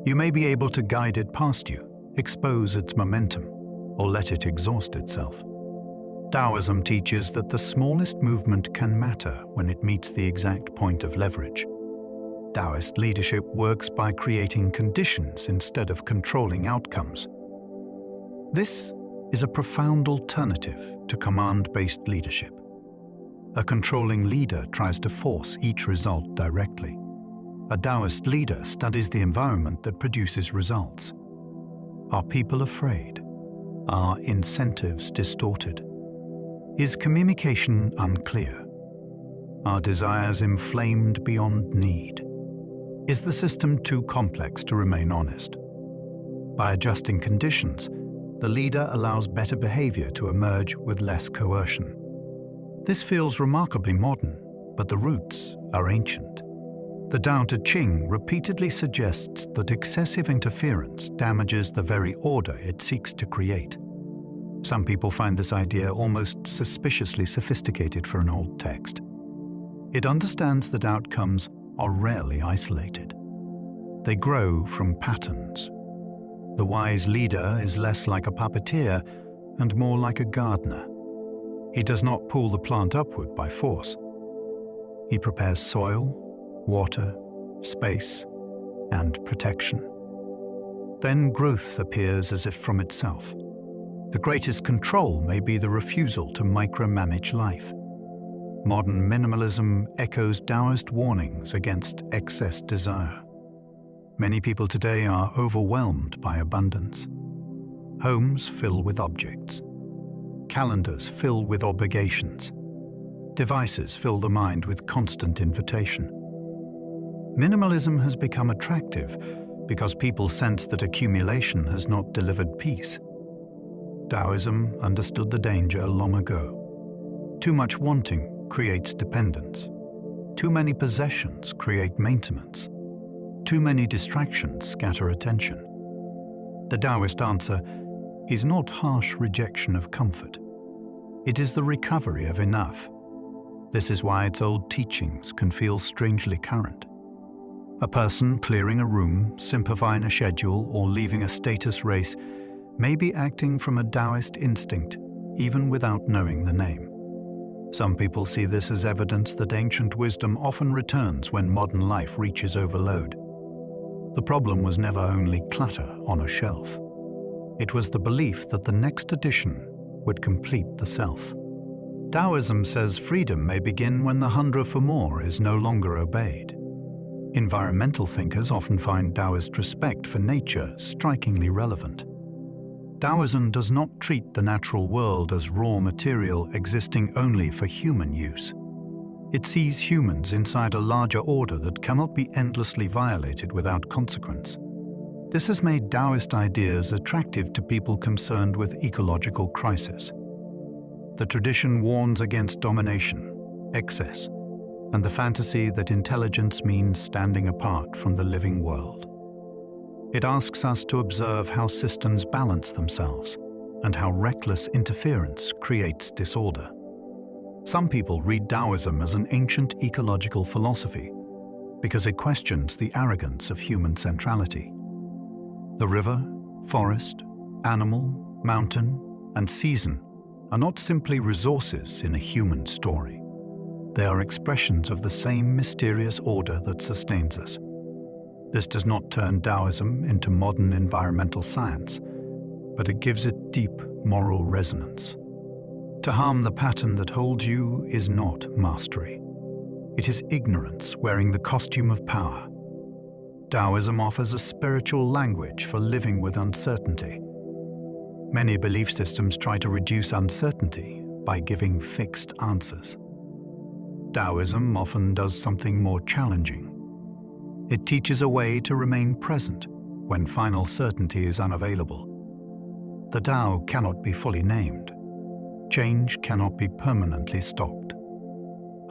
You may be able to guide it past you, expose its momentum, or let it exhaust itself. Taoism teaches that the smallest movement can matter when it meets the exact point of leverage. Taoist leadership works by creating conditions instead of controlling outcomes. This is a profound alternative to command-based leadership. A controlling leader tries to force each result directly. A Taoist leader studies the environment that produces results. Are people afraid? Are incentives distorted? Is communication unclear? Are desires inflamed beyond need? Is the system too complex to remain honest? By adjusting conditions, the leader allows better behavior to emerge with less coercion. This feels remarkably modern, but the roots are ancient. The Tao Te Ching repeatedly suggests that excessive interference damages the very order it seeks to create. Some people find this idea almost suspiciously sophisticated for an old text. It understands that outcomes are rarely isolated. They grow from patterns. The wise leader is less like a puppeteer and more like a gardener. He does not pull the plant upward by force. He prepares soil, water, space, and protection. Then growth appears as if from itself. The greatest control may be the refusal to micromanage life. Modern minimalism echoes Taoist warnings against excess desire. Many people today are overwhelmed by abundance. Homes fill with objects. Calendars fill with obligations. Devices fill the mind with constant invitation. Minimalism has become attractive because people sense that accumulation has not delivered peace. Taoism understood the danger long ago. Too much wanting creates dependence. Too many possessions create maintenance. Too many distractions scatter attention. The Taoist answer is not harsh rejection of comfort. It is the recovery of enough. This is why its old teachings can feel strangely current. A person clearing a room, simplifying a schedule, or leaving a status race may be acting from a Taoist instinct, even without knowing the name. Some people see this as evidence that ancient wisdom often returns when modern life reaches overload. The problem was never only clutter on a shelf. It was the belief that the next addition would complete the self. Taoism says freedom may begin when the hunger for more is no longer obeyed. Environmental thinkers often find Taoist respect for nature strikingly relevant. Taoism does not treat the natural world as raw material existing only for human use. It sees humans inside a larger order that cannot be endlessly violated without consequence. This has made Taoist ideas attractive to people concerned with ecological crisis. The tradition warns against domination, excess, and the fantasy that intelligence means standing apart from the living world. It asks us to observe how systems balance themselves and how reckless interference creates disorder. Some people read Taoism as an ancient ecological philosophy because it questions the arrogance of human centrality. The river, forest, animal, mountain, and season are not simply resources in a human story. They are expressions of the same mysterious order that sustains us. This does not turn Taoism into modern environmental science, but it gives it deep moral resonance. To harm the pattern that holds you is not mastery. It is ignorance wearing the costume of power. Taoism offers a spiritual language for living with uncertainty. Many belief systems try to reduce uncertainty by giving fixed answers. Taoism often does something more challenging. It teaches a way to remain present when final certainty is unavailable. The Tao cannot be fully named. Change cannot be permanently stopped.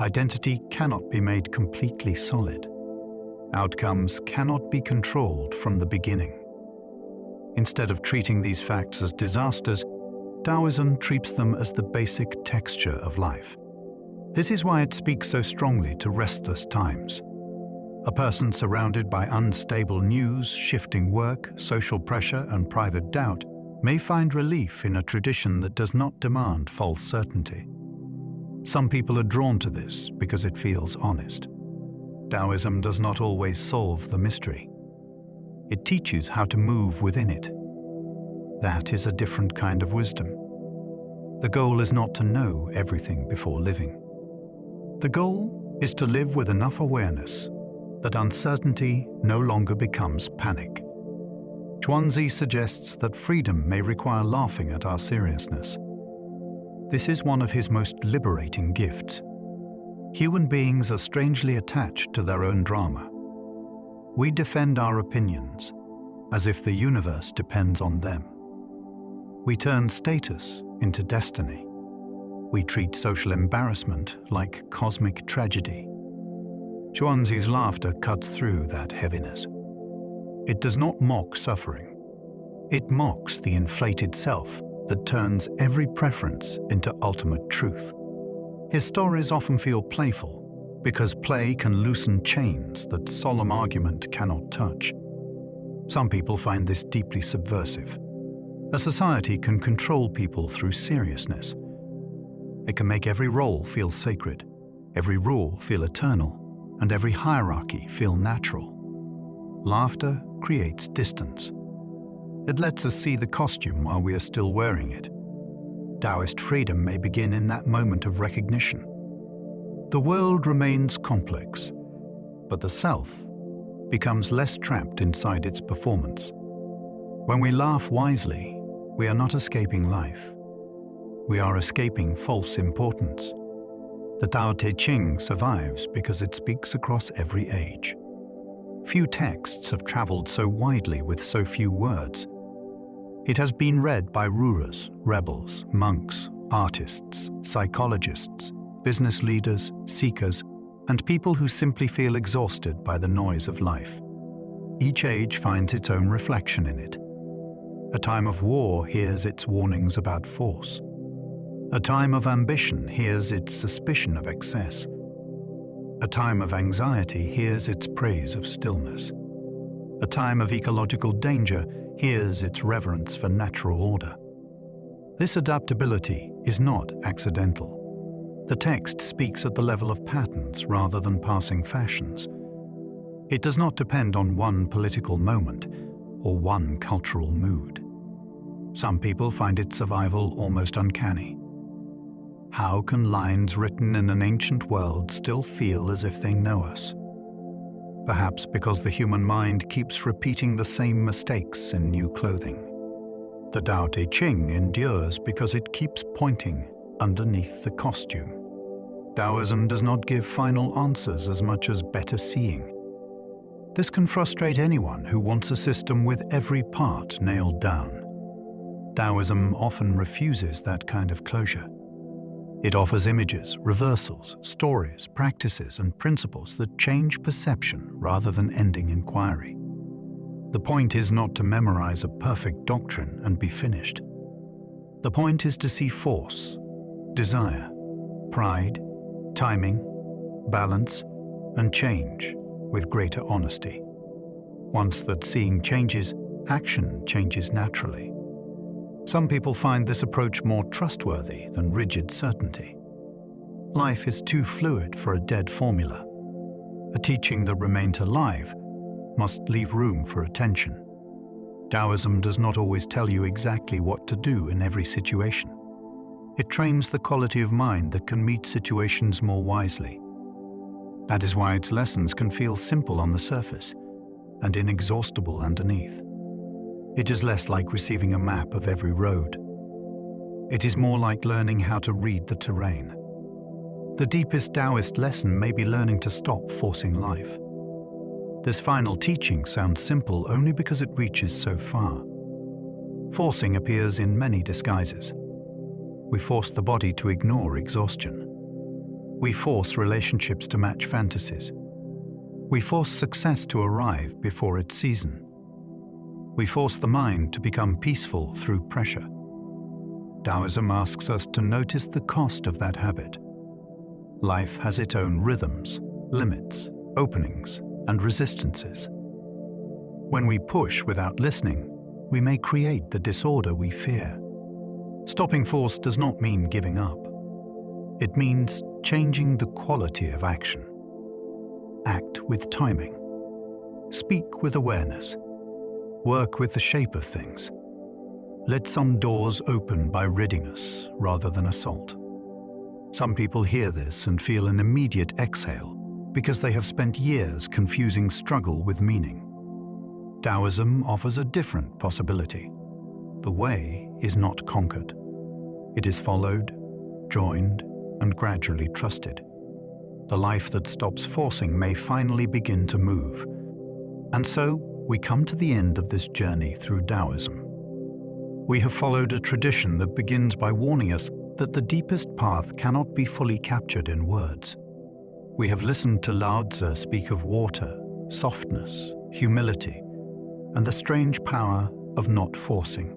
Identity cannot be made completely solid. Outcomes cannot be controlled from the beginning. Instead of treating these facts as disasters, Taoism treats them as the basic texture of life. This is why it speaks so strongly to restless times. A person surrounded by unstable news, shifting work, social pressure, and private doubt may find relief in a tradition that does not demand false certainty. Some people are drawn to this because it feels honest. Taoism does not always solve the mystery. It teaches how to move within it. That is a different kind of wisdom. The goal is not to know everything before living. The goal is to live with enough awareness that uncertainty no longer becomes panic. Zhuangzi suggests that freedom may require laughing at our seriousness. This is one of his most liberating gifts. Human beings are strangely attached to their own drama. We defend our opinions as if the universe depends on them. We turn status into destiny. We treat social embarrassment like cosmic tragedy. Zhuangzi's laughter cuts through that heaviness. It does not mock suffering. It mocks the inflated self that turns every preference into ultimate truth. His stories often feel playful because play can loosen chains that solemn argument cannot touch. Some people find this deeply subversive. A society can control people through seriousness. It can make every role feel sacred, every rule feel eternal, and every hierarchy feel natural. Laughter creates distance. It lets us see the costume while we are still wearing it. Taoist freedom may begin in that moment of recognition. The world remains complex, but the self becomes less trapped inside its performance. When we laugh wisely, we are not escaping life. We are escaping false importance. The Tao Te Ching survives because it speaks across every age. Few texts have traveled so widely with so few words. It has been read by rulers, rebels, monks, artists, psychologists, business leaders, seekers, and people who simply feel exhausted by the noise of life. Each age finds its own reflection in it. A time of war hears its warnings about force. A time of ambition hears its suspicion of excess. A time of anxiety hears its praise of stillness. A time of ecological danger hears its reverence for natural order. This adaptability is not accidental. The text speaks at the level of patterns rather than passing fashions. It does not depend on one political moment or one cultural mood. Some people find its survival almost uncanny. How can lines written in an ancient world still feel as if they know us? Perhaps because the human mind keeps repeating the same mistakes in new clothing. The Tao Te Ching endures because it keeps pointing underneath the costume. Taoism does not give final answers as much as better seeing. This can frustrate anyone who wants a system with every part nailed down. Taoism often refuses that kind of closure. It offers images, reversals, stories, practices, and principles that change perception rather than ending inquiry. The point is not to memorize a perfect doctrine and be finished. The point is to see force, desire, pride, timing, balance, and change with greater honesty. Once that seeing changes, action changes naturally. Some people find this approach more trustworthy than rigid certainty. Life is too fluid for a dead formula. A teaching that remains alive must leave room for attention. Taoism does not always tell you exactly what to do in every situation. It trains the quality of mind that can meet situations more wisely. That is why its lessons can feel simple on the surface and inexhaustible underneath. It is less like receiving a map of every road. It is more like learning how to read the terrain. The deepest Taoist lesson may be learning to stop forcing life. This final teaching sounds simple only because it reaches so far. Forcing appears in many disguises. We force the body to ignore exhaustion. We force relationships to match fantasies. We force success to arrive before its season. We force the mind to become peaceful through pressure. Taoism asks us to notice the cost of that habit. Life has its own rhythms, limits, openings, and resistances. When we push without listening, we may create the disorder we fear. Stopping force does not mean giving up. It means changing the quality of action. Act with timing. Speak with awareness. Work with the shape of things. Let some doors open by readiness rather than assault. Some people hear this and feel an immediate exhale because they have spent years confusing struggle with meaning. Taoism offers a different possibility. The way is not conquered. It is followed, joined, and gradually trusted. The life that stops forcing may finally begin to move. And so, we come to the end of this journey through Taoism. We have followed a tradition that begins by warning us that the deepest path cannot be fully captured in words. We have listened to Laozi speak of water, softness, humility, and the strange power of not forcing.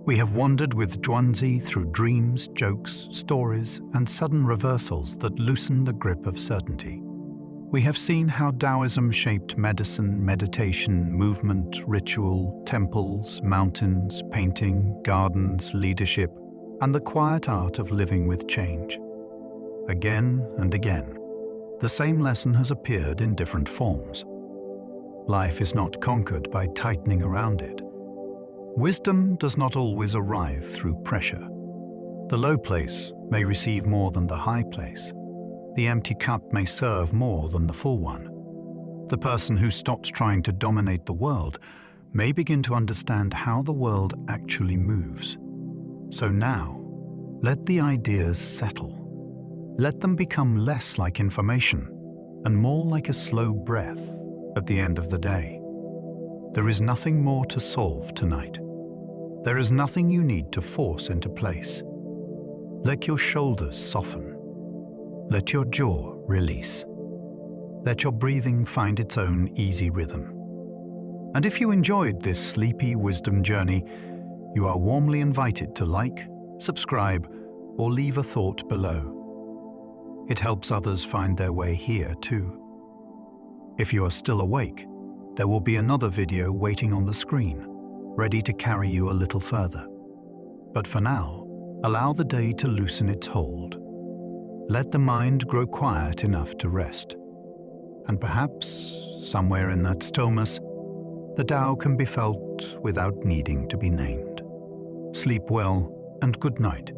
We have wandered with Zhuangzi through dreams, jokes, stories, and sudden reversals that loosen the grip of certainty. We have seen how Taoism shaped medicine, meditation, movement, ritual, temples, mountains, painting, gardens, leadership, and the quiet art of living with change. Again and again, the same lesson has appeared in different forms. Life is not conquered by tightening around it. Wisdom does not always arrive through pressure. The low place may receive more than the high place. The empty cup may serve more than the full one. The person who stops trying to dominate the world may begin to understand how the world actually moves. So now, let the ideas settle. Let them become less like information and more like a slow breath at the end of the day. There is nothing more to solve tonight. There is nothing you need to force into place. Let your shoulders soften. Let your jaw release. Let your breathing find its own easy rhythm. And if you enjoyed this sleepy wisdom journey, you are warmly invited to like, subscribe, or leave a thought below. It helps others find their way here too. If you are still awake, there will be another video waiting on the screen, ready to carry you a little further. But for now, allow the day to loosen its hold. Let the mind grow quiet enough to rest. And perhaps, somewhere in that stillness, the Tao can be felt without needing to be named. Sleep well and good night.